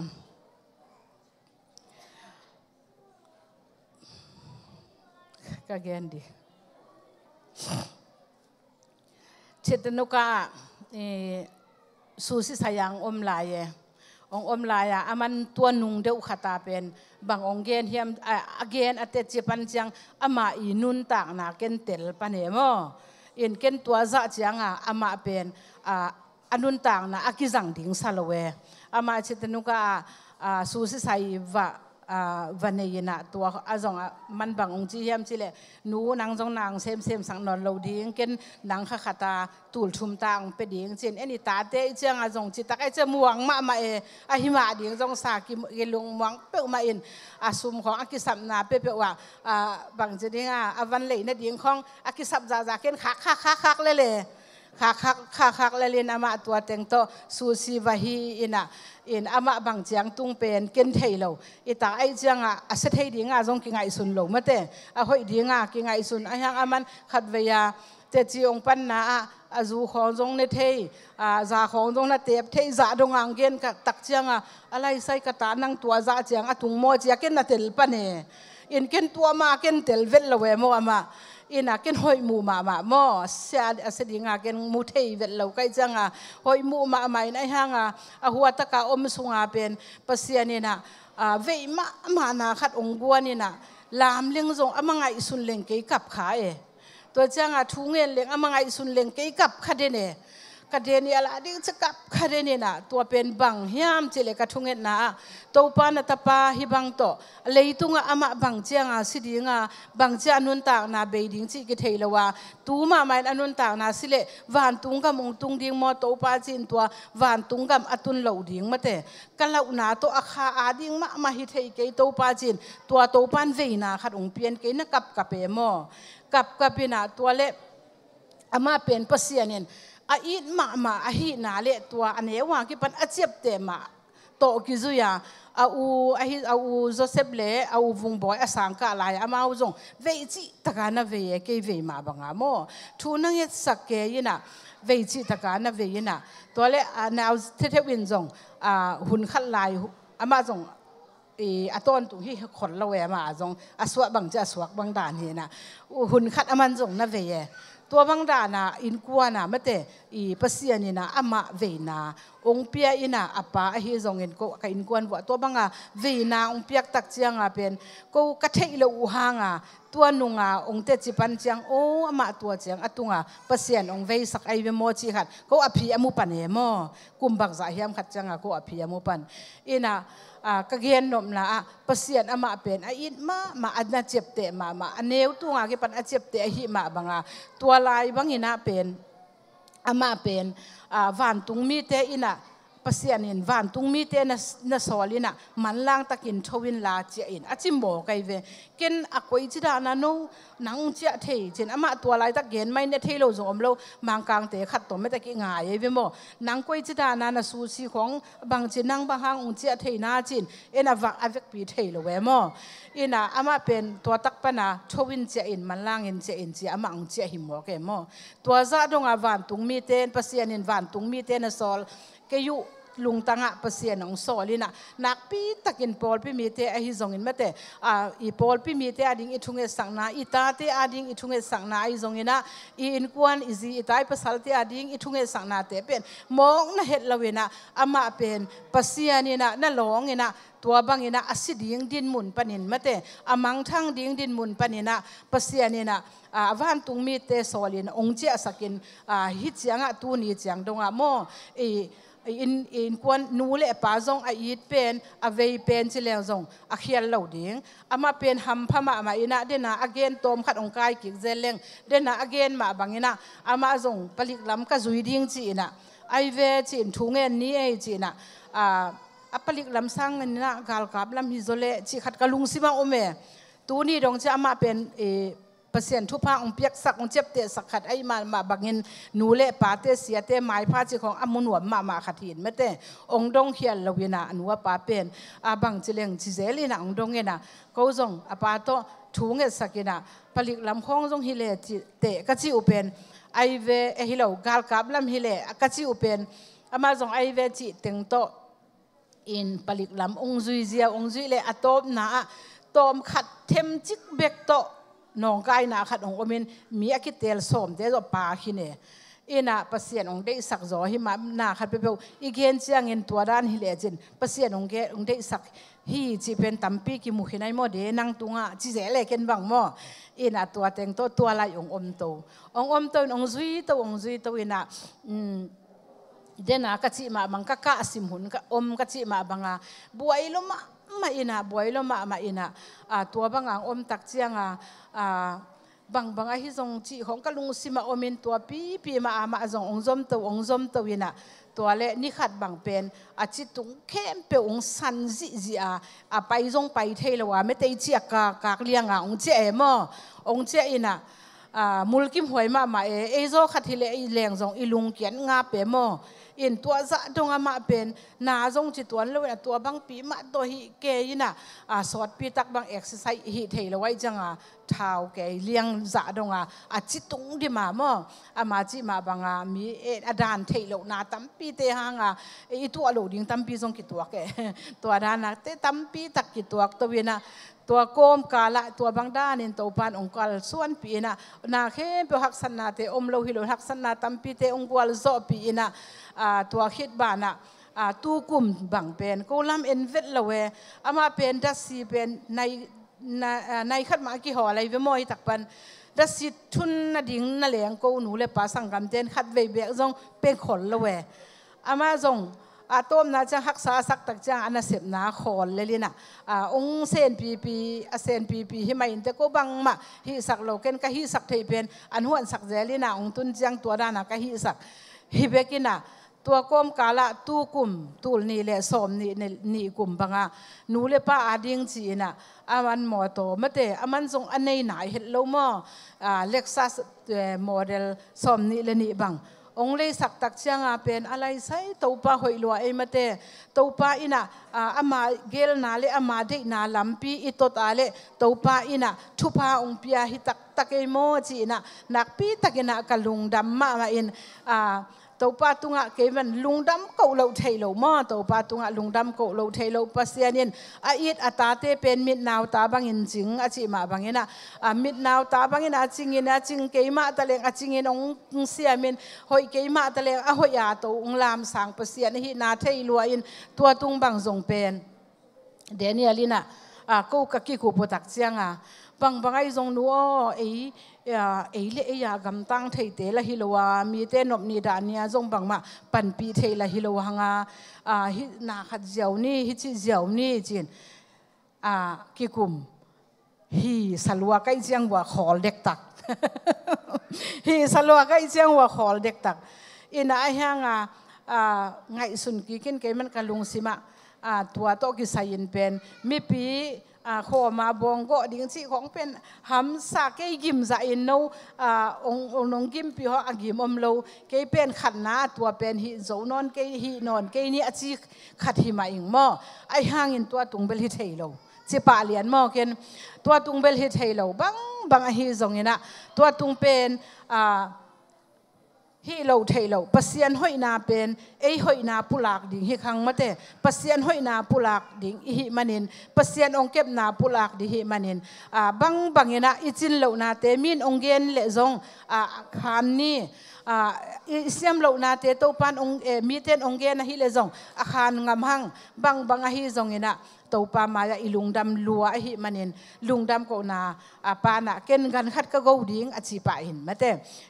ก็แกนดีเชตนุกะสูสิสยังอมลายองอมลายอามันตัวนุงเดอุขตาเป็นบางองเกนเฮียมเกนอเตจิปันจังอามาอีนุนต่างนาเกนเตลปนเอโมอินเกนตัวจะจังอามาเป็นอนุนต่างนะอากิจังดิ่งซาลเวอามาเชตนุกะสูสิไซวันนี้นะตัวอาจงมันบางองค์จีเฮียมจิเลนูนางจงนางเซมสังนอนเราดิ้งเกนนางขคตาตูลชุมตางไปดิ้งเจนเอ็นี่ตาเตเจียงอาจงจิตไอเจมวงมาอาหิมาดิ้งจงสากิลงมวงเปมาอินอาสุมของอากิสับนาเปว่าบางจีดิ้งอาวันเลยนะดิ้งของอากิสับจ่าเกนคักเลยคักเล่นอามาตัวเต็งโตสูสีวะฮีอินอามาบางเจียงตุงเป็นเกนเทยโลอิตาไอเจียงอาเสถียดีงาจงกิงไอซุนโลมาเตอาหอยดีงากิงไอซุนอายังอามันขัดเวียเตจีองปันนาอาจูของจงเนเทยจ่าของจงนาเตียบเทยจ่าดงอังเกนกับตักเจียงอะไรใส่กระตานังตัวจ่าเจียงตุงโมเจียเกนนาเตลปะเนอินเกนตัวมาเกนเตลเวลละเวโมอามาอินักเกนหอยมูมาโมเสียเสดีงาเกนมูเทยเวลเราใกล้จังหอยมูมาไม่ในห้างหัวตะกาอมสุงาเป็นปัสยานี่นะเวมานาขัดองบัวนี่นะลามเลี้ยงจงอามังไอสุนเลี้ยงเกยกับขาตัวจังทุ่งเงินเลี้ยงอามังไอสุนเลี้ยงเกยกับขาเดเนกระเดนี่อะไรดิ้งจะกับคาเดนี่นะตัวเป็นบังเฮียมเจเลกระทุงเงินนะตัวปานตาปาฮิบังโตเลยตุงอามาบังเจียงสิดิ้งบังเจียนุนต่างนาเบดิ้งจิกิเทยละว่าตูมาไม่อนุนต่างนาสิเลวันตุงกับมงตุงดิ้งมอตัวปาจินตัววันตุงกับอตุนเหลาดิ้งมาเตะกันเหลาหนาตัวอาคาอาดิ้งมาฮิเทยเกยตัวปาจินตัวปานเวนาขัดองเปียนเกยนักกับเปมอกับเป็นตัวเละอามาเป็นปัสยานินอีมาฮีนาเลตัวอันนี้ว่ากี่ปันอาเจ็บเตมาโตกิจุยาเอาโจเซฟเล่เอาวงบอยสังกาลายอามาอุจงเวจิตะการนาเวเกยเวมาบังอาโมทุนังเยสักเกยนะเวจิตะการนาเวยินะตัวเล่นาวเทวินจงหุ่นขัดลายอามาจงอาต้นตุที่ขนละเวมาจงอาสวะบังจะสวกบังด่านเฮนะหุ่นขัดอามันจงนาเวตัวบางดานะอินกัวนะไม่แต่ปัสยานี่นะอามาเวนาองเปียอินะอาปาเฮจงเงินก็กับอินกวนว่าตัวบางเวนาองเปียกตักเจียงเป็นก็กระเทยเลวหางตัวนุงองเตจิปันเจียงโอ้อามาตัวเจียงอตุงปัสยานองเวสักไอเวโมจิขัดก็อภิยมุปันเฮโมกุมบักจ่าเฮียมขัดเจียงก็อภิยมุปันอินะกะเกียนนมละปัสยานอามาเป็นอินมาอันน่าเจ็บเตะมาอันเนวตัวกี่ปันอันเจ็บเตะหิมาบางตัวลายบางอินะเป็นอามาเป็นวันตุงมีเตอินะปัสยานินวันตุงมีเตนะสอลินะมันล่างตะกินทวินลาเจอินอาจิมโบไกเวเกนอากวยจิดานาโนนังเจเทเจนอามาตัวลายตะเกนไม่เนเทโลจงอมโลมังกางเตขัดตัวไม่ตะกิงายเวโมนังกวยจิดานานะสูสีของบางจินังบางหางองเจเทนาจินเอ็นอวักอเวกปีเทโลเวโมอินะอามาเป็นตัวตักปนาทวินเจอินมันล่างเอ็นเจอินเจอามาองเจหิมโมเกโมตัวซาดงวันตุงมีเตนปัสยานินวันตุงมีเตนะสอลเกยุลุงตังปัสยานองโซลินะนักปีตะกินปอลปีมีเตอหิจงอินมาเตอีปอลปีมีเตอดิ่งอิทุงเอสังนาอีตาเตอดิ่งอิทุงเอสังนาอิจงอินะอีอินกวนอิจีอีตายภาษาเตอดิ่งอิทุงเอสังนาเตเป็นมองน่ะเห็ดละเวนะอามาเป็นปัสยานินะน่ะหลงอินะตัวบางอินะอสิดิ่งดินมุนปนินมาเตอามังทั้งดิ่งดินมุนปนินะปัสยานินะวันตุงมีเตโซลินองเจสักินฮิตเจียงตูนีเจียงดงโม in kwan nu le pa zong a it pen a vei pen chi leng zong a khial lo ding ama pen ham phama ma ina dena again tom khat ong kai ki zeleng dena again ma bangina ama zong palik lam ka zui ding chi ina ai ve chin thu ngen ni e chi na a palik lam sang na gal kap lam hi zole chi khat ka lung sima ome tu ni dong cha ama pen pasien thu pa ong piak sak ong chep te sak khat ai ma bangin nu le pa te sia te mai pha chi khong amun wa ma khatin mete ong dong khial lawina anwa pa pen a bang chileng chi zelina ong dong ena ko zong apa to thu nge sakina palik lam khong zong hi le te ka chi upen ai ve e hilo gal kap lam hi le ka chi upen ama zong ai ve chi teng to in palik lam ong zui zia ong zui le atop na tom khat them chik bek to nong kai na khat ong omin mi akitel som te zo pa khine ina pasien ong dei sak zo hi ma na khat pe pe igen chiang in tua dan hi le jin pasien ong ge ong dei sak hi chi pen tampi ki mu khinai mo de nang tunga chi ze le ken bang mo ina tua teng to tua lai ong om to ong zui to ina dena ka chi ma bang ka sim hun ka ka chi ma banga buai lo ma ina tua bang tak chiang bang hi zong chi khong ka lung sima omin tua pi ma ama zong ong zom to ina tua le ni khat bang pen chi tung khem pe ong san zi pai zong pai thelo wa me te chi ka lianga ong che mo ong che ina mulkim hoi ma e zo khathile e leng zong ilung kian nga pe mo in tua za dong ama pen na zong chi tuan lo na tua bang pi ma to hi ke ina sort pi tak bang exercise hi thelo wai changa thau ke liang za dong chi tung di ma mo ama chi ma banga mi adan thelo na tam pi te hanga e tu alo ding tam pi zong ki tua ke tua da na te tam pi tak ki tuak to wina tua kom kala tua bang dan in to pan ong kal suan pi na khe pe hak san na te om lo hi lo hak san na tam pi te ong kwal zo pi ina tua khit ba na tu kum bang pen ko lam en vet lawe ama pen da si pen nai khat ma ki ho lai ve moi tak pan da si thun na ding na leng ko nu le pa sang gam ten khat ve be zong pe khol lawe ama zong tom na chang hak sa sak tak chang ana sep na khol lelina ong sen pi hi mai te ko bang ma hi sak lo ken ka hi sak thei pen an huan sak zelina ong tun chang tua dana ka hi sak hi bekina tua kom kala tu kum tul ni le som ni kum banga nu le pa ading chi na aman mo to mate aman zong anei nai het lo mo Lexus model som ni le ni bang ong le sak tak chianga pen alai sai to pa hoi lo e mate to pa ina ama gel na le ama de na lampi itot ale to pa ina thupa ong pia hi tak e mo chi na nak pi takina kalung dam ma in to pa tunga ke man lungdam ko lo thailo ma to pa tunga lungdam ko lo thailo pasianin it atate pen mit naw ta bangin jing chi ma bangina mit naw ta bangina chingina ching ke ma taleng chingin ong siamin hoi ke ma taleng hoya to ong lam sang pasian hi na thailua in tua tung bang zong pen danielina ko ka ki ko potak chianga bangai zong nuo le ya gam tang thei te la hilowa mi te nop ni da nia zong bang ma pan pi thei la hilowa hanga hi na khat jiao ni hi chi jiao ni chin ki kum hi salwa kai chiang wa khol dek tak hi salwa kai chiang wa khol dek tak ina hanga ngai sun ki ken ke man kalung sima tua to ki sayin pen mi pi kho ma bong go ding chi khong pen ham sa ke gim za in no ong nong gim pi ho agim om lo ke pen khat na tua pen hi zo non ke hi non ke ni achi khat hi ma ing mo ai hang in tua tung bel hi thei lo chi pa lian mo ken tua tung bel hi thei lo bang hi zong ina tua tung pen hi lo thei lo pasien hoi na pen hoi na pulak ding hi khang mate pasien hoi na pulak ding hi manin pasien ong kep na pulak di hi manin bangina ichin lo na te min ong gen le zong khan ni siam lo na te to pan ong mi ten ong gen hi le zong khan ngam hang bang hi zong ina ตัวปามายาอิลุงดำลัวหิมันินลุงดำก็นาปานะเกินกันขัดก็กูดิ้งอจิปะหินมาเต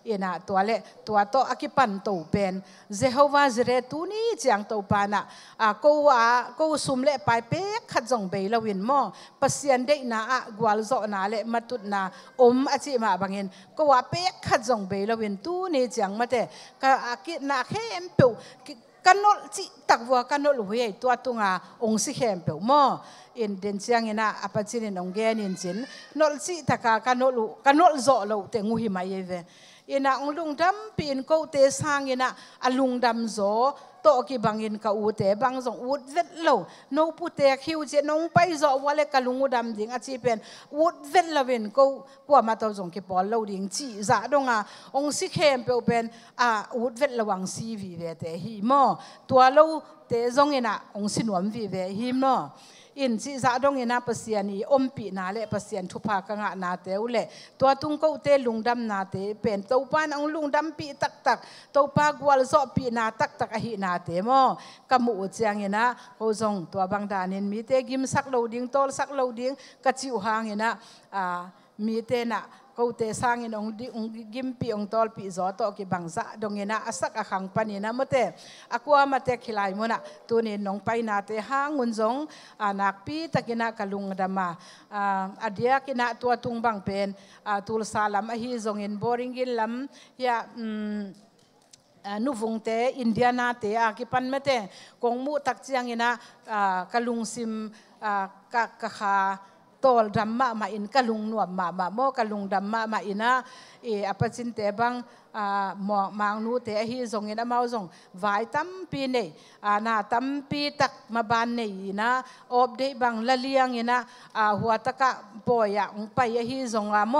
อินะตัวเละตัวโตอกิปันตัวเป็นเจโฮวาเจเรตูนี่จังตัวปานะกูสุมเละไปเป๊กขัดจงเบลวินมอปัสยันเดนะกวาลโซนาเละมาตุดนาอมอจิมาบางเงินก็ว่าเป๊กขัดจงเบลวินตูนี่จังมาเตก็อากินาเข้มเปียวกันนอลจิตักวัวกันนอลหัวตัวตุงาองสิเข้มเปียวมออินเดนเซียงนะอปัจจินองเกนินจินนอลจิตักกันนอลโซโลเตงูหิมาเยเวอินะองลุงดำปีนกูเตสังอินะอลุงดำโซโตกีบังอินกอูเตบังจงอูดเวทโลโนปุเตคิวเจนองไปโซวาเลกลุงดำดิงอาชีเป็นอูดเวทลาเวนกูกว่ามาตัวจงกีปอลโลดิงจีจ่าดงองสิเข้มเปียวเป็นอูดเวทระวังซีวีเวเตฮิมอตัวโลเตจงอินะองสินวมวีเวฮิมออินสิจ่าดงอินะปัสยานีอมปีนาเลปัสยานทุพากงะนาเตวเลตัวตุงกูเตลุงดำนาเตเป็นตัวปานองลุงดำปีตักตักตัวปากวาลโซปีนาตักตักอหินาเตมอกำมูเจียงอินะโฮจงตัวบางดานินมีเตกิมสักโลดิ้งโตลสักโลดิ้งกระจิวหางอินะมีเตนะกูเตสังอินองกิมปีองตอลปีจอโตกิบังซะดงอินะอาศักอาขังปานินะมเตอากวามาเตขิลายมุนะตัวนี้น้องไปนาเตหางุนจงนักปีตะกินะกะลุงดามาอเดียกินะตัวตุงบังเป็นตุลซาลัมอหิจงอินบอริงกินลัมยานุวงเตอินเดียนาเตอากิปันเมเตกงมูตักเจียงอินะกะลุงซิมกะขาตอลดัมมาอินกะลุงนวมมาโมกะลุงดัมมาอินะอปัจจินเตบังหมอมางนูเตฮีจงอินะมาจงไว้ตั้มปีเนนาตั้มปีตักมาบานเนยนะอบเดบังละเลียงอินะหัวตะกะปอยองไปฮีจงโม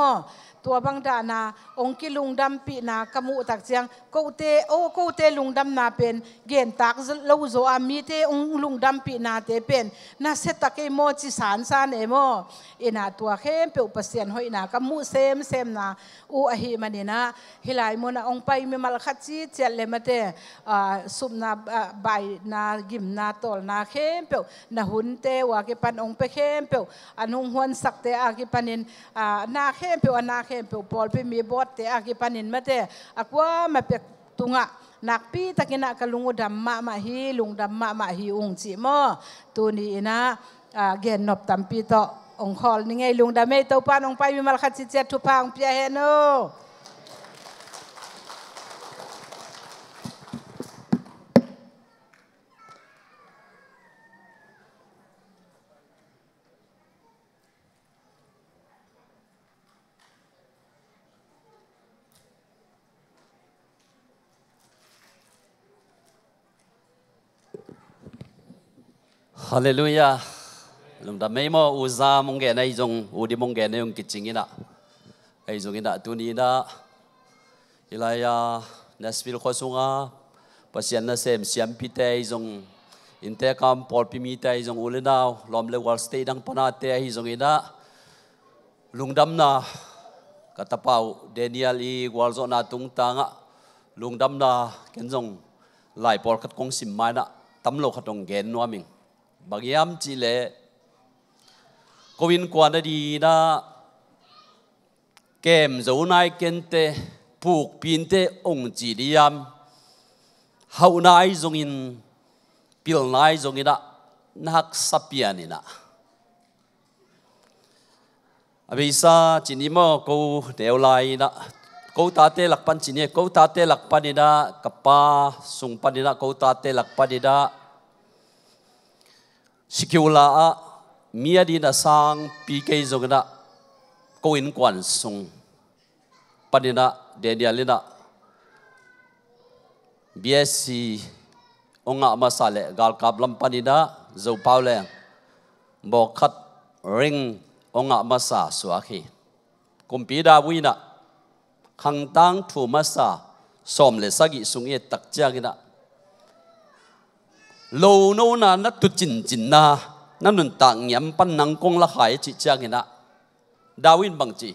ตัวบางดานาองค์กิลุงดำปีนากมูตักเจียงกูเตลุงดำนาเป็นเกณฑ์ตักลูโซอามีเตองลุงดำปีนาเตเป็นนาเซตักเอโมจิสานซานเอโมอินาตัวเข้มเปียวเปอร์เซ็นต์หอยนากมูเซมนาอูอหิมันนะฮิลายมนาองไปมีมัลคัดจีเจเลมาเตสุมนาใบนากิมนาตอลนาเข้มเปียวนาหุนเตวากิปันองไปเข้มเปียวอนุหวนสักเตอากิปันินนาเข้มเปียวนาเข้มเปียวปอลไปมีบอดเตอากิปันินมาเตอากว่ามาเปียกตุงะนักปีตะกินะกะลุงดำมาฮีลุงดำมาฮีองจิมอตัวนี้นะเกณฑ์นบตัมปีโตองคอลนี่ไงลุงดำไม่ตัวป้าองไปมีมาลคัดจิเจทุพังเปียเฮโนฮาเลลูยาลุงดำไม่มออุซามงเกนไอจงอุดิมงเกนไอจงกิจงินะไอจงอินะตุนีนะฮิลายาเนสฟิลโคสุงาปัสยันนะเซมเสียมพิเตไอจงอินเตกัมปอลพิมีเตไอจงอุเลนาวลอมเลวอลสเตดังปนาเตไอจงอินะลุงดำนะกัตเปาเดนิเอลีวอลโซนาตุงตังะลุงดำนะเกนจงไล่ปอลขัดกงสิมมานะตำโลขัดงเกนนัวมิงบางยามจีเลกวินกวนดีนะเกมจะนายเกนเตผูกปีนเตองจีดียามเฮานายจงอินปิลนายจงอินะนักสัพยานินะอภิษาจินิโมกูเดวไลนะกูตาเตลักปันจินีกูตาเตลักปันนินะกับป้าสุงปันนินะกูตาเตลักปันนินะสิกิวลาเมียดีนะสังปีเกยจงนะโกอินกวนสุงปนินะเดียลินะบีเอสีองค์มาสาเลกาลกับลำปนินะเจ้าเปาเลบอกขัดริงองค์มาสาสวาคีกุมปีดาวินะขังตังถูมาสาสมเลสกิสุงเอตักเจ้ากินะโลโนนานัตุจินนานั่นนุนต่างยำปันนังกงละขายจิจางนะดาวินบังจี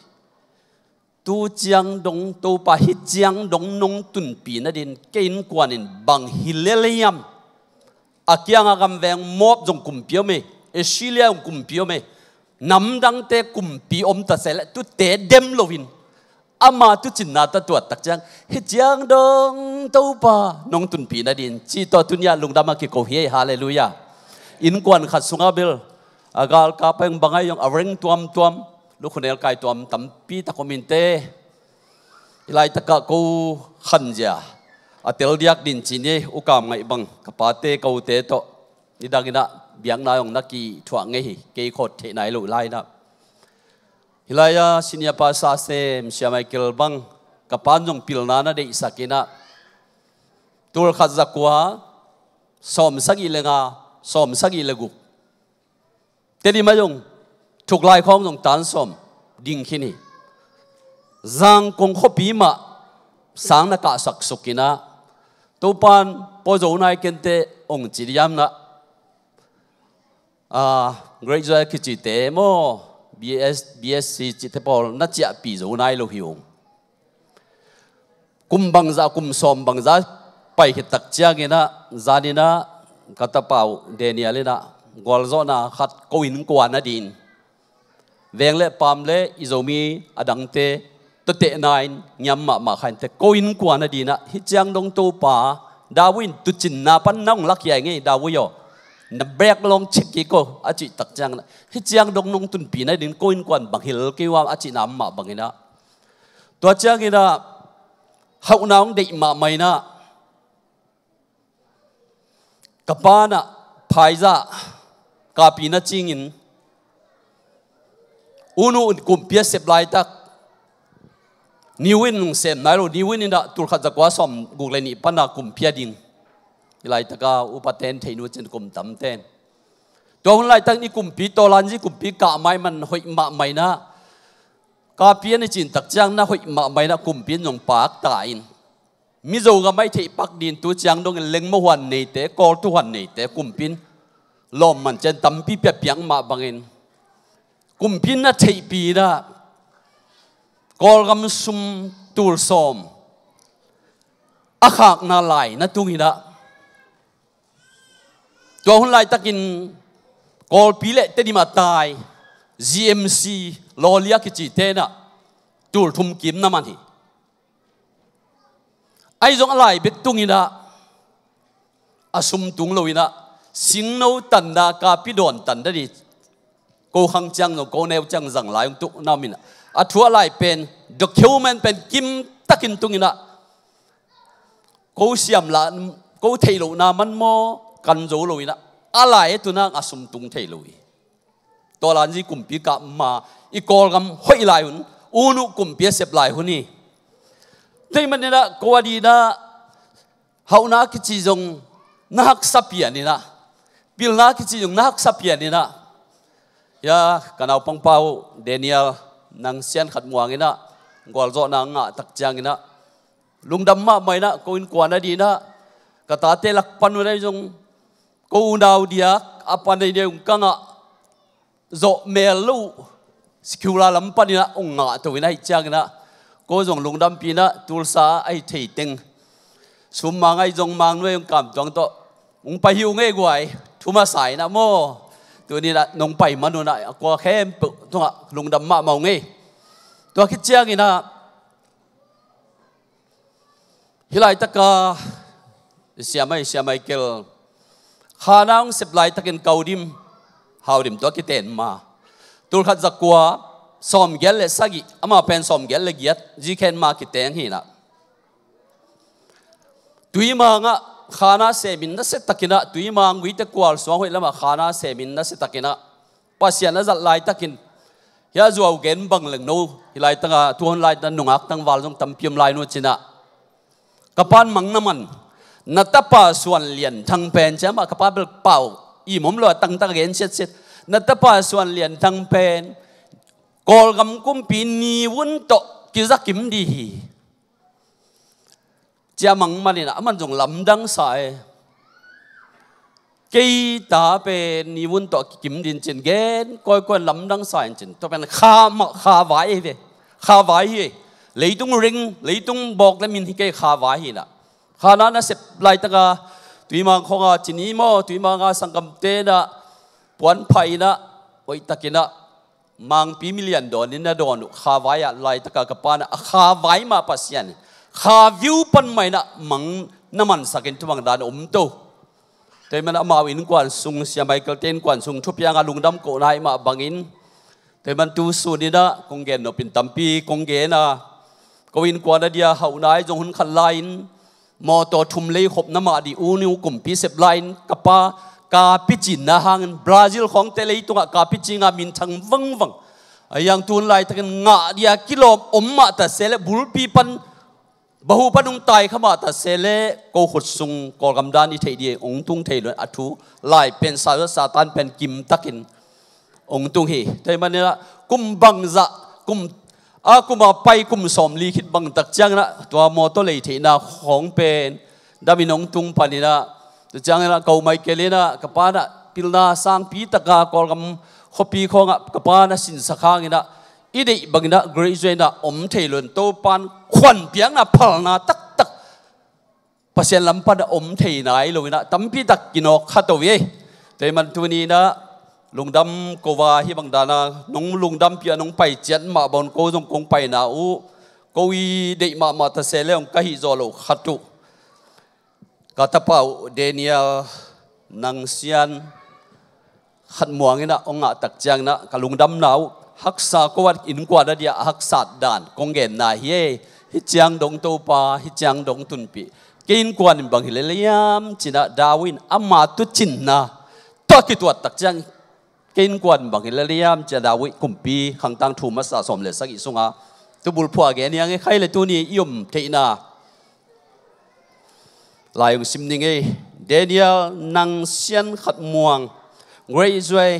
ตูเจียงดงตูปะฮิเจียงดงนงตุนปีนัดินเกินกว่านินบังฮิเลเลียมอากิยังอากำแวงมอบจงกุมเปียวเมเอ เชียกุมพิโอเมน้ำดังเตกุมพิอมตัดเสร็จตุเตเดมโลวินอามาตุจินนาตตัวตักจังเฮจังดงตัวป่านงตุนปีนาดินจีตัวตุนยาลุงดามาคิโกเฮียฮาเลลูยาอินกวนขัดสุงอาเบลอากาลกาเปงบังไงยองอเรงตัวมลูกคนเอลกายตัวมตั้มปีตะคอมินเตไลตะกะกูขันเจ้าอเตลเดียกดินจีนี่อุกามไงบังกปาเตกูเตโตนี่ดังนะเบียงนายองนักกีถ่วงไงเกยโคตรเทนายลุไลนะฮิลายาสินียภาษาเซมเชียไมเคิลบังกับปานจงพิลนานะเดอิสักินะตัวขัดจักวาสมสักิเลงาสมสักิเลกุเตดิมาจงถูกไล่ของจงตันสมดิ่งขี้นี่จังคงขบีมาสังนักสักสุกินะตัวปานพอโจนายเกนเตองจิริยามนะเกรดจะคิดจิตเตโมBSc จิตพอลนัดจะปีโจนายโลหิวกุมบังจะกุมสมบังจะไปเหตุตักเจียงนะจานินะกัตเปาเดนิเอลนะกอลโซนะขัดโกวินกวนนะดินเวงเล่ปามเล่อิโซมีอดังเตตัวเตนายยำมาขันเตโกวินกวนนะดินะฮิจังดงตัวป่าดาวินตุจินนาปันน้องลักใหญ่ไงดาวิโยนับแบกลงเช็คกี่ก็อาจิตักจังนะฮิจังดงนงตุนปีนะดินโกวินกวนบังฮิลกี่ว่าอาจิน้ำมาบังนะตัวจังนะเขาหนาวเด็กมาไม่นะกับบ้านอ่ะพายจ้ากาปีน่าจริงอินอุนุกุมเปียเสพไลตักนิวินเสพนายโรนิวินนี่นะตุลขัดจักว่าสมกุกเลนิปันนักกุมเปียดิ่งไลตักอุปเทนเทนุจินกุมตั้มเทนตัวคนไลตักนี่กุมปีโตลันจีกุมปีกะไม่มันหอยมาไม่นะกาเปียในจินตักจังนะหอยมาไม่นะกุมปีนงปากตายมิโซก็ไม่ที่ปักดินตัวจังดงเล็งมวันในเตะกอลทุวันในเตะกุมพินลมมันจะตั้มปีเปียเปียงมาบังเอิญกุมพินน่ะที่ปีนะกอลกำซุมตูลซอมอาขากนาลายนะตุงินะตัวคนไล่ตะกินกอลปีเละเตดิมาตาย GMC ลอเลียกิจิเตนะตูลทุ่มกิมน้ำมันที่ไอ้จงอะไรเบ็ดตุงินะอาสมตุงโลวินะสิงโนตันดากาปิดอนตันได้ดิโกขังจังโนโกเนวจังจังหลายตุนามินะอาทัวไลเป็นด็อกิวเมนเป็นกิมตักินตุงินะโกเสียมละโกเทโลนามันโมกันโจโลวินะอะไรตุนังอาสมตุงเทโลวิตัวหลานจีกุมปีกะมาอีกอลกำห้อยลายหุ่นอูนุกุมเปียเสพลายหุ่นนี่ที่มันนี่นะกวาดีนะเขานักจิจงนักสัพยานี่นะบิลนักจิจงนักสัพยานี่นะยากันเอาปังเปาเดนิเอลนางเซียนขัดมวงนี่นะกอลโจนางะตักจังนี่นะลุงดำมาไม่นะกูอินกวนดีนะกตาเตลักปันวันนี้จงกูดาวเดียกอปันในเดียงกังะโจเมลูสกิลาลัมปันนี่นะองงะตัวนี้นะจังนะก็จงลุงดำปีนะตูลซาไอเทติงสมมังไอจงมังด้วยกำจงโตองไปหิวง่ายกว่าทุมาสายนะโมตัวนี้นะนงไปมันนู่นนะกว่าแค่ปุ๊ตัวลุงดำมาเมาง่ายตัวคิดเจ้างี้นะฮิไลตะกาเสียไม่เกลข้าน้องเสพไลตะกินเกาดิมหาวดิมตัวคิดเต็นมาตัวขัดจักว่าสอมเกลเลสกิอามาเป็นสอมเกลเลกียดจีเคนมาคิดเต็นหีนะตุยมังอะข้านาเซมินนัสตะกินะตุยมังวิตะกวาลสวงหอยละมาข้านาเซมินนัสตะกินะปัสยานะจัดไลตะกินยาจัวเกนบังเหลงโนฮิไลตังอะทุนไลตันนุงักตังวาลจงตั้มพิมไลโนจินะกปานมังน้ำมันนัตตาปาส่วนเลียนทั้งเป็นใช่ไหมกปานเป่าอีหมอมลอยตั้งตะเกนเช็ดนัตตาปาส่วนเลียนทั้งเป็นกอลกำกุมปีนีวุ้นโตกิจักกิมดีเจ้ามังมันนี่นะมันจงลำดังสายกีตาเป็นนิวุนต่อกิมดินจินเกนก้อยลำดังสายจินตัวเป็นข้าไว้เว้ข้าไว้เลยต้องริงเลยต้องบอกแล้วมินที่แกข้าไว้ละข้านั้นนะเสพไล่ตั้งตุยมังของจินีโมตุยมังสังกัมเตนะ ปวนไผ่นะโอ้ยตะกินะมังปีมิเลียนดอนนี่นะดอนข้าไว้อะลายตะกากปานะข้าไว้มาปัสยันข้าวิวปันไม่นะมังน้ำมันสักินทุบังดานโตแต่มันมาวินกวนซุงเสียไมเคิลเทนกวนซุงทุบยางลุงดำโกนายมาบังอินแต่มันตูสูนี่นะคงเกนnoเป็นตัมปีคงเกนะก็วินกวนนะเดียเขานายจงหุ่นขันไลน์มอตัวทุ่มเลยขบน้ำมาดีอูนิวกลุ่มปีเซบไลน์กับปากาพิจินนะฮังบราซิลของเตเลยตัวกาพิจิงามินทังวังอย่างตุนไลตะกันงาเดียกิโลอมมาแต่เซเลบุลปีปันบหูปนุงไตเข้ามาแต่เซเลโกขุดซุงกอลกำดานิเทเดียองตุงเทลอัตุไลเป็นสาวซาตันเป็นกิมตักินองตุงเฮแต่มันเนี่ยกุมบังจะกุมกุมมาไปกุมสมลีคิดบังตักจังนะตัวมอตัวเลยที่น่าของเป็นดามินองตุงปานินะตัวจังนะเกาไม่เกลีนะกับปานะพิลนาสร้างปีตะกากอลกำขบีของกับปานะสินสักข้างนะอีเดบังนะเกรย์เจนะอมเทลุนโตปันควันเปียงนะพลนะตักภาษาลำพันอมเทนายเลยนะตั้มปีตักกินออกขัดตัวเย่แต่มันตัวนี้นะลุงดำกว่าที่บางดานะน้องลุงดำเปียน้องไปเจ็ดมาบนโกจงคงไปนะอูกวีเดมาตะเซเลองกะฮิโซโลขัดตุกาตะเปาเดเนียลนังเซียนขัดหมวงนี่นะองค์ตักจังนะกับลุงดำหนาวฮักษากวัดอินกว่าเดียฮักษาด่านกงเกนนาเย่ฮิจังดงโตปาฮิจังดงตุนปีกินกว่านิบังฮิเลเลียมจินะดาวินอามาตุจินนะตัวกิตัวตักจังกินกว่านิบังฮิเลเลียมจะดาวิกุมปีขังตังทูมัสสะสมเลสักอิสุงาตัวบุลพัวแกนี่ยังใครเลยตัวนี้ยมเทนาลายองซิมนิงเอเดเนียลนังเซียนขัดม่วงเกรย์จวย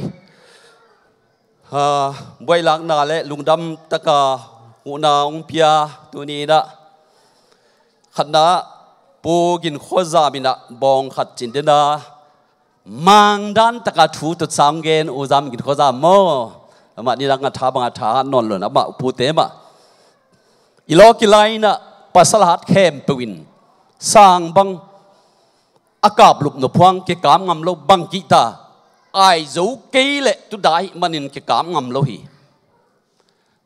บวยหลังนาเละลุงดำตะกาหูนาองเปียตัวนี้นะขัดนะปูกินข้อซาบินะบองขัดจินเดนะมังดันตะกาถูตุสังเกนอุจามกินข้อซาโมมานี่รักงาท้าบังท้านอนเลยนะมาปูเตมะอีโลกิไลนะปัสลาดเข้มปวินสร้างบังอากาศลุกหนุพวงเกกามงำโลบังกิตาไอ้เจ้าเกลี่ยตุได้มันนินเกกามงำโลหี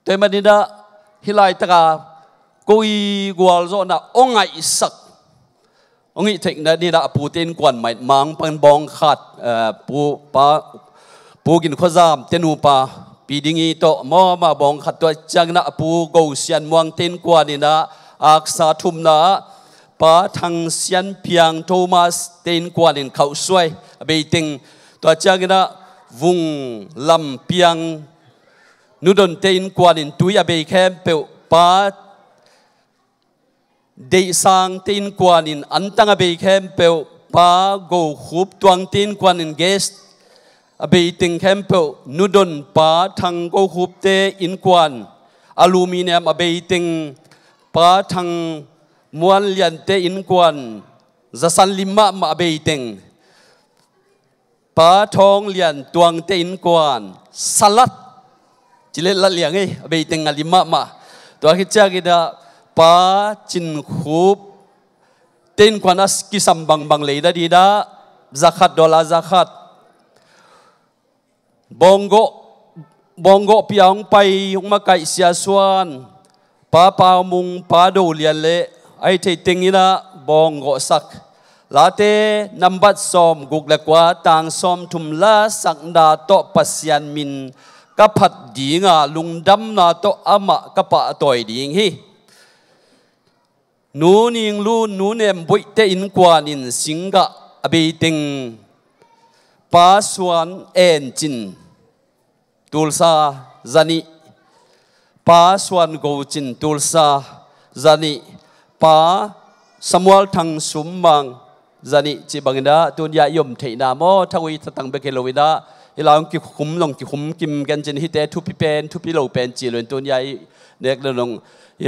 แต่มันนี่นะฮิไลตะกากุยกวลโซนะองไอสักองอีถึงนะนี่นะปูเต็นกวนใหม่มังเป็นบองขัดปูกินข้าวซามเตนูปาปีดิ้งอีโตมอมาบองขัดตัวจังนะปูโกเซียนมวงเต็นกวนนี่นะอักษาทุมนะปาทางเซียนเพียงโทมัสเต็นกวนนี่เขาสวยเบติงตัวจังนะวุงลำเพียงนุดนเต็นกวนนี่ตุยเบยแคมเปปาเดซังเต็นกวนนี่อันตั้งเบยแคมเปปาโกขุบตวงเต็นกวนนี่เกสเบยติงแคมเปนุดนปาทางโกขุบเตอินกวนอลูมิเนียมเบยติงปาทางมวลยันเตอินกวนจะสันลิมะมาเบยติงปาทองเลียนตวงเตอินกวนสลัดจิเลละเลียงเบยติงอลิมะมาตัวคิดจากิดาปาจินคูบเต็นกว่านัสกิสัมบังเลยได้ดีนะzakatดอลลาร์zakatบองโกพิยังไปยงมาไก่เสียส่วนปามุงปาดูเลียนเละไอเทติงนี่นะบองโกสักลาเตนัมบัดซอมกุกเล็กว่าต่างซอมทุมลาสักดาโตปัสยันมินกับผัดดีงาลุงดำนาโตอามะกับปะต่อยดีงฮีนูนิงลูนูเนมบุยเตอินกว่านินสิงกะอเบติงปาสวนเอ็นจินตูลซาจานิปาสวนโกจินตูลซาจานิปาสมวลทังสุมมังจานิจิบังดาตุนยายมเทนามอทวีตังเบเกโลวิดาเวลากิคุมลงกิคุมกิมกันจินฮิเตทุพิเป็นทุพิโลเป็นจีเลนตุนยายเด็กลง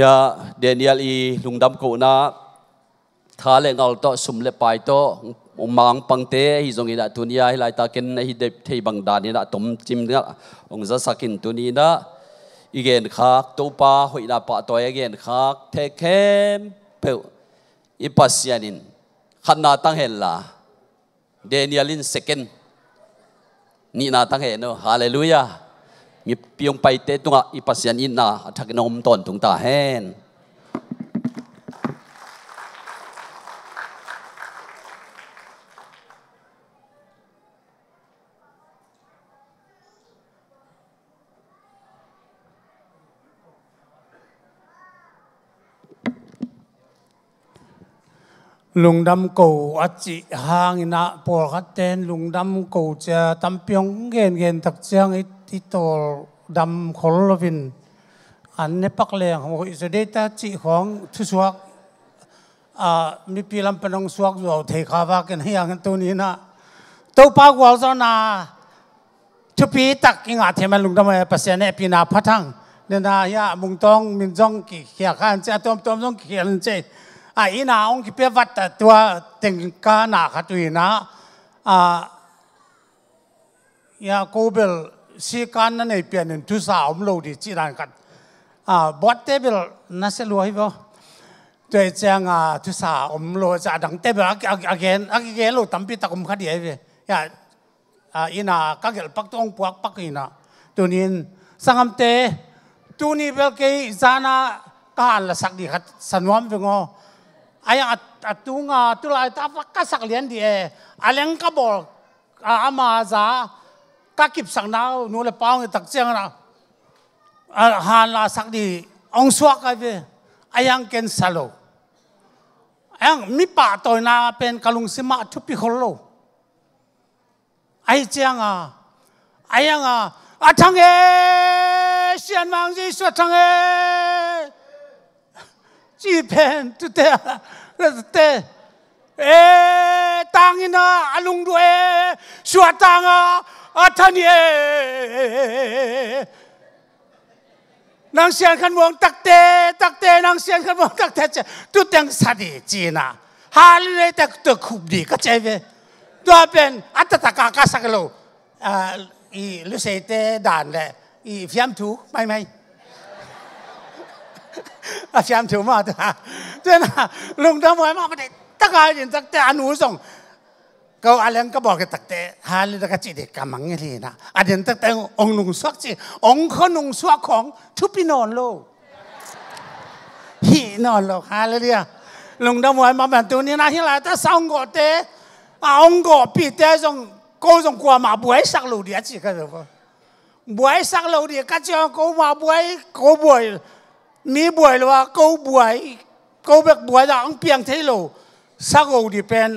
ยาเดนิเอลีลุงดำกูนะท้าเลงเอาโตสุมเลปายโตมังปังเตฮิจงอินะตุนียาฮิไลตาเกนฮิเดเทบังดานินะตุมจิมนะองจะสักินตุนีนะอีเกนคักตูปาหอยนาปะตัวอีเกนคักเทเคมเปอีปัสยานินขันนาตั้งเห็นละเดนิเอลินเซกัน นี่นาตั้งเห็นเนาะฮาเลลูยามีเปียงไปเตตุงอีปัสยันอินนาทักนมตอนตุงตาเห็นลุงดำกูอัจจิหางนะปวดขัดเต้นลุงดำกูจะตำเปียงเงินตักเจียงที่โตดำขลลวินอันนี้ปักเลียงของอิสราเอลจีของทุสวกมีปีลำเป็นองสวกอยู่เทคาวากันให้ยังตัวนี้นะตัวปากวอลซานาทุปีตักยังอาเทมันลุงดำปัสยาเนี่ยปีนาพัทังเนี่ยนะยามุงตองมินจงกี่เขียกันเจ้าตัวจงเขียนเจ้อีน่าองค์ที่เปียวัดตัวเต็งกาหนาขัดวีนะยาโกเบลสีการนั่นเองเปลี่ยนทุสาวมโลดีจีรันกันบอสเตเบลน่าเสียรวยบ่ตัวเจ้าทุสาวมโลจะดังเตเบลอาเกนโลตั้มปีตะกุมขัดเดียวเว้ยอีน่าก็เกิดปักตรงปวกปักอีน่าตัวนี้สังคมเตตัวนี้เบลเกย์จานาการละสักดีขัดสนวมเวงไอ้ตุงตุลายตาฟักก็สักเลียนดีอะไรก็บอกอามาจ้าก็กิบสักน้านู่นเลยป้องตักเจียงนะฮานาสักดีองสวกไอ้เว้ยไอ้ยังเกณฑ์สโลไอ้ยังมีป่าตัวน่าเป็นกะลุงสิมาทุบปีคนโลไอ้เจียงไอ้ยังทั้งเสียนมังจีสวดทั้งจีเป็นตุเตะตุเตะตังอินะอลุงด้วยสวดตังท่านเนี่ยนางเสียนขันวงตักเตนางเสียนขันวงตักเตจะตุเตงสัดีจีน่ะฮาเลยแต่ตัวขุบดีก็ใจเว้ตัวเป็นอัตตะกากาสักโลอีลุเซเตด่านเลยอีฟิมทูไม่อาจารย์ถูกมาตัวเจ้าลุงทำไมมาไม่ได้ตักอะไรตักแต่อนุส่งก็อะไรก็บอกกันตักแต่ฮาลิตก็จีเด็กกำมังเงี้ยนะอันนี้ตักแต่องค์นุ่งสวกจีองค์เขานุ่งสวกของทุบปีนอนโลฮีนอนโลฮาลิเดียลุงทำไมมาแบบตัวนี้นะที่ไรแต่สองกอเตองค์กอปีเตส่งก็ส่งกว่ามาบวยสักลูเดียจีก็จะบวยสักลูเดียก็จะก็มาบวยก็บวยมีบวยหรือว่ากูบวยกูแบบบวยจะอังเปียงเทโลสักอูดีเป็น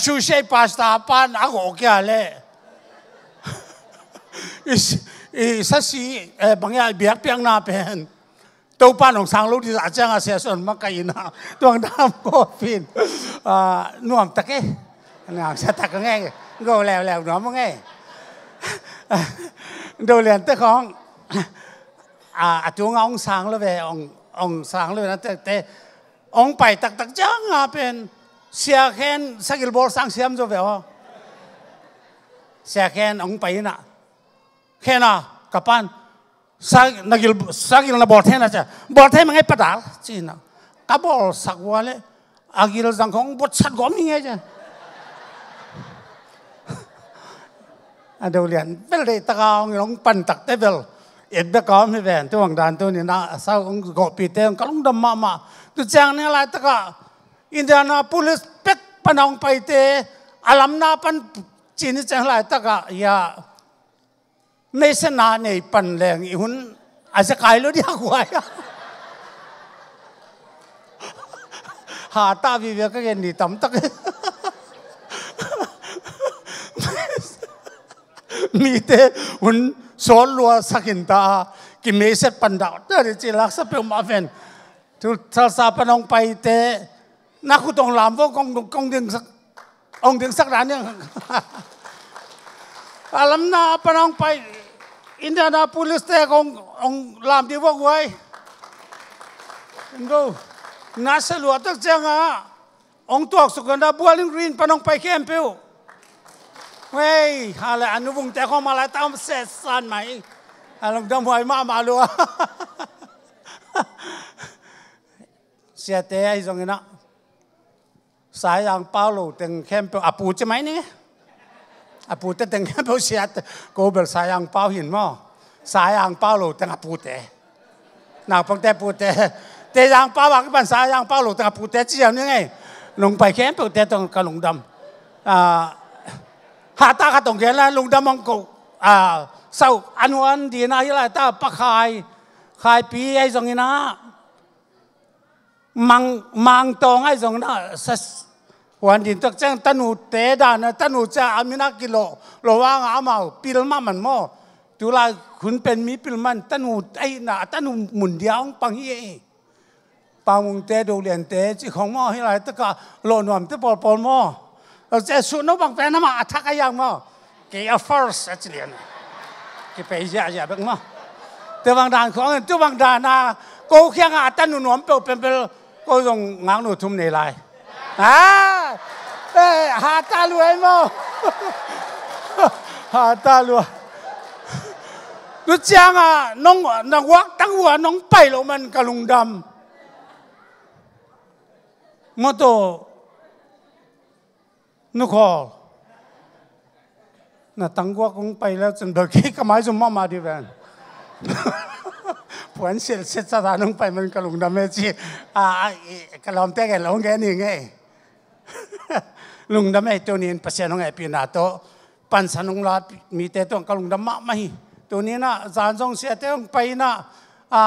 ชูเช่พาสต้าปานอักโอเกะเลยสักสีบางอย่างเบียกเปียงน่าเป็นตัวปานของสังลูกที่อาจารย์เสียส่วนมากกินนะตัวน้ำก็ฟินน่วมตะเก้น่วมจะตะก็ง่ายก็แล้วน่วมง่ายดูเรียนตัวของตัวองสังเลยเว้ยองสังเลยนะแต่องไปตักจังเป็นเสียแค่สักิลบอลสังเสียมจะเว้ยเสียแค่องไปน่ะแค่น่ะกับปันสักิลน่ะบอลเทนนะจ๊ะบอลเทนมันไงปัดดาลจีน่ะกับบอลสักวันเลยอากิลสังของบอลชัดก้มยังไงจ๊ะดูเรียนเป็นเลยตะกางองปันตักเตเบลเอ็ดเบกอไม่แหวนตัวด่านตัวนี้นะสาวกปีเตงก็ลงดำมาตัวแจงนี่อะไรตะกาอินเดียนาโพลิสเป็ดปนองไปเตอลัมนาปันจีนแจงอะไรตะกายาไม่สนาในปันแรงอีหุ่นอาจจะขายรถยากกว่าหาตาวิเวกก็เห็นดีต่ำตักมีเตหุ่นสอนลัวสักินตากิเมเสปันดาวแต่จีรักษาเป็นมาเป็นทุกท่าสาปนองไปเตนักขุดองลามว่ากองดึงสักร้านเนี่ยอาลัมนาปนองไปอินเดียนาโพลิสเตองลามที่ว่าไว้ดูน่าสลวดตั้งจังองตัวสุกันดาบัวลิงกรีนปนองไปเข้มเปียวเฮ้ยอะไรอนุวงศ์แต่เขามาแล้วตามเสร็จสันไหมอะไรดำหอยมาลัวเสียเตะไอ้ตรงนี้นะสายอย่างเปล่าหลุดแต่งเข้มเปียวปูจะไหมนี่ ปูเตตึงแค่ปูเสียโกเบลสายางเป้าหินมั้งสายางเป้าโหลตั้งปูเตหนักปังแต่ปูเตเตยางเป้าว่าก็เป็นสายางเป้าโหลตั้งปูเตเจียมยังไงลงไปแค่ปูเตตรงกระลุงดำหาตากระตรงแค่แล้วลุงดำมังกเศร้าอันวันดีนะที่ไรตาปะขายปีไอ้ตรงนี้นะมังตองไอ้ตรงนั้นวันดินตักแจ้งตันูเตดานะตันูจะอามินักกิโลโลว่างอามาปิลมามันโมจุฬาคุณเป็นมีปิลมันตันูไอ้น่ะตันูหมุนเดียวปังเย่ปังมุงเตดูเรียนเตจีของโมให้ไรตะกะโลนวมเตปอลโมเราจะสุนบังเป็นน้ำมาทักอะไรอย่างโมเกี่ยวฟอร์สเฉลี่ยเกี่ยวไปเยอะๆแบบโมแต่บางด่านของตัวบางด่านนะกูแค่งาตันูนวมเป็นก็ส่งงานหนูทุ่มในไรหาตาลวยมั้งหาตาลวยดูจังน้องวักตั้งหัวน้องไปลงมันกะลุงดำมอโตนุขอน่ะตั้งวักคงไปแล้วจนเบิกขี้ก็ไม่สมมาดีแวนผลเสร็จสถานน้องไปมันกะลุงดำเลยจีกะลอมแต่แกลงแกนี่ไงลุงดำไม่ตัวนี้ปัสยาน้องไอปีนาโตปันสันงลามีแต่ตัวกลุงดำมะไม่ตัวนี้นะจานจงเสียแต่ต้องไปนะ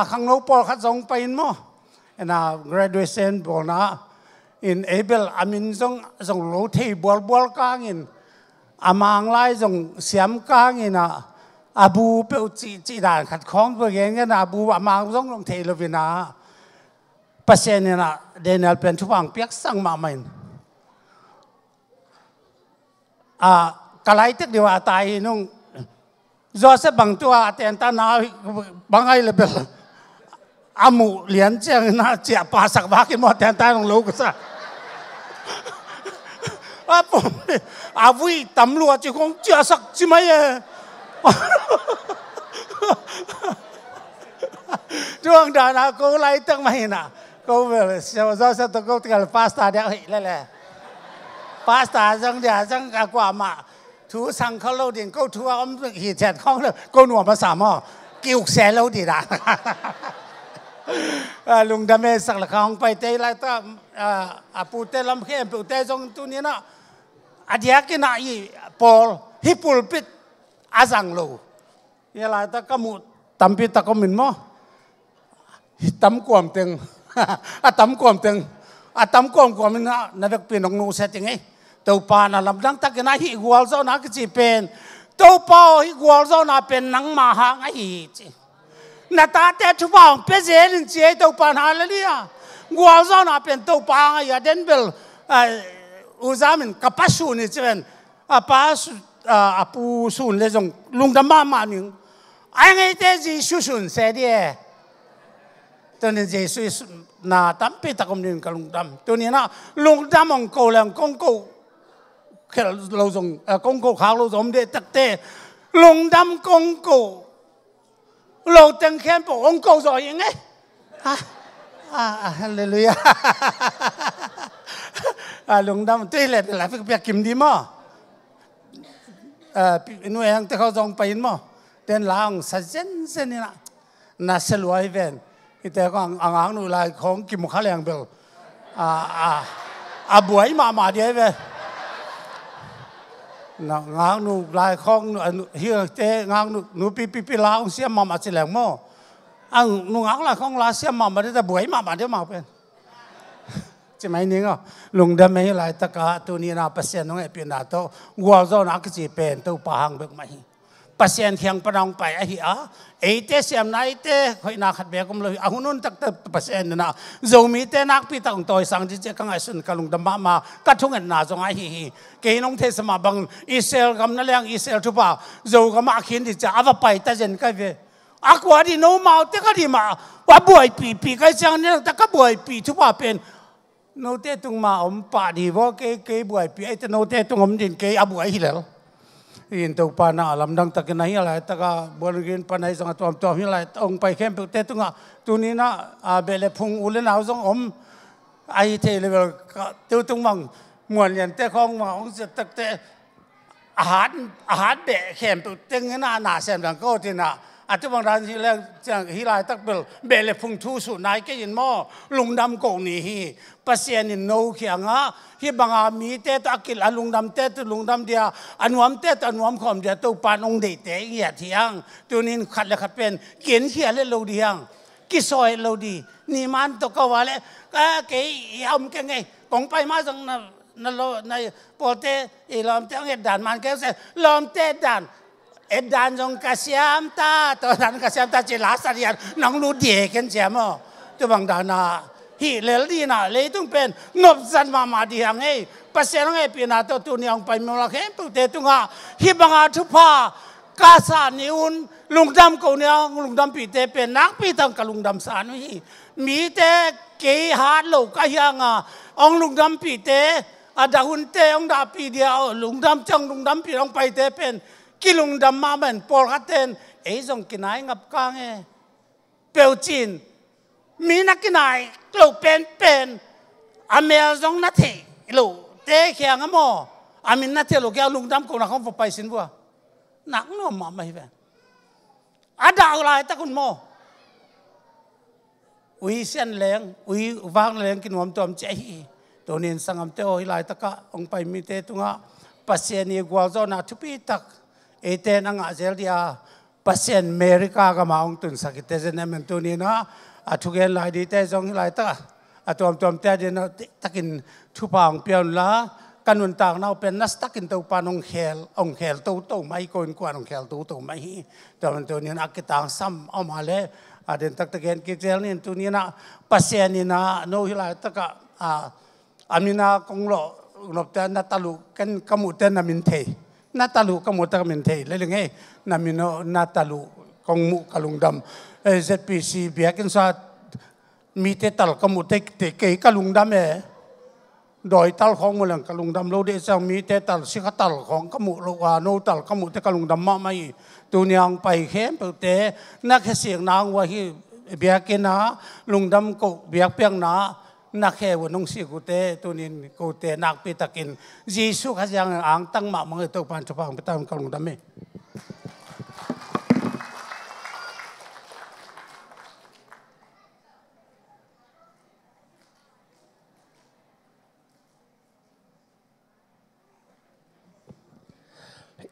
ข้างโน้ปอลขัดจงไปมั้งนะ graduation บอกนะ in able อามินจงโลเทบัวกางอินอามางไล่จงเสียมกางอินนะอาบูเปลจีด่านขัดข้องตัวเองกันอาบูอามางจงลงเทลวินาปัสยาเนี่ยนะเดนเนลเป็นทุกฝั่งเปียกสั่งมาไม่กะไรตึกเดียวตายนุ่งจอเสบังตัวเตียนตานาบางไงเลยเบลอามูเหรียญเจ้าน่าเจียปาสักบากินหมดเตียนตาลงลูกซะผมวิตำรวจจะคงเจียสักใช่ไหมช่วงดานากูไล่ตึกไม่น่ะกูเบลจอเสตกูติดพาสต้าเดียวเลยแหละพาสต้าจังเดียจังกว่ามาทูสังเขาเราดินก็ทูอ้อมหีแฉดข้องเลยก็หนวดภาษาหม้อกิ้วแสเราดีนะลุงดำเมสักละข้องไปเตะไรต้าปูเตะลำเข้มปูเตะจงตัวนี้นะอาเดียกินอะไรปอลฮิปุลปิดอาจังโลยังไรต้าก็มุตั้มปิดตะก็มินมั้งตั้มกวมตึงตั้มกวมตึงตั้มกวมมินนะนั่นเป็นปีนองนูเสร็จยังไงตัวปานะลำดังตะกันนะฮิกวอลเจ้านักจีเป็นตัวปาฮิกวอลเจ้านักเป็นนังมาหางไอ้จีนาตาเตทุบางเป็นเจริญเจตัวปานาเลยเนี่ยกวอลเจ้านักเป็นตัวปางไอ้เดนเบลอุจามินกับปัสสุนี่เจเป็นปัสปูสุนเลยจงลุงดำมาหนึ่งไอ้ไงเตจีสุนเสียดีตัวนี้เจสุนาตั้มปิดตะกมนินกับลุงดำตัวนี้นะลุงดำมองโกแรงกงโกแค่เราส่งกงโกขาวเราส่งเด็ดตักเตะลงดำกงโกเราแต่งแค่บอกองโกสอยยังไงฮะเลลุยลงดำตีเล็บหลายเปียกกิมดีมั้งหน่วยงานที่เขาส่งไปมั้งเดินหลังสัจเจนเส้นนี่นะน่าสลวยเว้นแต่ก็อ่างนู่นลายของกิมข้าวแรงเบลบวยมาเดียวเว้ยงานนู่นลายของเฮียเตงานนู่นปีลาวเสียมาสิแหลงมั้งนู่นงานลายของลาเสียมาได้แต่บวยมาเดียวมาเป็นใช่ไหมนี่ก็ลุงเดิมไม่ลายตะกะตัวนี้นะปัสเซียนน้องไอเป็นนาโตวัวเจ้านักจีเป็นตัวปางเบิกไม่ปัสเซียนเทียงปนองไปไอ้เหี้ยไอ้เตเสียมนายเตคอยนักขัดเบียกมเลยหุ่นนั่นตักเตปัสเซียนนะโจมีเตนักปีตั้งตัวสังจิตกังไอสุนกัลุงดำมากัดทุ่งเงินนาจงไอเหี้ยเกยน้องเทสมาบังอิสราเอลกำนั่นเลี้ยงอิสราเอลทุบะโจก็มาขินที่จะเอาไปแต่เจนก็เวอักว่าดีโนมาเตก็ดีมาว่าบ่อยปีก็จังเนี่ยแต่ก็บ่อยปีทุบะเป็นโนเตตุงมาอมป่าดีว่าเกยบ่อยปีไอ้แต่โนเตตุงอมดินเกยอาบ่อยหิแล้วอินตัวปานาลำดังตะกันไหนอะไรตะกะบริเวณปานไหนสังตัวหิอะไรองไปเข้มเตตุงตัวนี้นะเบลพุงอุเลนเอาสังอมไอเทเลเวลตัวตุงมังมวนยันเตะของมาองจะตะเตะ อาหารเบะเข้มตุเต็งหน้าเส้นดังก็ที่น่ะอาจจะบางร้านที่เรื่องจังฮิลายตักเบลเบลพุ่งทูสุนายก็ยินหม้อลุงดำกงนี่ฮีปัสยานินโนเขียงอ่ะฮีบางอามีเตตอักิลลุงดำเตตลุงดำเดียอันวมเตตอันวมขอมเดียตัวปานองเดเตเหียเทียงตัวนี้ขัดเลยขัดเป็นเขียนเขียนเลยเราดียังกิซอยเราดีนี่มันตัวก็ว่าเลยก็เกี่ยอมกันไงกงไปมาจังนั่นเราในโปรเตอีลอมเตงเอ็ดด่านมันแค่เสลอมเตด่านเอ็ดด่านจงกระเสียมตาตอนนั้นกระเสียมตาจีลาสัญญาณน้องรู้เดียกันเสียมั้งตัวบางดานาฮีเลลดีน่ะเลยต้องเป็นงบสันมาดีอย่างไงปัสเซนไงปีน่ะตัวนี้องไปเมื่อไรโปรเตตุงะฮีบางอาทุพากาสานิอุนลุงดำกูเนี่ยลุงดำปีเตเป็นนักปีตังกับลุงดำสานุฮีมีเตเกี่ยหาโลกยังองลุงดำปีเตอาดาหุนเตองดาปีเดียวลุงดำจังลุงดำปีองไปเตเป็นกิลุงดำมาเป็นปอลกัดเตนจงกินไหนงับกางเปียวจีนมีนักกินไหนลูกเป็นอเมริกานัทเทลูกเตะแข่งมั้งอามินนัทเทลูกแกลุงดำกูนักเขาไปสินบัวนักน้อมาไม่เป็นอาดาอะไรตะคุณโมอุยเส้นแรงอุยวางแรงกินหัวตัวมเจฮีตัวนี้สังคมเตอหิลายตะกะองไปมีเตตุงะปัสเซนีกวาลโซนาทุปีตักเตนังอาเซลเดียปัสเซนอเมริกาก็มาองตุนสักเตเจเนมันตัวนี้นะทุกอย่างลายดีเตจงหิลายตะตัวเตเจนตะกินทุพางเปียนละกันวันต่างเราเป็นนักตักินตัวปานองเขลตัวไม่โกนกว่าองเขลตัวไม่แต่มันตัวนี้นักกิต่างซ้ำเอามาเลยเดินตักตะเกียนกิเจลนี่ตัวนี้นะปัสเซนีนะโนหิลายตะกะอามินากงโลนบเตนัตลุกันกมุเตนามินเทนัตลุกมุตกมินเทเลยไงนามิโนนัตลุกงมุกลุงดำZPC เบียกินซามีเตตัลกมุเตเตเกกลุงดำโดยตัลของมูลังกลุงดำเราได้สั่งมีเตตัลสิกตัลของกมุโลวาโนตัลกมุเตกลุงดำมาไม่ตัวนี้ยังไปเข้มเตนักเสียงนางว่าฮีเบียกินนะลุงดำก็เบียกเปียงนะนักแค่วันนงสิกุเตตัวนี้กุเตนักปีตะกินจีสุขยังอ่างตั้งมาเมื่อตัวปันจุพังไปตามกลุงดำเม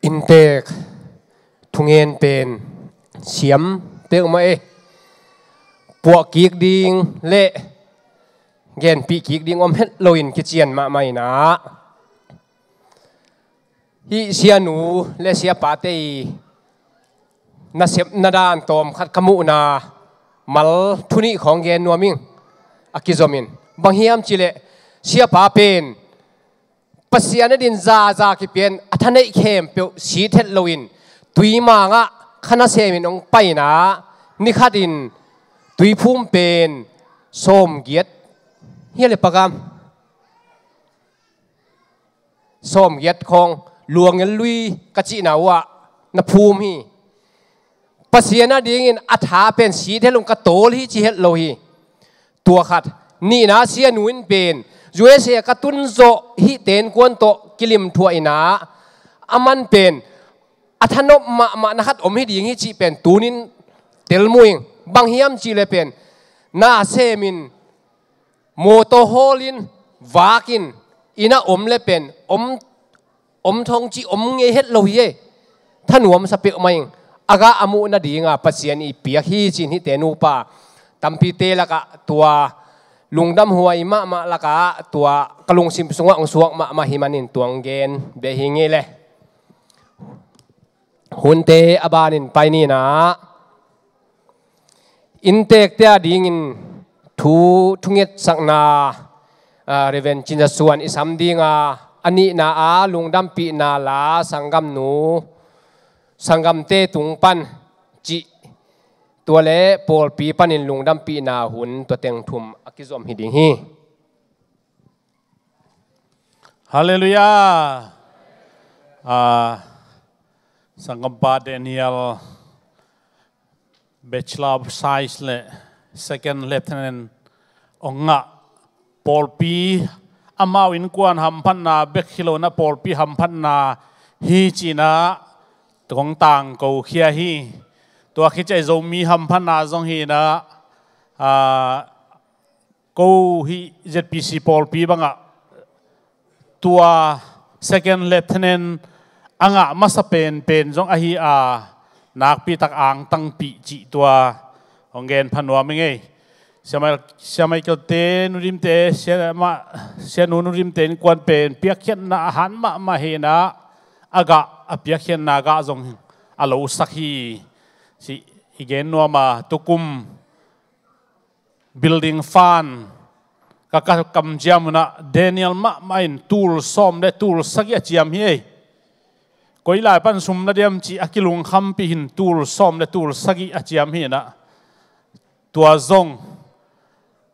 อินเตกทุงเงินเป็นเสียมเตกมาปวกกีกดิงเละเกณฑ์ปีกิกดิ่งอมเฮ็ดโลอินกิเจียนมาไม่นะฮิเสียหนูและเสียปาเตยนาเสียนาดานตอมขัดขมุนามัลทุนิของเกณฑ์นัวมิงอากิจอมินบางเฮียมจิเลเสียปาเป็นปัสยานดินซากิเป็นอัธนัยเข้มเปียวสีเทโลอินตุยมางะขณะเซมินองไปนะนิขัดินตุยพุ่มเป็นส้มเกียรเฮียเลยปะกามส้มเย็ดของหลวงเงินลุยกะจินาวะนภูมิฮีปัสยานาดิ่งอัฐาเป็นสีเทลงกระโตลฮีจิเฮโลฮีตัวขัดนี่นะเสียหนุนเป็นยูเอเซียกระตุนโซฮิเตนกวนโตกิลิมทัวอินาอามันเป็นอัฐนบมานะครับอมฮิดิ่งฮิจิเป็นตูนินเตลมุยบางเฮียมจิเลเป็นนาเซมินโมโตโฮลินวากินอินาอมเลเป็นอมทองจีอมเงยเฮ็ดโลฮีท่านหวมสเปกมาเองอากาอมุนาดีงาปัสยานีเปียกฮีจินฮิเตนูปาตัมพีเตละกะตัวลุงดำหัวอิมะละกะตัวกลุงซิมสงวงสวงมาหิมันินตัวเกนเบหิงเงเลยหุนเตอบานินไปนี่นะอินเตกเตียดีงินทุงเงสักนาเรเวนจินจะส่วนอิสัมดีงาอันนี้นาลุงดำปีนาลาสังกัมหนูสังกัมเตตุงปันจิตัวเล่ปอลปีปันินลุงดำปีนาหุนตัวเต็งทุมอกิจอมหิดิงฮีฮาเลลูยาสังกัมปาเดนิเอลBachelor of Science และ Second Lieutenant องค์ปอลปีอามาวินกวนหัมพันนาเบกฮิโลนะปอลปีหัมพันนา hi chỉ na tông tàng cầu kia hi tua khi chạy dầu mi hầm phan na dòng hi na câu hi ZPC Paul pi bang ạ tua second lieutenant anga masa pen dòng ahi nak pi tak ang tang pi chỉ tua ongen phanwa menge Siamai kelte nurim te sianu nurim te kuan pen piakhian na han ma he na aga apiakhian na ga zong alo sakhi si igen no ma tukum building fan ka kam jam na Daniel main tool som de tool sakya chiam hi koi lai pan sum na diam chi akilung kham pi hin tool som de tool sagi achiam hi na tua zong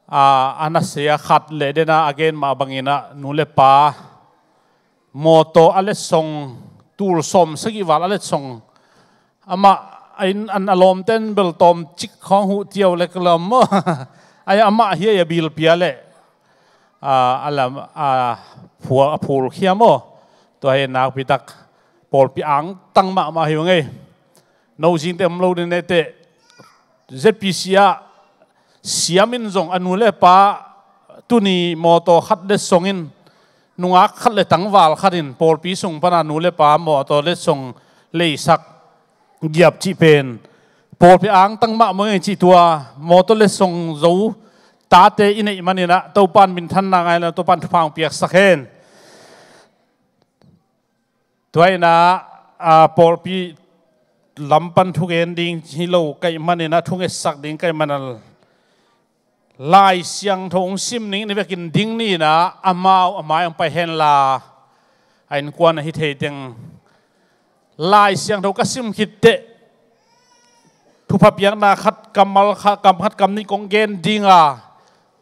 anasya khat le dena again ma bangina nule pa moto alet song tool som sagi wal alet song ama an alom ten bel tom chik khong hu tiaw le kalam ay ama hi ya bil piale alam phul khiamo to hay nak pitak pol pi ang tang ma hi ngai no jing tem lo ne te ZPC siamin zong anule pa tuni moto khat de songin nunga khat le tangwal kharin pol pi sung pana nule pa moto le song le sak giap chi pen pol pi ang tang ma mo chi tua moto le song zo ta te inei manina to pan min than na ngai la to pan phang piak sakhen toina pol pi lampan thugen ding hilo kai manina thunge sak ding kai manal lai siang thong sim ning ni bekin ding ni na amau amai ang pai hen la ain kwan hi the teng lai siang tho ka sim khit te thu pha piang na khat kamal kha kam khat kam ni kong gen dinga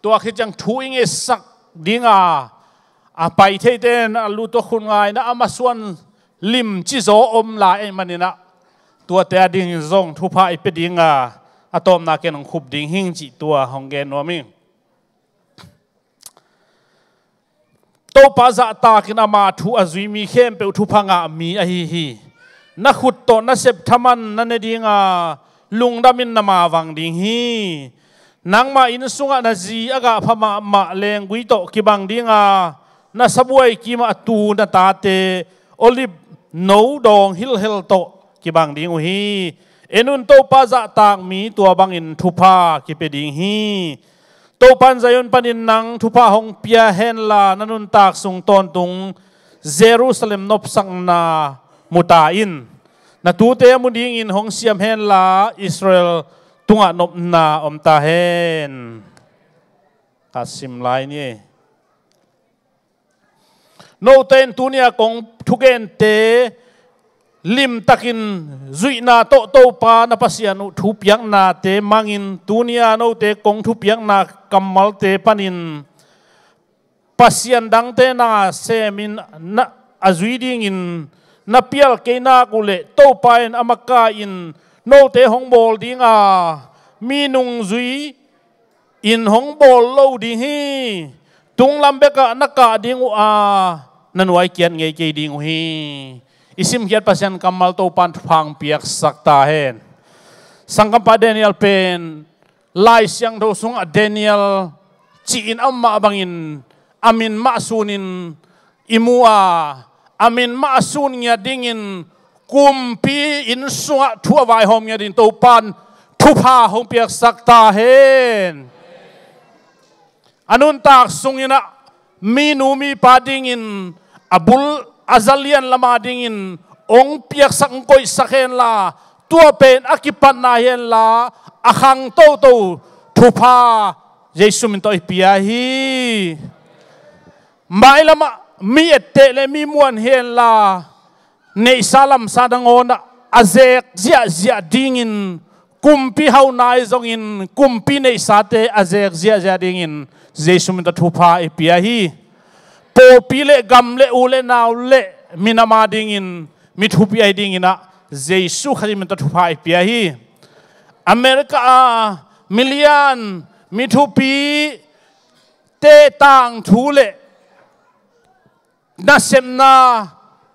to khi chang thu ing e sak dinga a pai the ten alu to khun ngai na ama suan lim chi zo om la e manina tua te ding zong thu pha i pe dinga atom na ken ang khup ding hing chi tua hong gen no mi to pa za ta kin ama thu azui mi khem pe thu phanga mi a hi na khut to na sep thaman na ne dinga lungdamin na ma wang ding hi nang ma in sunga na ji aga phama ma leng gui to ki bang dinga na sabuai ki ma tu na ta te olive no dong hil hel to ki bang ding hi enun to pa za tang mi tua bang in thupa ki pe ding hi to pan zayon panin nang thupa hong pia hen la nanun tak sung ton tung Jerusalem nop sang na mutain na tu te mu ding in hong siam hen la Israel tunga nop na om ta hen kasim lai ni no ten tunia kong thugen te lim takin zui na to pa na pasianu thu piang na te mangin tunia no te kong thu piang na kamal te panin pasian dang te na semin na azui ding in na pial ke na kule to pa in amaka in no te hong bol dinga minung zui in hong bol lo ding hi tung lambe ka naka ding nanuai kian nge ke ding hi isim hiat pasien kamal to pan phang piak sakta hen sangkam pa Daniel pen lai siang do sung Daniel chi in amma bangin amin masunin imua amin masun nya dingin kumpi in sunga thua vai hom nya din to pan thupa hong piak sakta hen anun tak sungina minu mi padingin abul azalian lama dingin ong piak sang koi sakhen la tua pen akipan na hen la akhang to thupa Jesu min to ipia hi mai lama mi ette le mi muan hen la nei salam sadangona azek zia dingin kumpi hau nai zongin kumpi nei sate azek zia dingin Jesu min to thupa ipia hi po pile gamle ule naule minama dingin mithupi ai dingina Jesu khali min ta thupai pia hi America million mithupi te tang thule na semna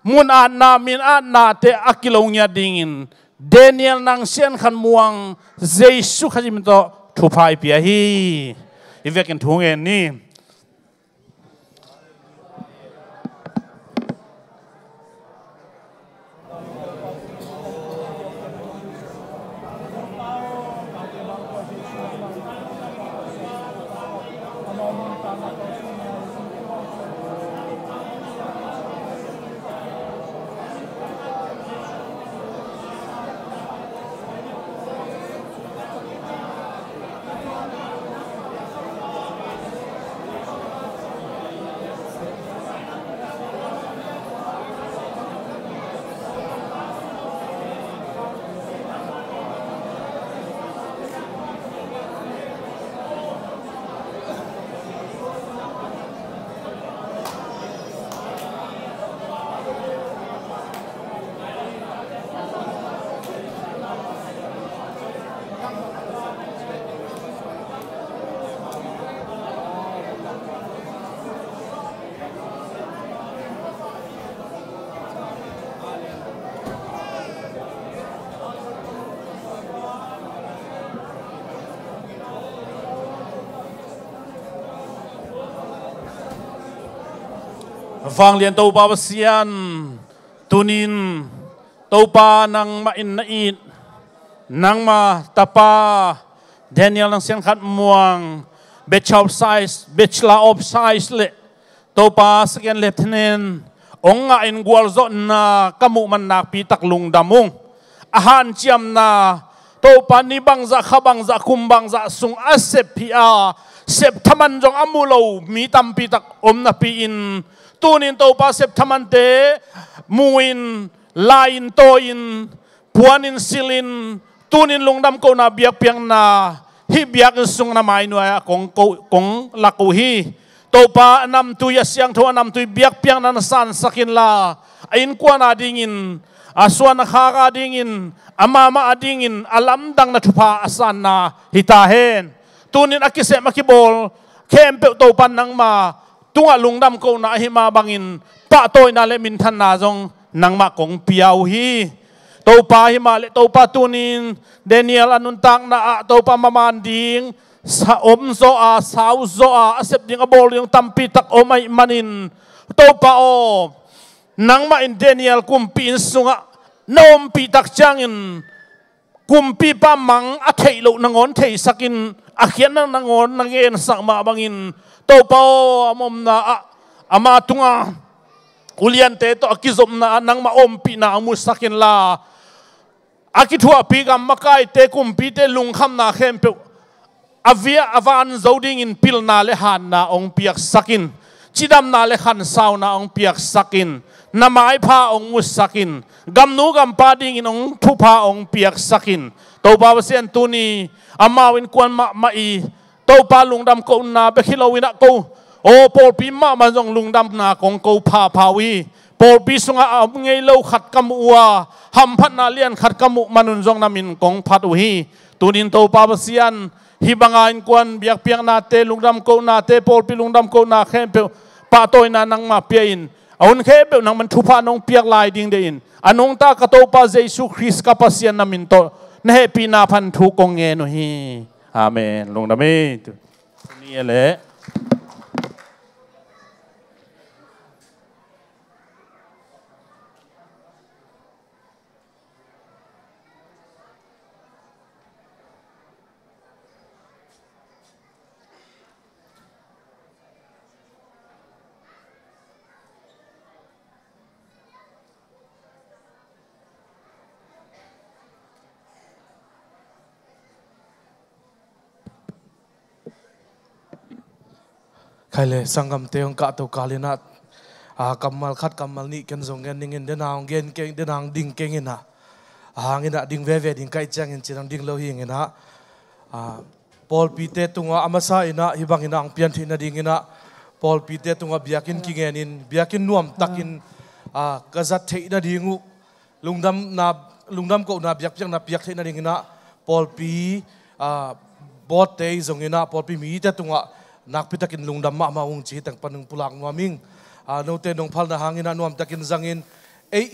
mun an na min an na te akilongya dingin Daniel nang sian khan muang Jesus khajim to thupai pia hi ivekin thungen ni Vang lian tau pa sian tunin tau pa nang ma in na it nang ma tapa Daniel nang sian khat muang bachelor of size le tau pa second lieutenant ong nga in gwal zo na kamu man nak pi tak lung damung ahan chiam na tau pa ni bang za khabang za kumbang za sung asep pi a sep thaman jong amulo mi tam pi tak om na pi in tunin tau pa sep thamante muin lain toin puanin silin tunin lungdam ko na biak piang na hi biak sung na mai nuaya kong laku hi tau pa nam tu ya siang tho nam tu biak piang na san sakin la ain kwa na dingin aswan khaka dingin amama adingin alam dang na thupa asan na hitahen tunin akise makibol kempe tau pan nang ma tunga lungdam ko na hima bangin pa toy na le min than na jong nang ma kong piao hi to pa hima le to pa tunin Daniel anun tang na to pa mamanding sa om zo a sau zo a asep ding abol yung tampi tak o may manin to pa o nang ma in Daniel kumpi sunga nom pi tak changin kumpi pa mang athei lo nangon thei sakin akhian nang nangon nangen sak ma bangin tau pao amom na ama tunga ulian te to akizom na nang maompi na amusakin la akithua pigam makai te kumpi te lungkham na khempe avia avan zoding in pil na le han na ong piak sakin chidam na le khan sau na ong piak sakin namai pha ong musakin gamnu gam pading in ong thupa ong piak sakin tau ba sian tuni amawin kwan ma mai tau pa lungdam ko na bekhilowina ko o pol pi ma ma jong lungdam na kong ko pha phawi pol pi sunga ngei lo khat kam uwa ham phat na lian khat kam manun jong namin kong phat u hi tunin tau pa sian hi banga in kwan biak piang na te lungdam ko na te pol pi lungdam ko na khem pe pa toy na nang ma piain aun khe pe nang man thupa nong piak lai ding de in anong ta ka tau pa Jesus Christ ka pasian namin to na happy na phan thu kong nge no hi Amen. Long dami. Ni ele. Kaile sangam teong ka to kalinat kamal khat kamal ni ken zong gen ning den hang gen keng den hang ding keng ina hangina ding ve ding kai chang in chinang ding lo hi ina Paul pite tunga amasa ina hibang ina ang pian thina ding ina Paul pite tunga biakin kingenin biakin nuam takin kazat theina dingu lungdam ko na biak piang na piak theina ding ina Paul pi bot te zong ina Paul pi mi te tunga nak pitakin lungdam ma maung chi tang panung pulang nuaming no te nong phal na hangina nuam takin zangin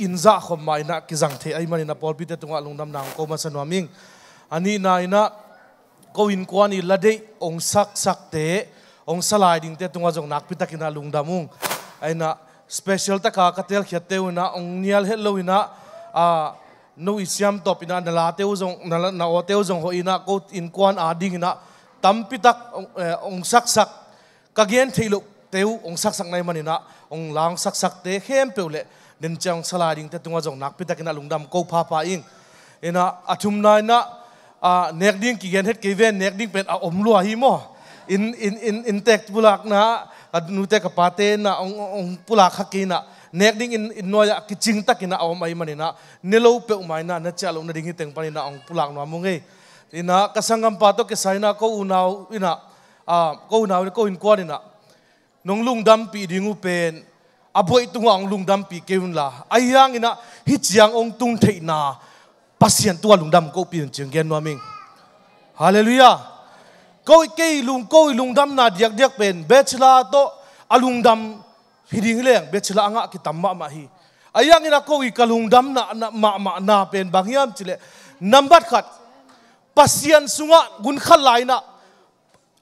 อินซาขมไม่นะกิจังเทไอมันนะพอลพิเตตุงะลุงดำนางก็มาสนวมิงอันนี้นายนะก็อินกวนอีละเดองสักเตองสลายดิ่งเตตุงะจงนักพิตากินาลุงดำมุงไอนะสเปเชียลตะกากเตลเขียเตวนะองเนียลเฮลโลวินะนูอิสยามตบอินะนลาเตวจงนาโอเตวจงโฮอินะก็อินกวนดิ่งนะตั้มพิตักองสักกะเกียนทีลุเตวองสักในมันนะองลางสักเตเข้มเปลเลเดินจังสลายดิ่งเตตุงะจงนักพิตากินาลุงดำก็พาพาอิงอินะอัตุมนายนะเนกดิ้งกี่เกนเฮ็ดกี่เวนเนกดิ้งเป็นอมลัวหิมออินเทคปุลักนะนูเตกปาเตนะองปุลักฮักกินะเนกดิ้งอินนอยกิจิงตักินะเอาไม่มันนะเนโลเปอุไม่นะนัจจาลงนดิ้งหิเต็งปานินะองปุลักนัวมุงเออินะกสังกัมปาโตเกสายนะก็อุณาวอินะก็อุณาวก็อินกวาดินะน้องลุงดำปีดิ้งอุเป็นอาบวยตุงองลุงดำปีเกวุนละไอ้ยังอินะฮิจยังองตุงเทนาpasien tua lungdam ko piun chenggen noming hallelujah ko ke lungdam na diak pen bechla to alungdam hiding leng bechla anga ki tamma ma hi ayang ina ko ka lungdam na ma na pen bangiam chile number khat pasien sunga gun khalai na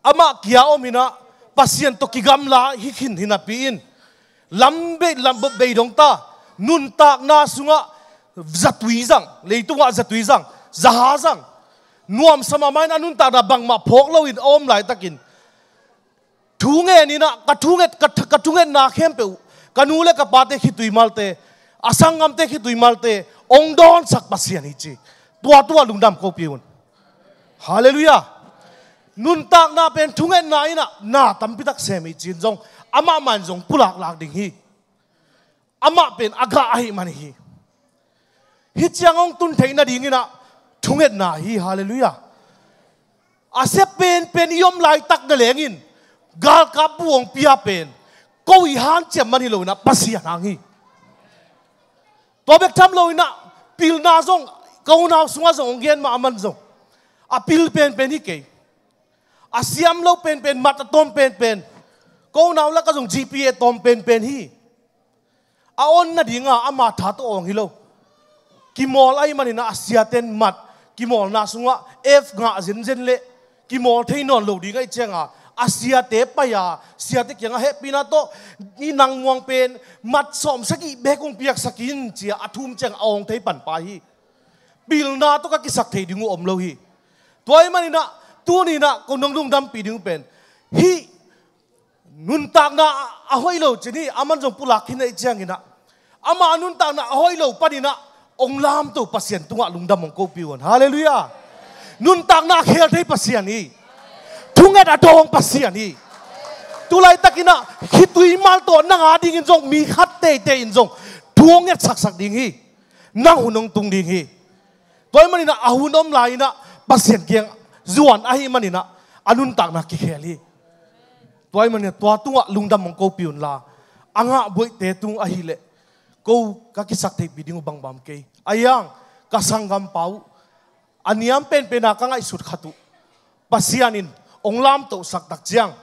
ama kia omina pasien to kigam la hikin hinapiin lambe dong ta nun tak na sunga zatui zang leitunga zatui zang zaha zang nuam sama main anun ta da bang ma phok lo in om lai takin thunge ni na ka thunge na khem pe kanule ka pate khitui malte asangam te khitui malte ongdon sak pasian hi chi tua lungdam ko piun hallelujah nun tak na pen thunge na ina na tampitak semi chin jong ama man jong pulak lak ding hi ama pen aga ai man hi hit yang ong tun thei na ding ina thunget na hi hallelujah ase pen yom lai tak na lengin gal ka buong pia pen ko i han chem mani lo na pasia nang hi to bek tham lo ina pil na zong ko na sunga zong gen ma aman zong a pil pen hi ke asiam lo pen mat tom pen ko na la ka zong gpa tom pen hi a on na dinga ama tha to ong hi lo kimol ay manina asiaten mat kimol na sunga f nga zen le kimol theinon lo ding ai chenga asiate paya siate kyanga happy na to ni nang muang pen mat som saki bekung piak sakin chia athum cheng ong thei pan pa hi bil na to ka kisak thei dingu om lo hi toy manina tu ni na ko nong lung dam pi ding pen hi nun tak na ahoi lo chini aman jong pulak hin ai chang ina ama nun tak na ahoi lo paninaองลามตัวpasienตุงะลุงดำมงโกปิวันฮาเลลูยานุนตักนาเขียนให้pasienนี้ทุงเอ็ดอดองpasienนี้ตุไลตะกินะคิดตุยมาลตัวนังอาดิ่งจงมีขัดเตอินจงทุงเอ็ดสักดิ่งฮีนั่งหุ่นงตุงดิ่งฮีตัวมันนี่นะอาหุ่นอมลายนะpasienเกียงจวนอาหิมันนี่นะอนุนตักนาเขียนลีตัวมันนี่ตัวตุงะลุงดำมงโกปิวันลาอ่างบุยเตตุงอาหิเลko kakisak te biding ubang bam ke ayang kasanggam pau aniam pen penaka nga isut khatu pasianin onglam to sakdak jiang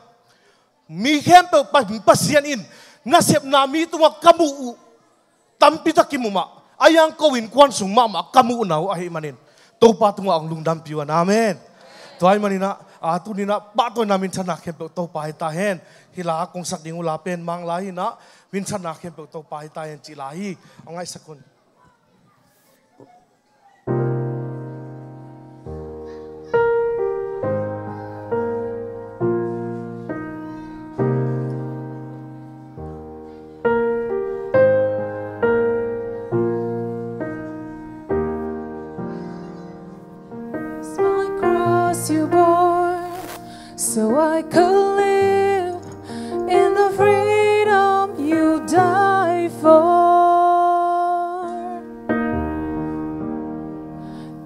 mi khem pe pasianin nasep na mi tuwa kamu tampita kimuma ayang ko win kwan sungma ma kamu nau ahi manin to pa tunga ang lungdam piwan amen toy manina atu nina ba to namin chana khem pe to pa ta hen hila kong sak ding ula pen mang lai naวินชนะเข้มเปิดตัวไปตายจีลาฮีเอาไงสักคน You bore so I could live in the freedom you died for,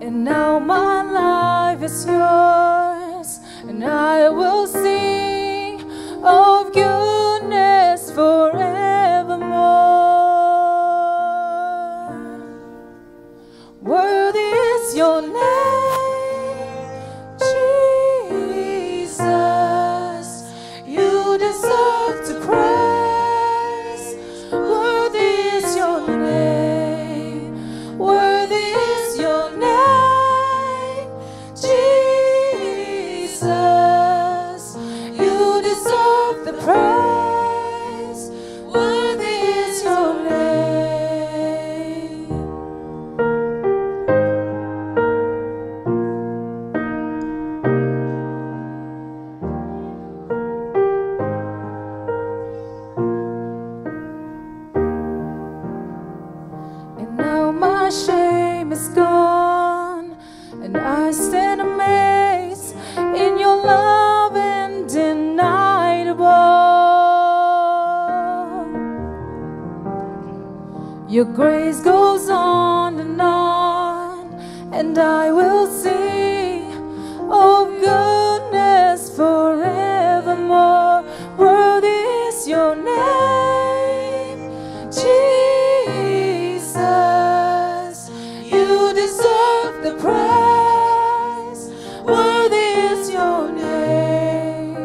and now my life is yours, and I will sing of goodness forevermore. Worthy is your name, Jesus, you deserve to praise. Worthy is your name. praise. Worthy is your name. And now my shame is gone, and I stand amazed in your love undeniable. Your grace goes on, and I will sing of goodness forevermore. Worthy is your name, Jesus. You deserve the praise. Worthy is your name.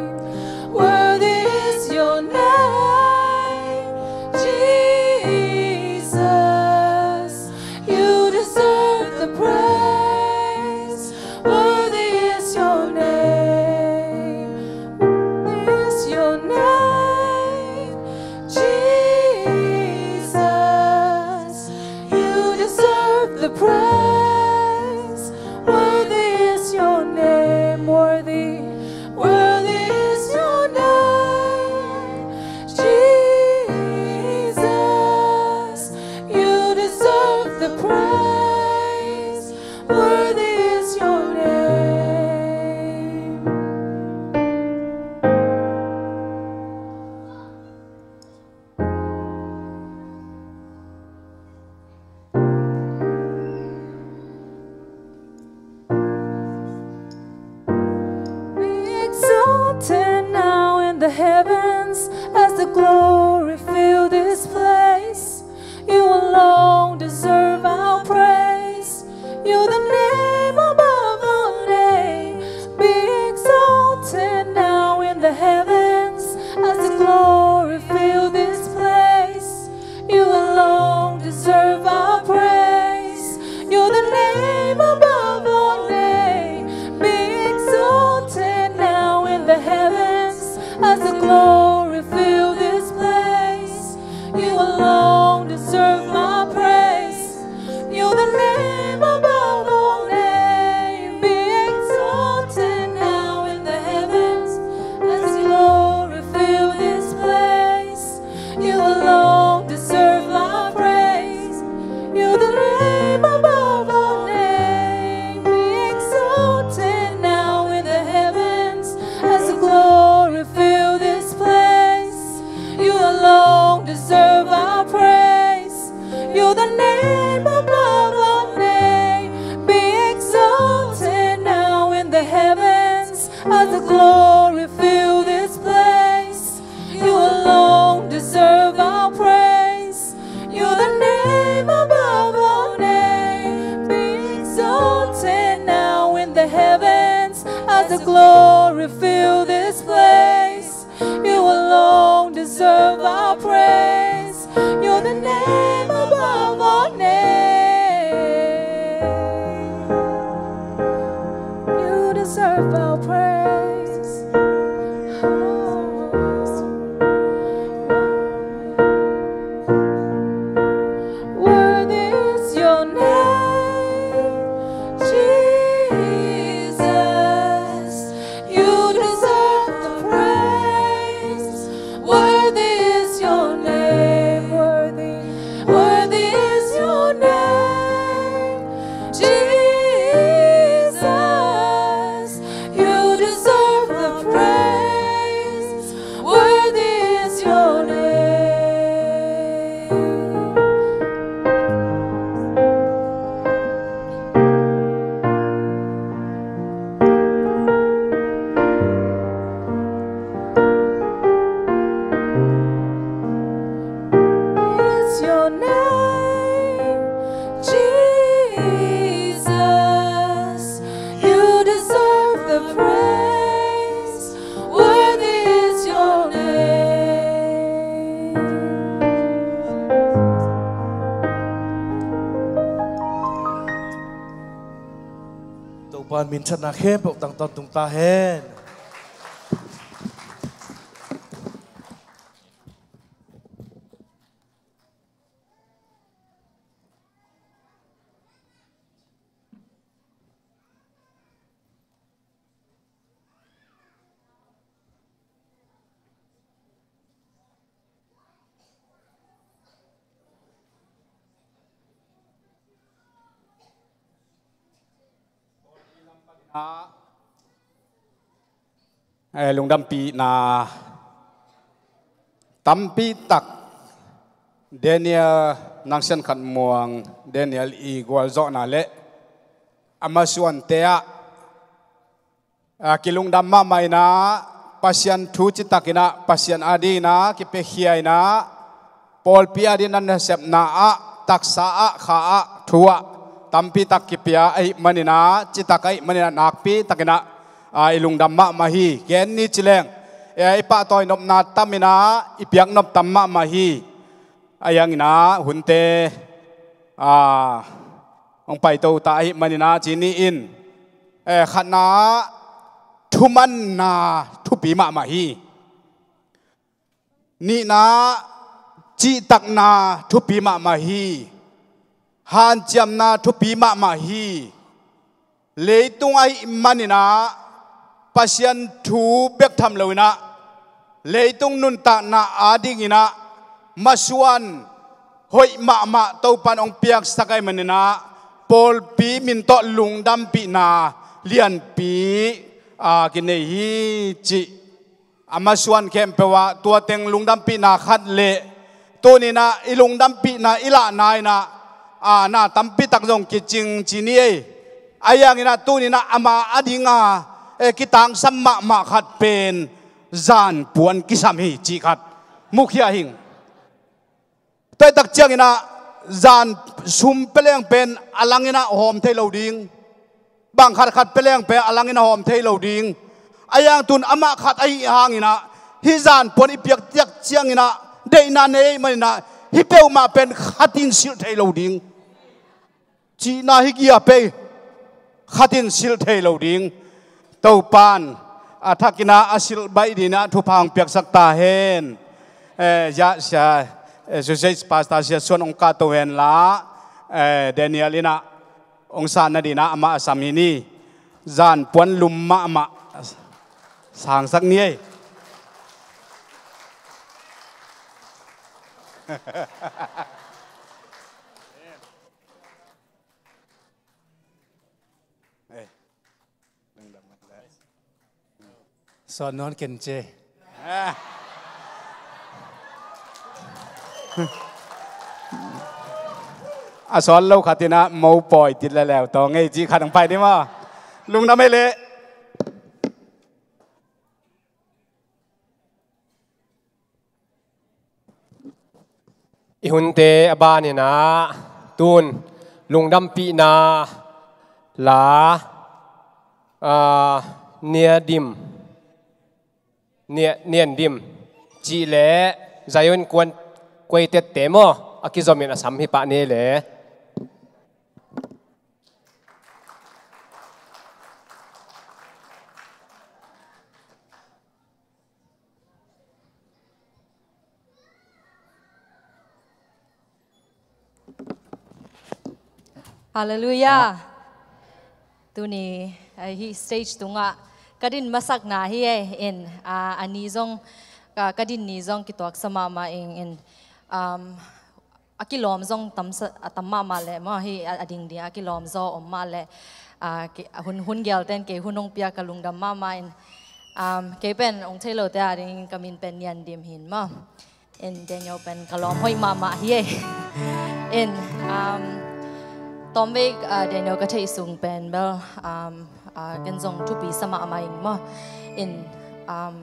Worthy is your name, Jesus. You deserve the praise. Worthy is your name. Worthy is your name, Jesus. You deserve the praise. Worthy is your name. Worthy is your name, Jesus. You deserve the praise. Worthy is your name. Be exalted now in the heavens as the glory fill this place. You alone deserve our praise. You're the name above all names. Be exalted now in the heavens as the glory fill this place. You alone deserve our praise. You're the name above all names. Be exalted now in the heavens as the glory fill this place. You alone deserve my praise. You're the name above all names. Be exalted now in the heavens as the glory fill this place. You alone deserve my praise. You're the name above all names. Be exalted now in the heavens as the glory fill this place. You alone deserve our praise. You're the name above all names. Be exalted now in the heavens as the glory fill this place. You alone deserve our praise. You're the name above all names. Be exalted now in the heavens as the glory fill this place. You alone deserve our praise. You're the name above all names. You deserve our praise. Worthy is your name, Jesus. You deserve the praise. Worthy is your name. Worthy is your name, Jesus. You deserve the praise. Worthy is your name. Is your name, Jesus. You deserve the praise. Worthy is your name. Tàu ban min chana khem bọc tang ton tung ta hen. ลุงดำปีนาตั้มปีตักเดนิเอลนังเซนขันม่วงเดนิเอลอีกวาลโซนาเละอามาส่วนเตียกิลุงดำมาไม่นะปัสยันทูจิตักินะปัสยันอดีนะกิเปขียนะปอลปีอดีนันเสพนาอะตักษาอะขาอะทัวตั้มปีตักกิเปียไอมันนี่นะจิตักไอมันนี่นะนักปีตักินะไอลุงดำมาฮีเกนนี่จิเลงไอป้าตอยนบนาตัมินะอีเปียกนบตัมมาฮีไอยังนะหุ่นเตองไปตัวตาไอมันนี่นะจีนี่อินขันนะทุมันนาทุปีมาฮีนี่นะจีตักนาทุปีมาฮีฮันจำนาทุปีมาฮีเลยตรงไอมันนี่นะปัสยันทูเบกทำเลยนะเลยตรงนุนตานาอาดิงินะมาชวนหอยมาตัวปันองเปียกสักไอมันนี่นะปอลปีมินโตลุงดำปีนาเลียนปีกินเนฮีจิอามาชวนเข้มเปว่าตัวเต็งลุงดำปีนาขัดเละตัวนี้นะอีลุงดำปีนาอีละนายนะน่าตั้มปีตักจงกิจิงจีนี่ไอ้ยังนี้นะตัวนี้นะอามาอดีงากิตังสัมมาขัดเป็นจานปวนกิสามีจีขัดมุขยาหิงแต่ตักเจียงนี้นะจานซุมเปลี่ยงเป็นอลังนี้นะหอมเทโลดิงบางขัดเปลี่ยงเป็นอลังนี้นะหอมเทโลดิงไอ้ยังตุนอามาขัดไอ้หางนี้นะฮิจานปวนอีเปียกตักเจียงนี้นะเดนันเอ้มันนะฮิเปลมาเป็นขัดินสิลเทโลดิงจีน่าฮิกียาเปขัดินสิลเทโลดิงตัวปานถ้ากินาอาศิลใบดีนะทุพังเปียกสักตาเห็นยะเสียสุเซสปาสตาเสียส่วนองค์การตัวเห็นละเดนิเอลินะองศานาดีนะอามาสามีนี่จานปวนลุมมาสางสักนี้สอนนอนเก่นเจสอนเราขัดที่นะมูปล่อยติดแล้วต่อไงจีขัดลงไปได้มั้ยลุงน้ำไม่เละอีหุ่นเตอบาเนี่ยนะตูนลุงดำปีนาหลาเนียดิมเนียนดิมจีเล่ใจยนกวนกวยเต็ดเต็มอ่ะอากิจอมินอาสัมฮิปะนี่เล่ฮาเลลูยาตัวนี้ไอ้สเตจตรงอ่ะกระดินมาสักหนาเฮียเอ็นอันนี้จงกระดินนี้จงกิตัวสมามาเองเอ็นอากิลอมจงตั้มมาเลยมั้งเฮียอดิ่งเดียอากิลอมจงอมมาเลยหุ่นเกลเต้นเกหุ่นองเปียกลุงดำมาเอ็นเกเป็นองเทโลแต่อดิ่งกำมินเป็นยันเดียมหินมั้งเอ็นเดนโยเป็นกลอมห้อยมาเฮียเอ็นตอมเวกเดนโยก็ใช้สูงเป็นเบลกันจงทุปีสมามาอิงมั้งอิน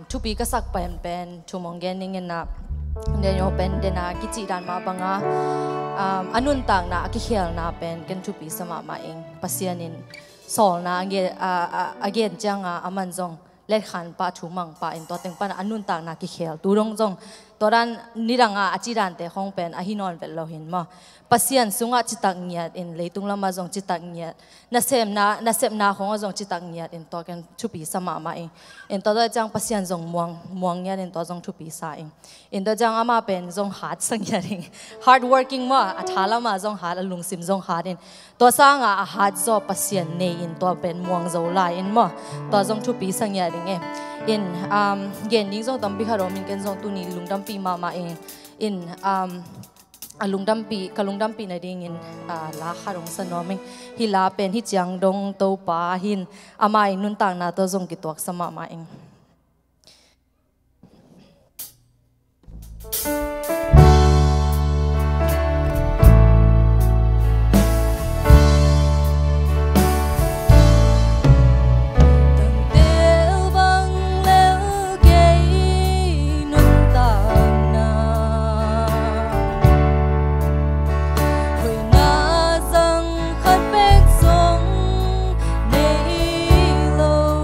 ทุปีก็สักเป็นชั่วโมงเงินนิงนะเดนโยเป็นเดน่ากิจดันมาบังอันนุนต่างนะกิเขียลนะเป็นกันทุปีสมามาอิงปัสยานินสอนนะเกณฑ์จังอามันจงเล็ดขันปะชูมังปะอินตัวเต็งปะอันนุนต่างนะกิเขียลตูรงจงตัวนั้นนิรังอาจิดันแต่ของเป็นอหินอนเป็นเราเห็นมั้งปัสยันสุงจิตักเงียดอินเลยตุงละมาจงจิตักเงียดนัเสพนาของจงจิตักเงียดอินตัวกันชุปีสมามาเองอินตัวจังปัสยันจงม่วงเงียดอินตัวจงชุปีสาเองอินตัวจังอามาเป็นจงหาดสังเงียดเอง hard working มั้งอัฐาละมาจงหาดลุงซิมจงหาดอินตัวสร้างหาดจอปัสยันเนอินตัวเป็นม่วงโจลายอินมั้งตัวจงชุปีสังเงียดเองอินเย็นยิ่งจงตั้มพิคารมินกันจงตุนีลุงตั้มปีมาเองอิน kalung dampi na dingin la kharong sanoming hila pen hi chiang dong to pa hin amai nun tang na to zong ki tuak sama ma eng Hãy subscribe cho kênh Ghiền Mì Gõ để không bỏ lỡ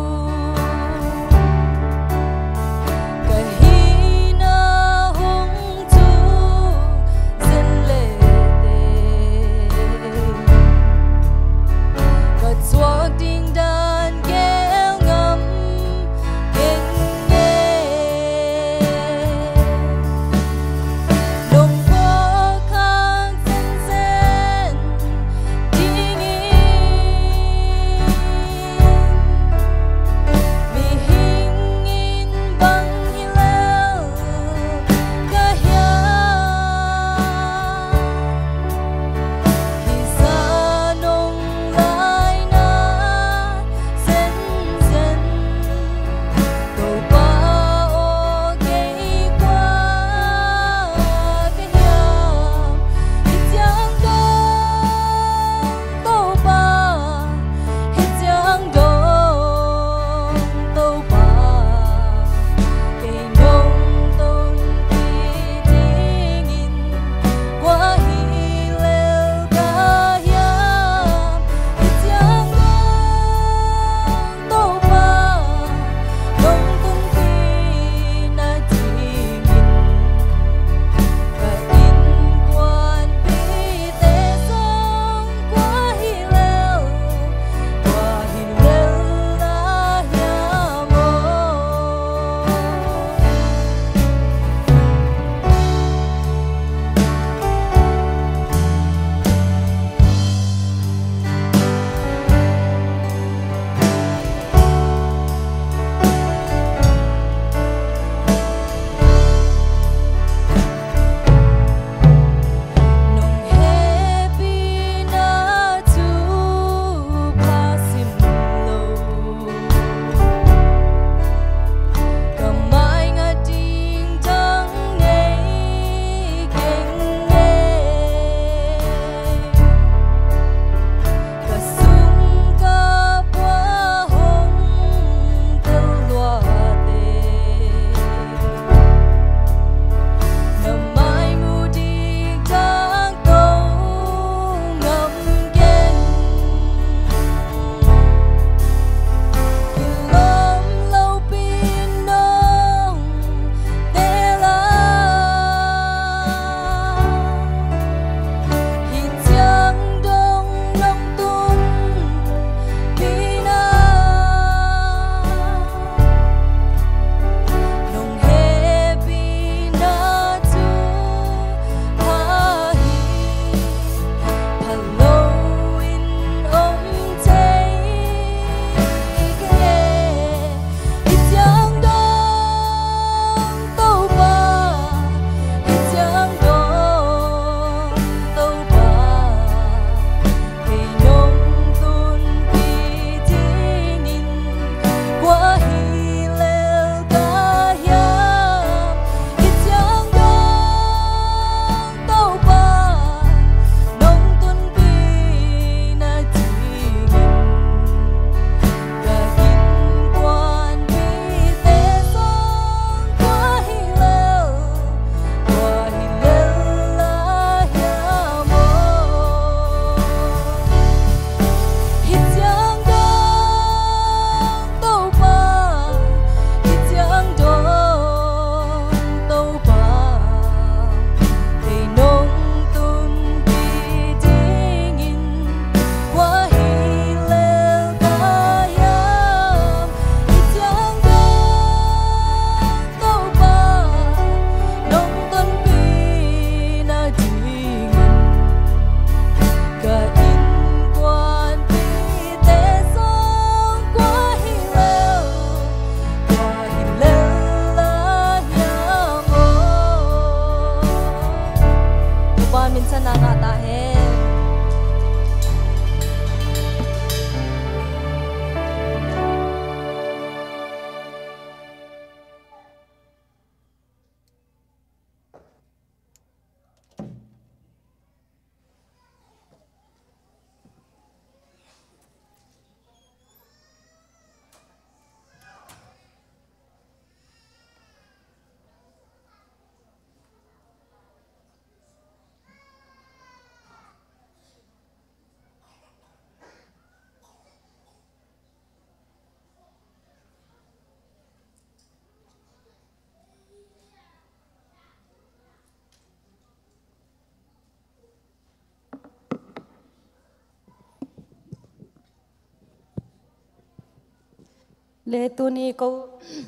le tu ni ko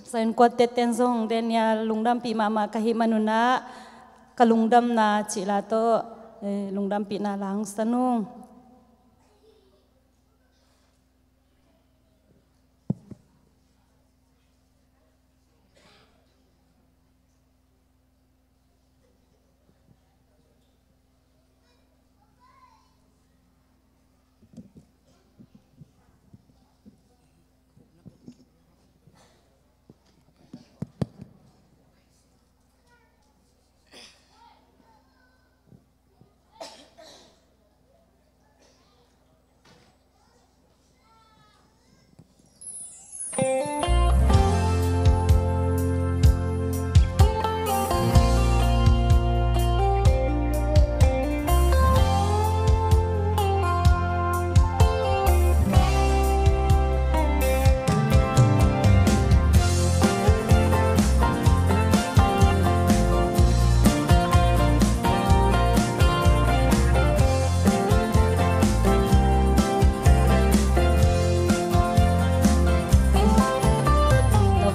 sain ko te ten zong den ya lungdam pi mama kahi manuna kalungdam na chila to lungdam pi na lang sanung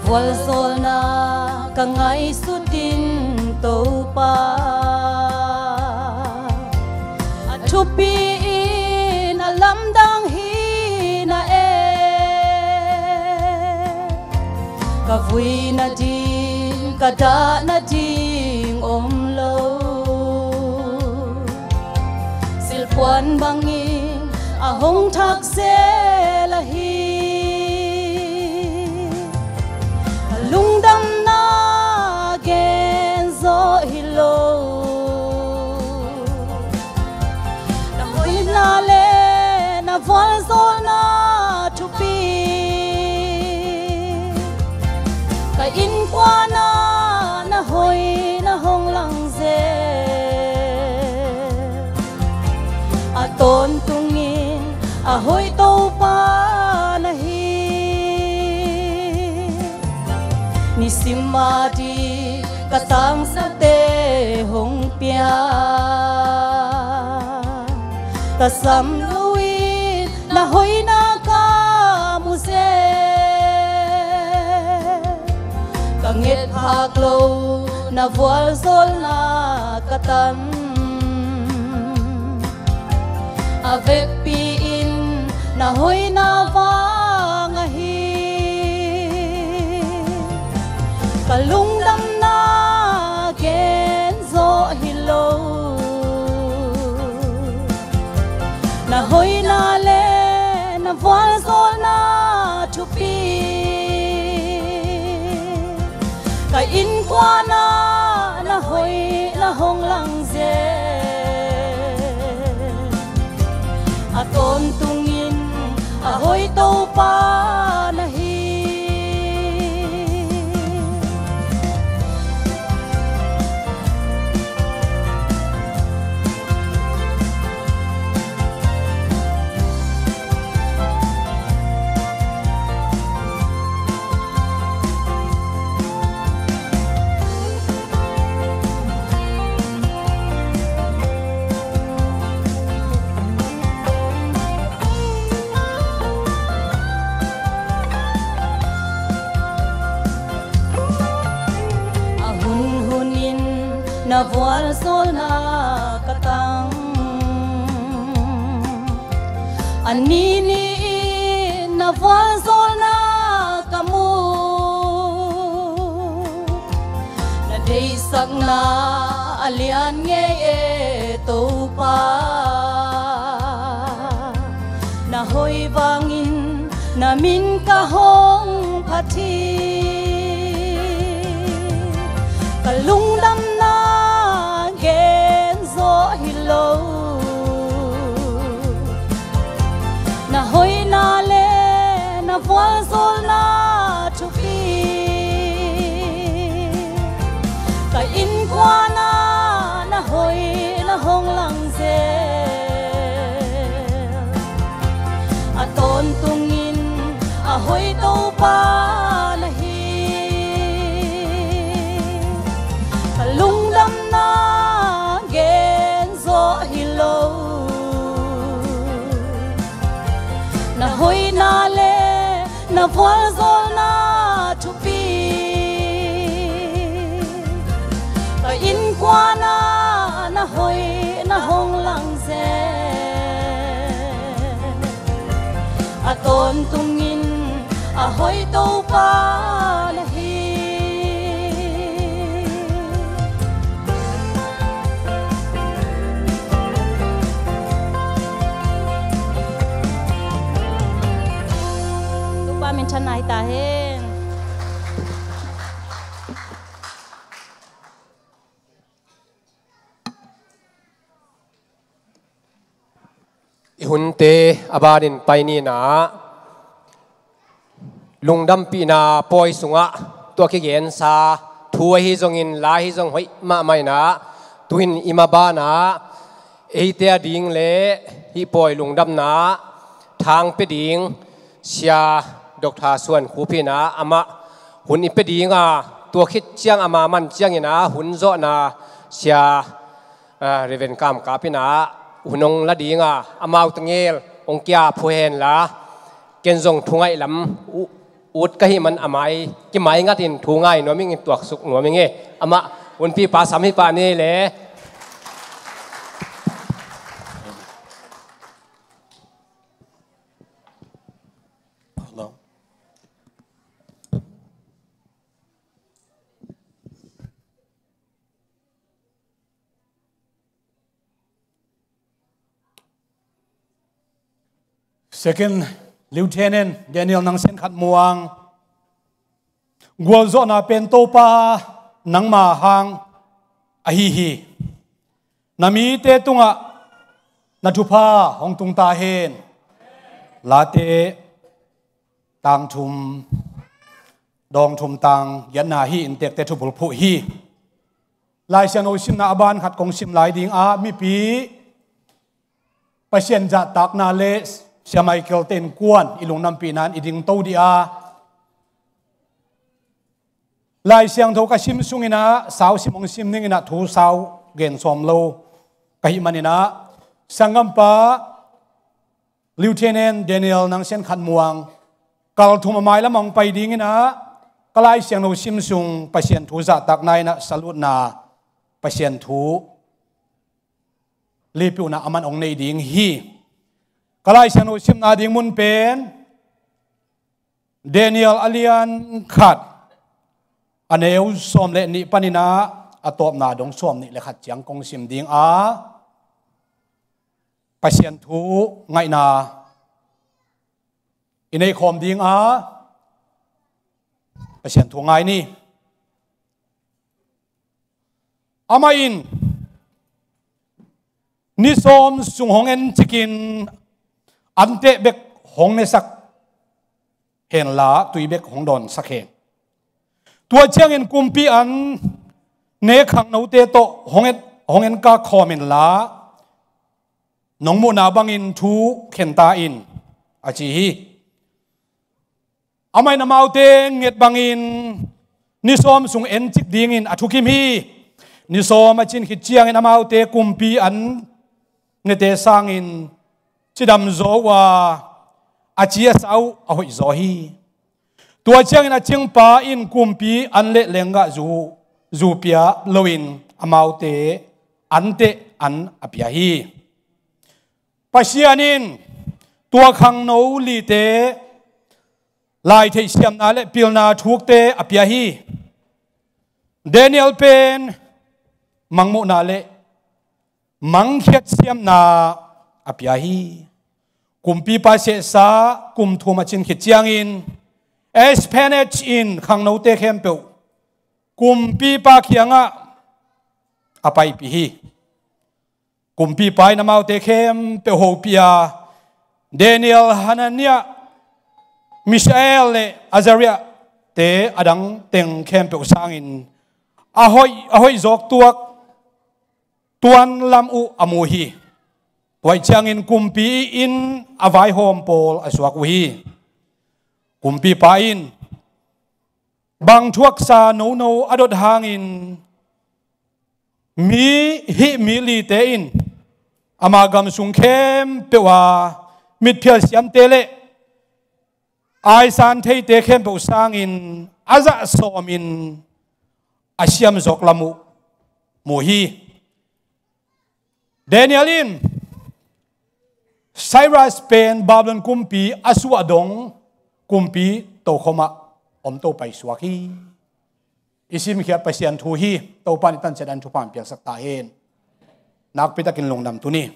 wal zol na kangai sutin to pa atupi in alam dang hi na kavui na din kada na ding om lo silpuan bangin ahong thak se la hi lungdam na gen zo hilo na hoi na le na vol zo na tupi ka in kwa na hoi na hong lang ze aton tungin ahoy to pa na hi ni simadi kasang sa te hong pia tasam luin na hoy na ka muse kangit haklo na voal zol na katan avec piin na hoy na vangahi kalungdam na gen zo hilo na hoy na le na voal zol na tupi ka in kwa na hoy na hong lang ze aton tungin ahoy to pa na hi na voal zol na katang anini na voal zol na kamu na deisak na alian nge to pa na hoy bangin na min kahong pati kalungdam na gen zo hilo na hoy na le na voal zol na tupi ka in kwa na hoy na hong lang ze aton tungin ahoy to pa na hi kalungdam na gen zo hilo na hoy na le na voal zol na tungin ahoy to pa na hi tu pa min chan nai ta henหุ่นเตอบาดินไปนี่นะลุงดำปีนาปอยสุงะตัวขี้เกียจซาทัวฮิจงอินลาฮิจงหอยมาไม่นะตุนอิมาบานะเอเตียดิ่งเล่ฮิปอยลุงดำนะทางไปดิ่งเชียดอกทาส่วนคูพีนะอามาหุ่นอิไปดิ่งอ่ะตัวคิดเจียงอามามันเจียงนะหุ่นโจนะเชียเรเวนกามกาพีนะหุ่นองละดิ่งอ่ะอามาอุตเงลองกี้พูเห็นละเกณฑ์ส่งทุ่งไอ้ลำอุดก็ให้มันอามายกี่ไม้งัดอินทุ่งไอ้หนูมิ่งตัวสุกหนูมิ่งอามาวันพี่ป้าสามีป้านี่เลย Second Lieutenant Daniel nang sen khat muang gwal zo na pen to pa nang ma hang a hi hi nami te tunga na thu pha hong tung ta hen la te tang thum dong thum tang yan na hi in tek te thu bul phu hi lai sian o sim na aban khat kong sim lai ding a mi pi pasien ja tak na le sia Michael ten kuan ilung nam pi nan iding to dia lai siang tho ka sim sungina saw simong sim ningina thu saw gen som lo kai manina sangam pa Lieutenant Daniel nang sen khan muang kal thuma mai lamong pai dingina kalai siang no sim sung pasien thu za tak nai na salut na pasien thu lipiu na aman ong nei ding hi kalai siang no sim na ding mun pen Daniel alian khat aneu som le ni panina atop na dong som ni le khat chiang kong sim ding a pasien thu ngai na inei khom ding a pasien thu ngai ni amain ni som sung hong en chikin ante bek hong ne sak hen la tui bek hong don sak henตัวเชียงอินกุมปีอันเนขังนูเตโตหงเอ็นกาคอมินลาน้องมูนาบังอินทูเข็นตาอินอาจีฮีอาไม่นำเอาเตงเงดบังอินนิสอมสุงเอ็นจิกดิงอินอาทุกิมฮีนิสอมอาจินขิดเชียงอินนำเอาเตกุมปีอันเงเตสังอินจิดำโซวาอาจีเอสเอาอาหุยโซฮีตัวเชียงอินเชียงป้าอินกุมปีอันเละเลงกะจูเปียโลวินอามาวเตอันเตอันอภิยาฮีปัจจัยนินตัวขังโนลีเตลายเทียมนาเลปิลนาทุกเตอภิยาฮีเดนิเอลเป็นมังมุนาเลมังเขียดเสียมนาอภิยาฮีกุมปีปัจเจสากุมทูมาจินขิดเจียงอินSpanish in ขังโนเตเข้มเปียวกุมปีปาเขียงะอภัยปีฮีกุมปีไปน้ำเอาเตเข้มเปียวโฮปียเดนิเอลฮานานียมิชเอลเลอาซาเรียเตอดังเต็งเข้มเปียวสร้างอินอาหอยจอกตัวนลำอุอมูฮีไว้จังอินกุมปีอินอวัยโฮมโปลอสวกวีกุมปีปาอินบางทวกซาโนอดดหางอินมีฮิมิลีเตอินอามากำสุงเข้มเปว่ามิดเพียลเสียมเตเลไอซานเทเตเข้มเปวสางอินอาซาโซมินอาเซียมจอกลามุโมฮีเดนิเอลิน Cyrus pen Babylon kumpi asu adong kumpi to khoma om to pai swaki isim khia pasian thu hi to pan tan chedan thu pam piak sak ta hen nak pita kin longnam tu ni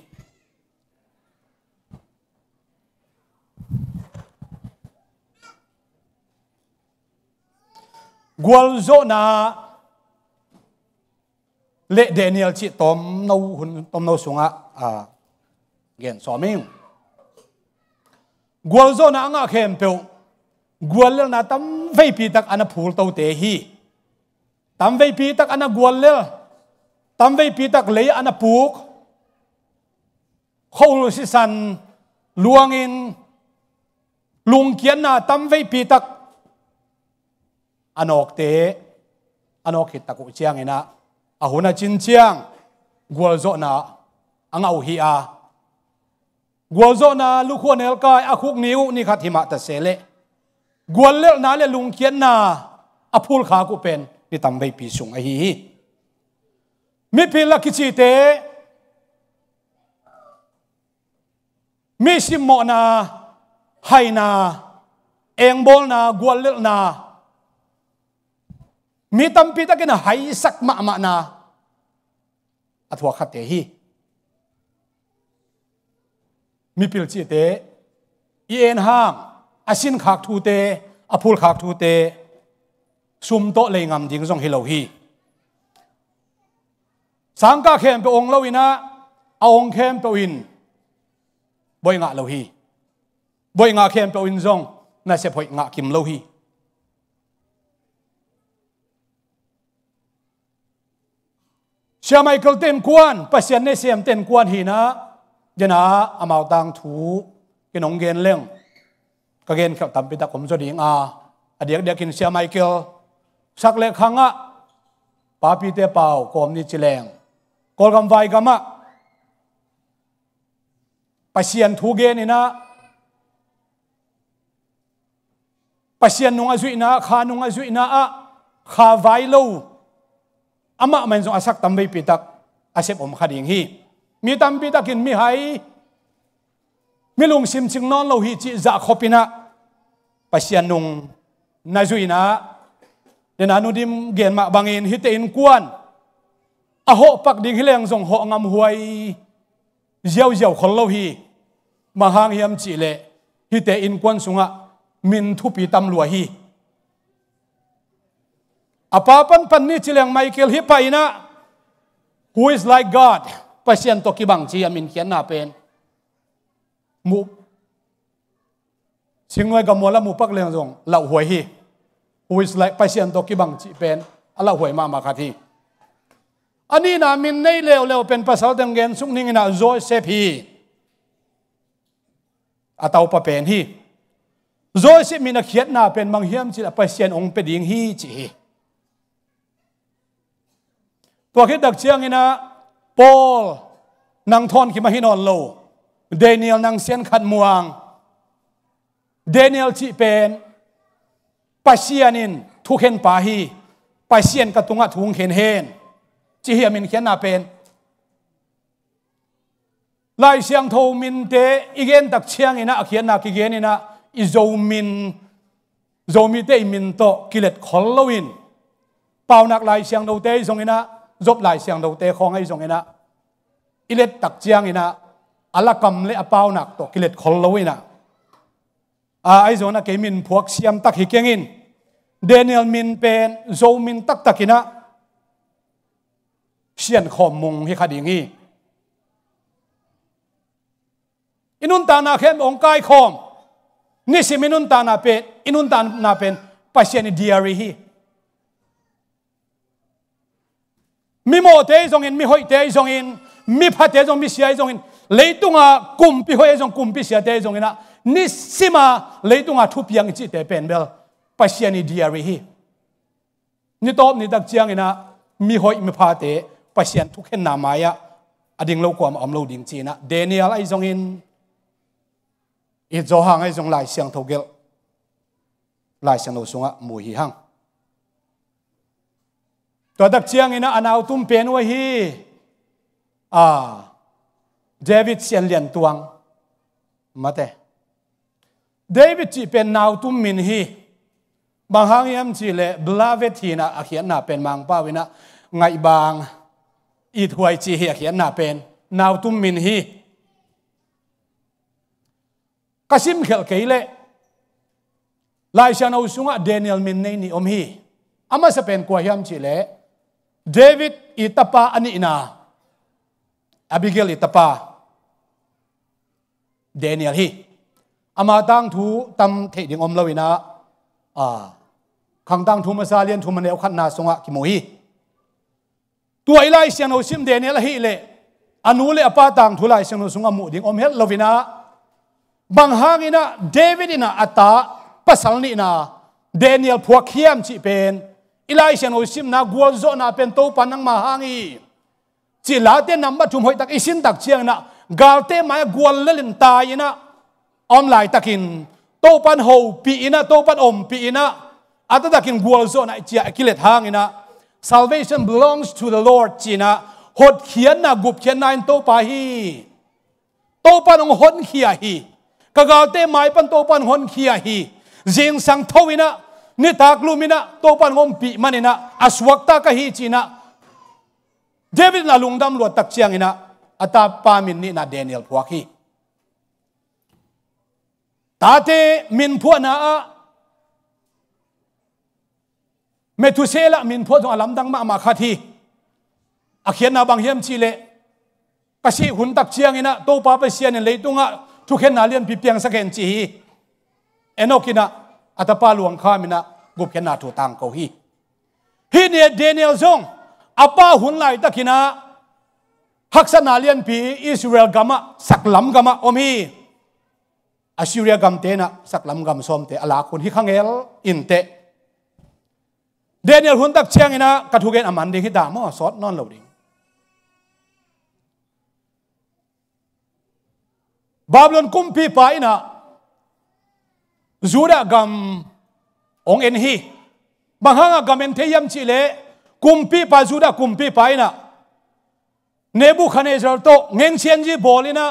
gwal zo na le Daniel chi tom no sunga gen so ming gwal zo na anga khem pe gwal na tam vei pi tak ana phul to te hi tam vei pi tak ana gwal le tam vei pi tak le ana puk khol si san luangin lung kian na tam vei pi tak anok te anok hit taku chiang ina ahuna chin chiang gwal zo na angau hi a gwal zo na lu khonel kai akhuk niu ni khat hima ta sele gwal le na le lung kian na aphul kha ku pen ni tam vei pi sung a hi mi pil la kichi te mi sim mo na hai na eng bol na gwal le na mi tam pi ta kina hai sak ma na athwa khat te hi mi pil chi te ien hang asin khak thu te aphul khak thu te sum to le ngam ding jong hilo hi sangka khem pe ong lo ina aong khem pe in boy nga lo hi boy nga khem pe in jong na se phoi nga kim lo hi Sia Michael ten kwan pasian ne siam ten kwan hi na jana amau tang thu kinong gen leng ka gen khap tam pi ta kom zo ding a adiak diak in Sia Michael sak le khanga pa pi te pau kom ni chileng kol gam vai gama pasian thu gen ina pasian nung azuina kha nung azuina a kha vai lo ama man zong asak tam bei pitak asep om khading hi mi tam pitakin mi hai mi lung sim ching non lo hi chi za khopina pasian nung nazuina dena nudim gen ma bangin hi te in kwan a ho pak ding hileng zong ho ngam huai ziaw ziaw khol lo hi ma hang hiam chi le hi te in kwan sunga min thu pi tam lua hi apapan pan ni chileng Michael hi paina who is like God pasian to ki bang chi amin khian na pen mu singwai ga mola mu pak leng jong lau huai hi who is like pasian to ki bang chi pen ala huai ma khathi ani na min nei lew pen pasal teng gen sung ning na Joseph hi atau pa pen hi Joseph min a khiat na pen mang hiam chi pasian ong pe ding hi chiตัวคิดดักเชียงนะปอลนางทอนขีมาหินอนโลเดนิเอลนางเซียนขัดมวงเดนิเอลจีเป็นปัสเซียนินทุกเห็นป่าฮีปัสเซียนกระตุงะทุงเห็นเห็นจีเฮียมินเขียนนาเป็นลายเสียงโทมินเตอีเกนดักเชียงนะเขียนนากิเกนนะอิโซมิเตอิมินโตกิเลตคอลโลวินเป่านักลายเสียงโดเตยทรงนะจบหลายเสียงเราเตะของไอ้ทรงนะอิเล็ดตักเจียงนะอัลลักำเละเป้าหนักตัวกิเลสคนละวินะไอ้ทรงนะเกมินพวกเสียมตักหิเกงินเดนิเอลมินเป็นโซมินตักกินะเสียนขอมมุงให้ขดิงี้อินุนตานาเข้มองค์กายคอมนี่สิมินุนตานาเป็นอินุนตานาเป็นปัจเจนิเดียรีฮีมีโมเตยจงอินมีหอยเตยจงอินมีพัดเตยจงมีเสียจงอินเลยตุงะกุมพิหอยจงกุมพิเสียเตยจงอินนะนิสิมาเลยตุงะทุบยังจิตเตเป็นเบลปัจเจนิเดียรีฮีนี่ตอบนี่ตักเจียงอินนะมีหอยมีพัดเตยปัจเจนทุกเห็นนามายะอดิ่งโลกความอมโลดิ่งจีนะเดนิเอลไอจงอินอีโจหังไอจงหลายเสียงทกเกลหลายเสียงโลสุงะมูฮีหังตัวดักเชียงอินะอันเอาตุ้มเป็นไว้ฮีเดวิดเซียนเลียนตวง มาเตเดวิดจีเป็นนาวตุ้มมินฮีบางครั้งยังจีเลบลาเวทีนะอาเขียนน่ะเป็นมังป้าวินะไงบางอีถวยจีเขียนน่ะเป็นนาวตุ้มมินฮีกสิมเขลเกยเลลายชานูสุงะเดนิเอลมินในนี่อมฮีอามาจะเป็นกว่ายังจีเลเดวิดอิตาปาอันนี้นะอบิเกลอิตาปาเดนิเอลฮีอามาตั้งทูตำเทดิงอมลวินะขังตั้งทูมาซาเลียนทูมันเอวขันนาสงะกิโมฮีตัวไอไลเซียนโอซิมเดนิเอลฮีเลอนุเลอปาตั้งทูไลเซียนโอสงะมุดิงอมเฮลลวินะบางฮางินะเดวิดนะอัตตาปัสสาวนีนะเดนิเอลพวกเขียมจีเป็นไอไลเซียนโอซิมนะกัวโซนะเป็นโตปันนังมาฮางีจีลาเตนัมบัตุมหอยตักอิสินตักเชียงนะกาลเตมายกัวเลลินตายนะอมไลตักินโตปันโฮปีนะโตปันอมปีนะอัตตากินกัวโซนะจีอากิเลตฮางินะ salvation belongs to the Lord จีนะหดเขียนนะกุบเขียนนายโตปาฮีโตปันองหดเขียฮีกะกาลเตมายปันโตปันหดเขียฮีเจียงสังทวินะนิตากลูมินะโตปันอมปีมันนะอสวักตากะฮีจีนะเดวิดนะลุงดำลวดตักเชียงนะอัตตาปามินนี่นะเดนิเอลพวกฮีตาเตมินพวนาเมตุเซละมินพวตรงอลัมดังมาขัดทีอาเขียนนาบางเฮียมชีเลกษีหุ่นตักเชียงนะโตปาไปเชียนเลยตรงอ่ะทุกเห็นนาเลียนปีเปียงสักเห็นจีเอ็นโอกินะอัตปาหลวงข้ามินะกุบเห็นนาถูตังเกาฮีฮีเนี่ยเดนิเอลซงอาป้าหุ่นไหลตะกินะฮักษนาเลียนปีอิสราเอลกามะสักลำกามะอมีอาซิเรียกัมเตนะสักลำกัมสมเตอลาคนที่ขังเอลอินเตเดนิเอลหุ่นตักเชียงนะกระทุกเกนอามันเดฮิดามอสอดนอนเหล่าดิ้งบาบิโลนกุมปีไปนะจูดากัมองเอ็นฮีบางครั้งกัมเอ็นเทียมชิเลกุมปีไปจูดากุมปีไปนะเนบูคาเนซาร์โตเงินเชียนจีบอลินะ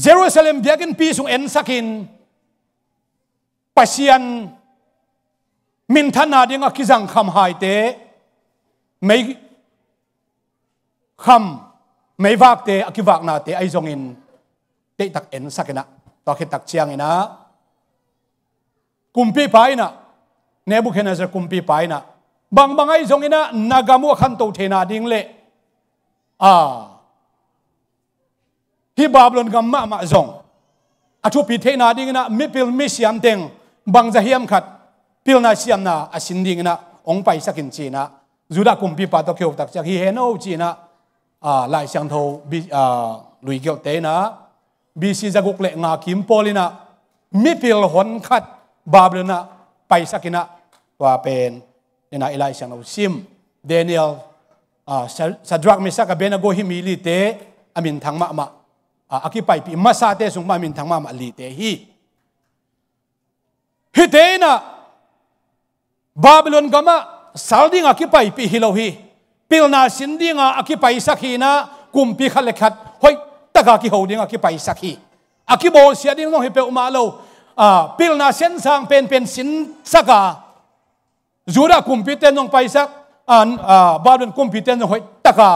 เยรูซาเล็มเบียกินปีสุงเอ็นสักินปัสยันมินทันนาดิงอคิจังคำหายเตไม่คำไม่วักเตอคิวักนาเตไอจงอินเตตักเอ็นสักินะต่อคิดตักเชียงอินะกุมปีไปนะเนบุเคเนซากุมปีไปนะบางไอจงอินะนากามัวขันโตเทนาดิงเละที่บาบิโลนกัมมาจงอาชุปิเทนาดิงนะมิพิลมิเซียมเต็งบางจะเฮียมขัดพิลนาเซียมนะอาสินดิงนะองไปสักินจีนะจุดากุมปีปาตะเกียวตักจากฮีเฮโนจีนะลายเสียงโทบีลุยเกียวเตนะบีซีจะกุกเละงาคิมโพลินะมิพิลหอนขัดบาบิโลนนะไปสักินะว่าเป็นนี่นะอิไลเซียงเอาซิมเดนิเอลซาดรักเมสักกับเบนาโกฮิมิลิเตอามินทางมาอากิไปปีมาซาเตสุงมามินทางมาลีเตฮีฮิเตนะบาบิโลนกามาสัลดิงอากิไปปีฮิโลฮีปิลนาสินดิงอากิไปสักฮีนะกุมปีขัดเล็กขัดหอยตะกากิโฮดิงอากิไปสักฮีอากิโบเสียดิงน้องฮิเปอุมาโลปิลนาเซนซังเป็นสินสักจูดากุมปีเตนน้องไปสักบาบิโลนกุมปีเตนน้องหอยตะกา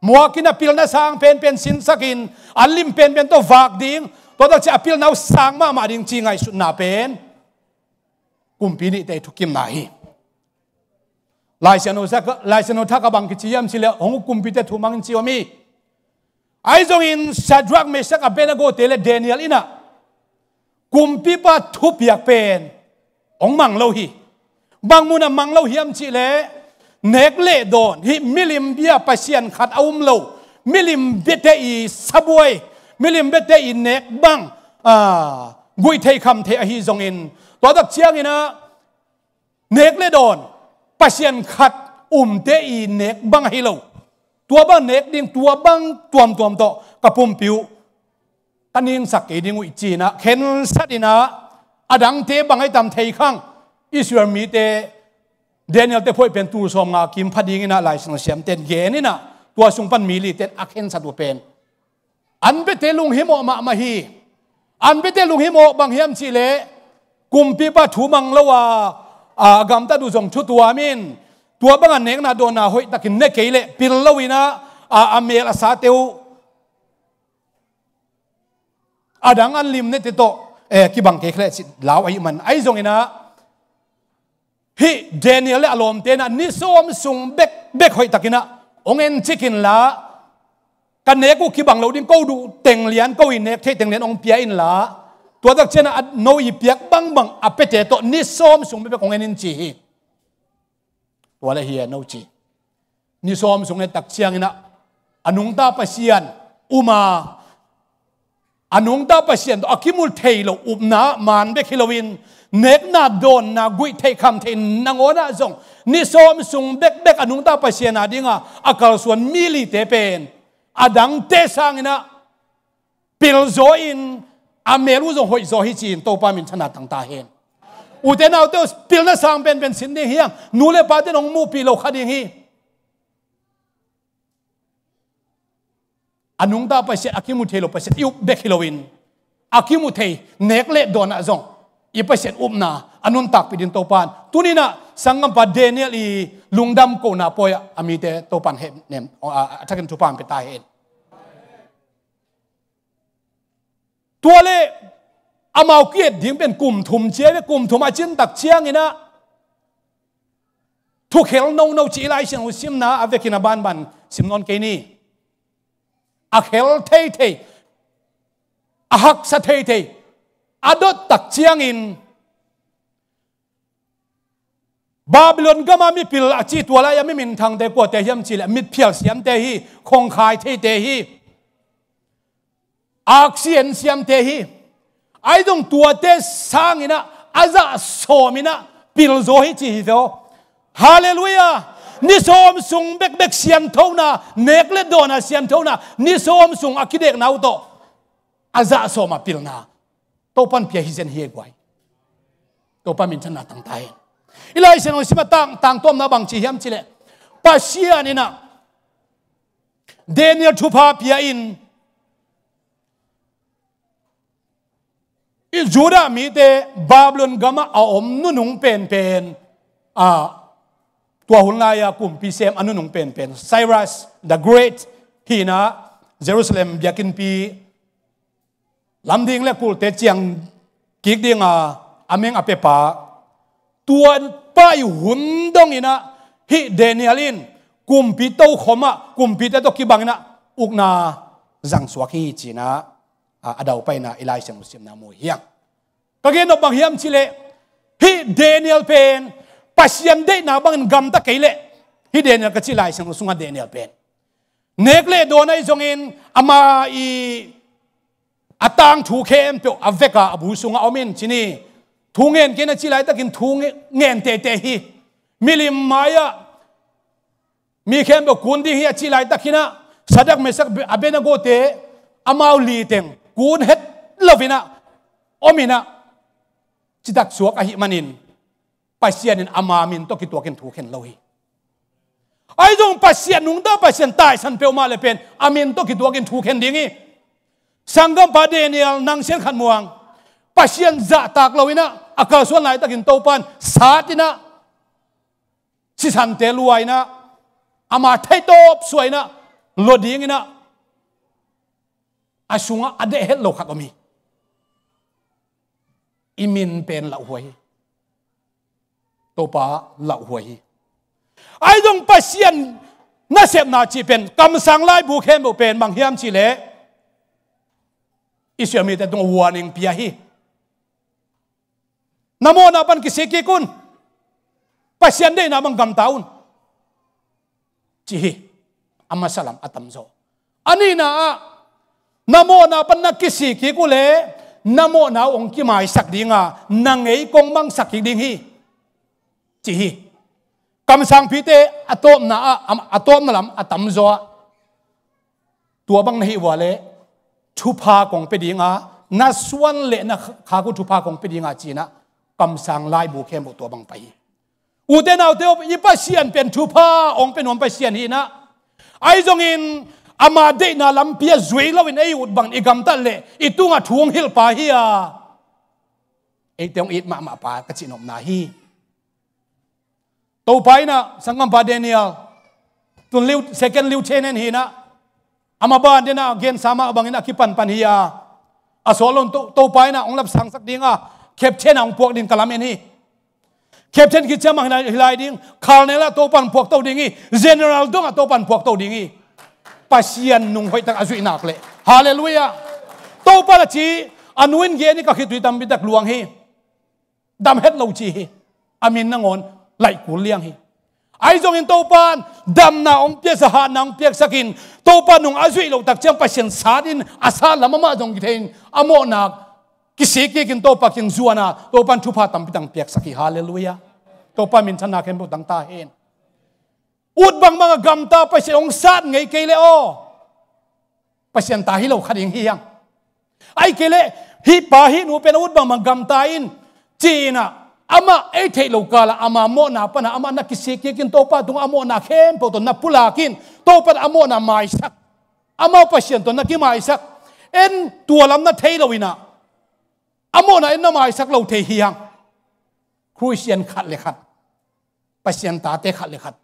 มัวกินพิลนาสางเป็นสินสักินอัลลิมเป็นตัวฝากดิ้งตัวตัดจะพิลนาสางมาดิ้งจริงไงสุดนาเป็นกุมปีนี้แต่ทุกกิมนาฮีลายเซโนทักกับังกิจิยามสิเลหงกุมปีแต่ทุมังจิวมีไอจงอินซาดรักเมสักเบนโกเตเลเดนิเอลอินะกุมปีปะทุบอยากเป็นองมังโลฮีบางมุนะมังโลฮียามจิเลเนกเลโดนฮิมิลิมเบียปัสยันขัดเอาโลมิลิมเบเตอีซับวยมิลิมเบเตอีเนกบังกุยเทคำเทอหิจงอินตัวตักเชียงอินะเนกเลโดนปัสยันขัดเตอีเนกบังฮิโลตัวบังเนกดิ้งตัวบังตัวมโตกระปุ่มปิวตันยิงสักเอดิ้งอุจีนะเข็นสัตอินะอดังเทบังให้ตามเทขังอิสราเอลมีเตเดนิเอลเตพ่อยเป็นตูสมงาคิมพัดยิงนะลายสังเสียมเต็นเกนี่นะตัวสุงปันมีลีเต็นอักเห็นสัตว์เป็น อันเปเตลุงหิโมมาฮีอันเปเตลุงหิโมบางเฮียมสิเลกุมปีปะถูมังละว่ากำตาดูส่งชุดตัวมินตัวบางอันเนกนาโดนาหอยตะกินเนกเกยเลปิลลวินะอเมลอาสาเตวดังอันลิมเนติโตกิบังเกเคลสิลาวไอมันไอซงอินะฮิเดเนียลอารมณ์เตนะนิสอมสุงเบกหอยตะกินะองเอ็นชิกินละกันเนกูกิบังเราดิ้งกูดูเต็งเลียนกูอินเนกเทเต็งเลียนองเปียอินละตัวตักเชนะโนอีเปียกบังอเปเตโตนิสอมสุงเบกองเอ็นจีตัวละเฮียโนจีนิสอมสุงเนตักเชียงอินะอนุงตาปะเซียนอุมาอนุงตาปะเซียนตัวกิมุลเทยโลอุบนามันเบคิโลวินเนกนาโดนนากุยเทคำเทนนางโอนาซงนิสอมสุงเบกอนุงตาปะเซียนอาดิงะอากาศส่วนมิลิเตเป็นอดังเตสังอินะปิลโซอินอเมรุซงหอยโซฮิจีนโตปามินชนะต่างตาเห็นอุเทนเอาเตอร์ปิลนาสังเป็นสินเดียงนูเลปาเตนองมูปิโลคดีฮีอนุงตาปะเซียอากิมุเทโลปะเซียอิวเบคิโลวินอากิมุเทเนกเลโดนาซงอีปะเซียอุมนาอนุนตักปิดินโตปานตุนีนะสังกัมปะเดเนียลีลุงดำโกนาปอยอามีเตโตปานเฮเนมทักกันทุปานเปตาเฮนตัวเลอามาวเกียดดิ้งเป็นกลุ่มทุมเชียกลุ่มทุมอาจินตักเชียงอินะทุกเฮลโนจีไลเชียงอุซิมนาอเวกินาบานบันซิมนอนเกนีอาเฮลเทเทอาฮักสะเทเทอาดตักเชียงอินบาบิโลนก็มามีปิลอาจีตัวละยังไม่มีทางเตกว่าเตยมจีละมิดเพียลเสียมเตฮีคงคายเทเตฮีอักเซียนเสียมเตฮีไอ้ตรงตัวเตสร้างอินะอาซาโซมินะปิลโซฮิจีฮิโตฮาเลลูยานิสอมสุงเบกเสียมเท่านะเนกเลโดนาเสียมเท่านะนิสอมสุงอาคิเดกนาวโตอาซาโซมาปิลนาโตปันเปียฮิเซนเฮกไว้โตปันมินชนะตั้งใจอีไลเซนอสิมาตั้งต้มนาบังจีเฮียมจีเลปัสเซียนี่นะเดเนียลทุพาเปียอินอิจูดามีเตบาบิโลนกามาอาอมนุนุงเป็นตัวหุ่นลายกลุ่มพิเศษอนุนุงเป็นไซรัส the great ฮีนะเยรูซาเล็มอยากกินปีลำดิ่งและกุลเตจียงกิกดิ่งอเมงอเปปาตัวป้ายหุ่นดงอินะฮิเดเนียลินกุมปีโตขมะกุมปีเตโตกิบังนะอุกนาจังสวกฮีจีนะอดาวไปนะอิไลเซมุสลิมนามูเฮียงก็เกณฑ์นบังเฮียมชิเลฮิเดเนียลเป็นปัสยันเดนาบังกัมตะเกเลฮิเดเนียลก็ชิไลเซมุสุงเดเนียลเป็นเนกเลโดนไอจงอินอามาอีอาตังถูกเข้มเปียวอเวกาอบูสุงอามินชินีทูเงินกินชิไลตะกินทูเงินเตฮีมิลิมมายามีเข้มเปียวกุนดีฮีชิไลตะกินะสัดดักเมสักอเบนโกเตอามาวลีเต็งกูนเฮ็ดลวินะอมินะจิตักสวกอหิมันินปัสเซียนินอามามินตกิตัวกินถูกเห็นลวิไอ้ตรงปัสเซียนนุ่งตาปัสเซียนตายสันเปียวมาเลยเป็นอามินตกิตัวกินถูกเห็นดิ่งสังกัมปาเดเนียลนางเสียนขันมวงปัสเซียนจะตากลวินะอากาศส่วนไหนตกินโตปันสาตินะสิสันเตลวยนะอามาไทโตบสวยนะโลดิ่งนะอาสุงะอเดเฮลโลขักมีอิมินเป็นละหวยโตปาละหวยไอ้ตรงปัสเซียนน่าเสพนาจีเป็นกำสังไล่บุเข้มบุเป็นบางเฮียมชีเลอิสราเอลมีแต่ตรงวัวนิงพิยาฮีนโมนาบันกิเสกิกุนปัสเซียนได้นาบังกำตาอุนจีฮีอามาสลามอัตัมโซอันนี้นะนโมนาปันนักกิสิกิกุเลนโมนาองค์กิมายสักดิ่งนางเอ๋ยกงมังสักดิ่งฮีจีฮีกำสังพิเตอตอมนาอตอมนาลำอตัมโซตัวบังฮีวะเลทุพากงเปดิ่งนัสวันเลนะข้ากุทุพากงเปดิ่งจีนะกำสังไล่บุเข้มบุตัวบังไปอุเทนเอาเทวยิปัสเซียนเป็นทุพาองเป็นวันปัสเซียนฮีนะไอจงอิน ama de na lampia zui lawin ei ut bang igam ta le itunga thuang hil pa hi a ei teng it ma pa ka chinom na hi to pai na sangam pa Daniel tun liu second liu chenen hi na ama ban de na gen sama bang ina ki pan hi a asolon to pai na onglap sang sak dinga khep chen ang puak din kalam en hi Captain ki chamang hilai ding Colonel to pan puak to dingi General dong to pan puak to dingi pasian nung hoi tak azui nak le hallelujah to pa chi anuin ge ni ka khitui tam bi tak luang hi dam het lo chi hi amin nangon lai ku liang hi ai jong in to pan dam na ong pia sa ha nang pia sakin to pan nung azui lo tak chang pasian sadin asa lamama jong gi thein amo nak kisiki kin to pa king zuana to pan thupa tam pitang piak saki hallelujah to pa min chana ken bu dang ta hen ut bang mga gamta pa si ong sat ngai kele o pasien ta hi lo khading hiang ai kele hi pa hi nu pen ut bang mga gamta in china ama e thei lo kala ama mo na pa na ama na kisiki kin to pa tung amo na khem po to na pulakin to pa amo na mai sak ama pasien to na ki mai sak en tualam na thei lo ina amo na en na mai sak lo thei hiang Christian khat le khat pasien ta te khat le khat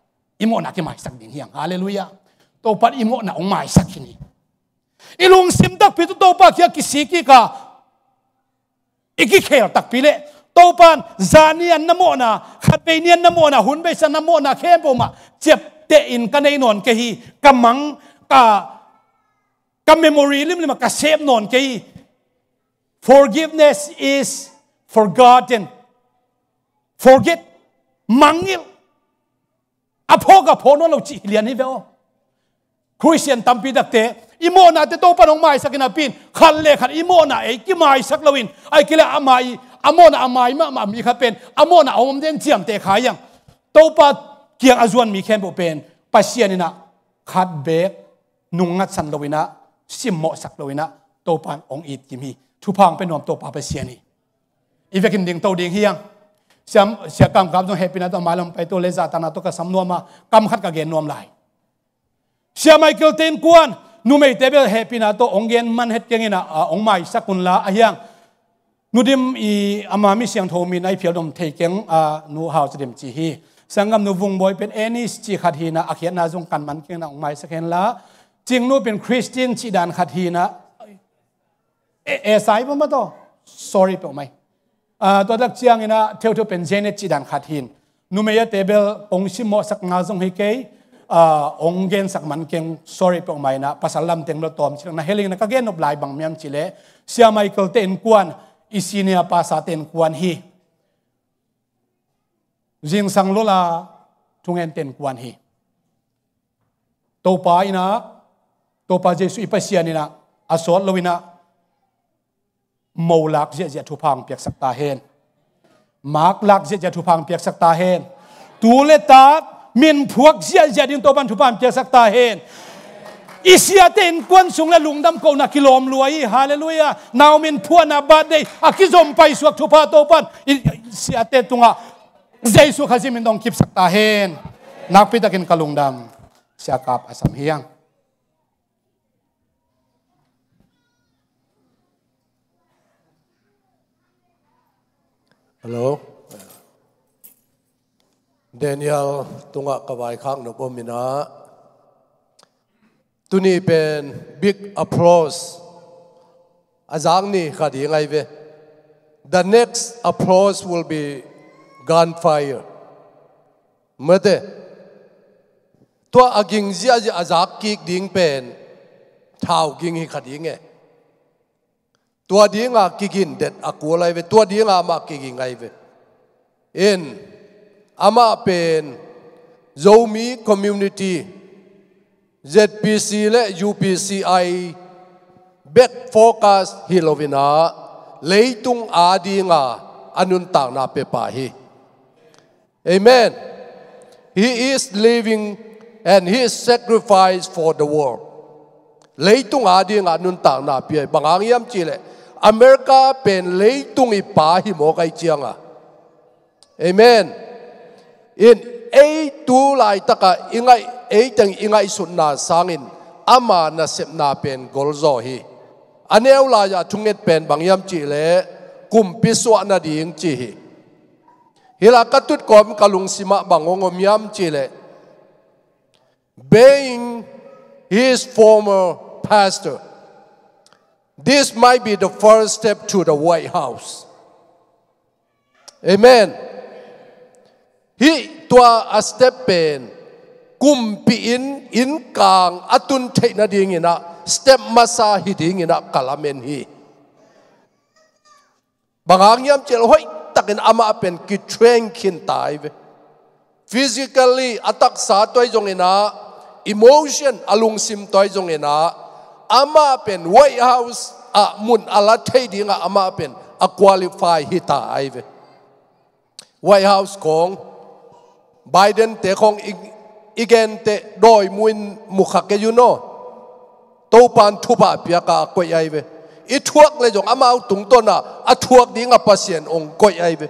imo na ki mai sak ding hiang hallelujah to pat imo na ong mai sak hini ilung sim dak pi to pa kya kisiki ka iki khel tak pi le to pan zanian namo na khatpeinian namo na hunbe san namo na khem po ma chep te in ka nei non ke hi kamang ka memory lim lim ka save non ke hi forgiveness is forgotten forget mangil aphoga phono lo chi lian hi veo Christian tampi dakte imo na te to panong mai sakina pin khal le khat imo na ei ki mai sak lawin ai kila amai amo na amai ma mi kha pen amo na om den chiam te khayang to pa kiang azuan mi khem bo pen pasian ina khat bek nungat san lawina simmo sak lawina to pan ong it kimi thu phang pen nom to pa pasian ni ivekin ding to ding hiang siya kam jong happy na to malam pa to leza ta na to ka samno ma kam khat ka gen nom lai siya Michael ten kuan numei tebel happy na to ongen man het kengina ong mai sakun la ahyang nudim i amami siang thomi nai phial dom thekeng nu haw chim chi hi sangam nu vung boy pen enis chi khat hi na akhian na jong kan man keng na ong mai sakhen la ching nu pen Christian chi dan khat hi na sai ma to sorry pe mai to dak chiang ina theu pen jenet chi dan khat hin numeya tebel ong simo sak nga jong hi ke ong gen sak man keng sorry pe mai na pasalam teng lo tom chang na heling na ka gen op lai bang miam chile sia Michael ten kuan isinia pa sa ten kuan hi jing sang lola tungen ten kuan hi to pa Jesu ipasianina asol lowina Maulak je thu phang piak sakta hen mak lak je thu phang piak sakta hen tu le ta min phuak je din to ban thu phang piak sakta hen isia ten kwan sung la lungdam ko na kilom luai hallelujah now min phua na birthday akizom pai suak thu pha to pan isia te tunga jesu khazim min dong kip sakta hen nak pi takin kalungdam sia kap asam hiang Hello. Daniel tunga kawai khang no pomina. Tuni pen big applause. Azang ni khadi ngai ve. The next applause will be gunfire. Mate. Tua aging zia azak kik ding pen. Thao ging hi khadi nge. Tua dia nga kikin det aku lai ve tua dia nga ma kikin ngai ve in ama pen zomi community ZPC le UPCI back focus hilovina leitung adi nga anun tang na pe pa hi amen he is living and he is sacrificed for the world leitung adi nga anun tang na pe bangang yam chile America pen leitung ipa hi mo kai chianga amen in a tu lai taka ingai a tang ingai sunna sangin ama na sep na pen golzo hi aneu la ya thunget pen bangyam chi le kum piswa na ding chi hi hila katut kom kalung sima bangongom yam chi le being his former pastor, this might be the first step to the White House. Amen. Hi tua a step pen kumpi in kang atun thei na ding ina step masa hi ding ina kalamen hi. Bangang yam chel hoi takin ama pen ki train kin tai ve. Physically atak sa toy jong ina emotion alung sim toy jong ina ama pen White House a mun ala thei dinga ama pen a qualify hi tai ve. White House kong Biden te kong igen te doi muin mukha ke you know to pan thupa pia ka koi ai ve I thuak le jong amau tung to na a thuak dinga pasien ong koi ai ve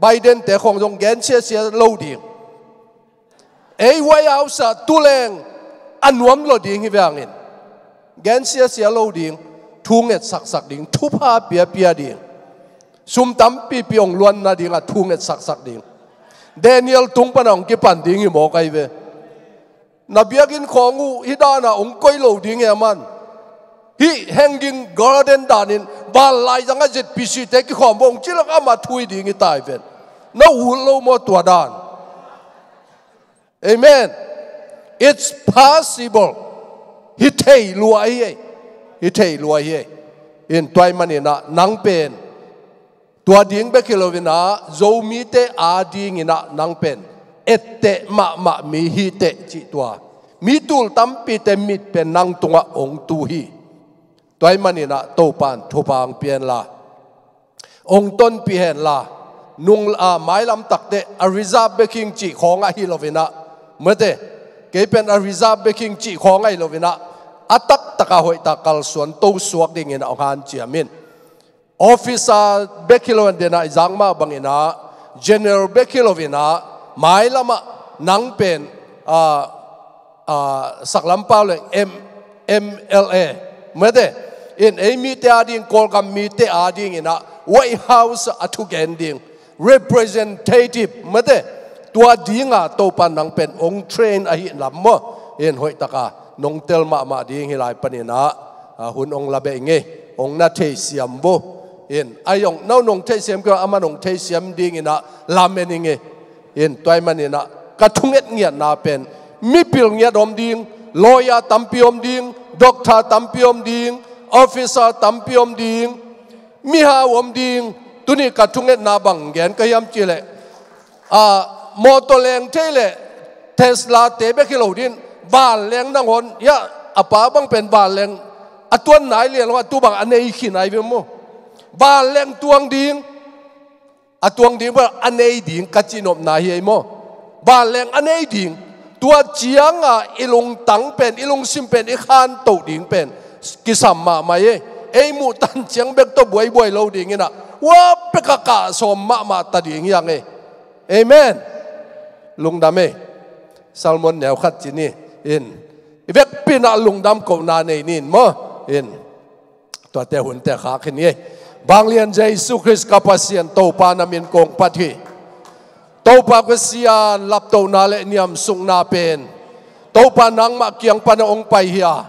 Biden te kong jong gen sia lo ding ei White House tu leng anuam lo ding hi wangin gen sia lo ding thunget sak ding thupa pia ding sum tam pi ong luan na ding a thunget sak ding Daniel tung panong ki pan ding hi mo kai ve na biakin khongu hidana ong koi lo ding e man hi hanging garden danin bal lai janga jet pc te ki khom bong chilak ama thui ding I tai ven no lo mo tua dan amen it's possible hi thei luai hi in toy manina nang pen tua ding be kilovina zo mi te a ding ina nang pen ette ma mi hi te chi tua mi tul tam pi te mit pen nang tunga ong tu hi toy manina to pan thopang pian la ong ton pi hen la nung a mai lam tak te a reserve baking chi khong a hi lovina mate ke pen a reserve baking chi khong ai lovina atak taka hoi ta kal suan to suak ding ina han chiamin officer bekilovan dena izangma bangina general bekilovina mai lama nang pen saklam paule MLA mede in emi te ading kolgam mi te ading ina White House atu gending representative mede tua dinga to pan nang pen ong train ahi lammo in hoi taka nong tel ma ding hilai panina hun ong labe nge ong na thei siambo in ayong nau nong thei siam ko ama nong thei siam ding ina lameninge in toy manina kathunget ngia na pen mi pil ngia dom ding lawyer tampiom ding doctor tampiom ding officer tampiom ding mi ha om ding tuni kathunget na bang gen kayam chile motoleng thele Tesla te be kilo din bal leng nang hon ya apa bang pen bal leng atuan nai lian wa tu bang anei khinai ve mo bal leng tuang ding ba anei ding kachinop na hi mo bal leng anei ding tua chianga ilung tang pen ilung sim pen I khan to ding pen kisam ma mai ei mu tan chiang bek to buai lo ding ina wa pekaka som ma ta ding yang amen lung dame salmon neu khat chini in vek pina lungdam ko na nei nin mo in to te hun te kha khini banglian Jesus Christ kapasian to pa namin kong pathi to pa ko sian lap to na le niam sung na pen to pa nang ma kyang pa na ong pai hia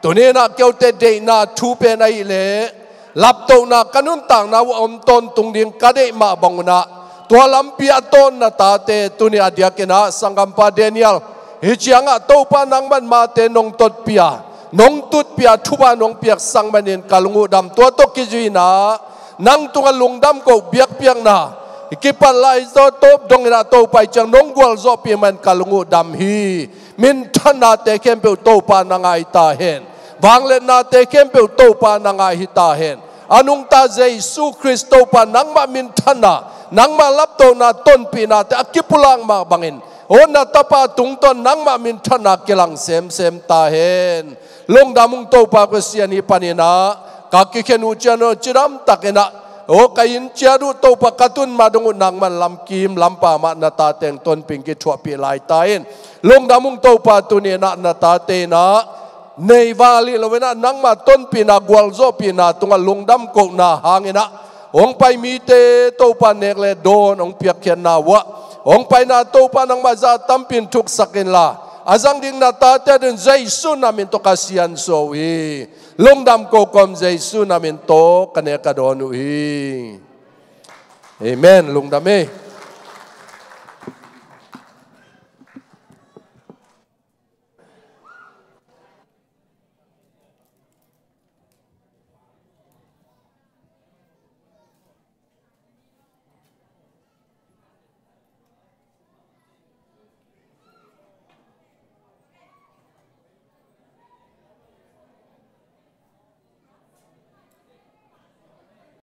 to ne na keu te de na thu pen ai le lap to na kanun tang na om ton tung ding ka de ma banguna to lampia ton na ta te tuni adia kena sangam pa Daniel hichianga to pa nang man ma te nong tot pia nong tut pia thuba nong piak sang manin kalungu dam to kijuina nang tunga lungdam ko biak piak na ikipan lai zo top dong ina to pai chang nong gwal zo pi man kalungu dam hi min thana te kempe to pa nangai ta hen wanglet na te kempe to pa nangai hi ta hen anung ta Jesus Kristo pa nang ma min thana nang ma lap to na ton pi na te akipulang ma bangin ona tapa tung ton nang ma min thana kelang sem ta hen long damung to pa ko sian hi panina ka ki khenu chano chiram takena o kain chiaru to pa katun madung nang man lam kim lam pa ma na ta teng ton ping ki thua pi lai ta hen long damung to pa tu ne na ta te na nei vali lovena nangma ton pina gwalzo pina tunga lungdam ko na hangina ong pai mi te to pa nekle don ong piak khian na wa ong pai na to pa nang maza tampin thuk sakin la azang ding na ta te den jaisu namin to kasian so wi lungdam ko kom jaisu namin to kane ka don wi amen lungdam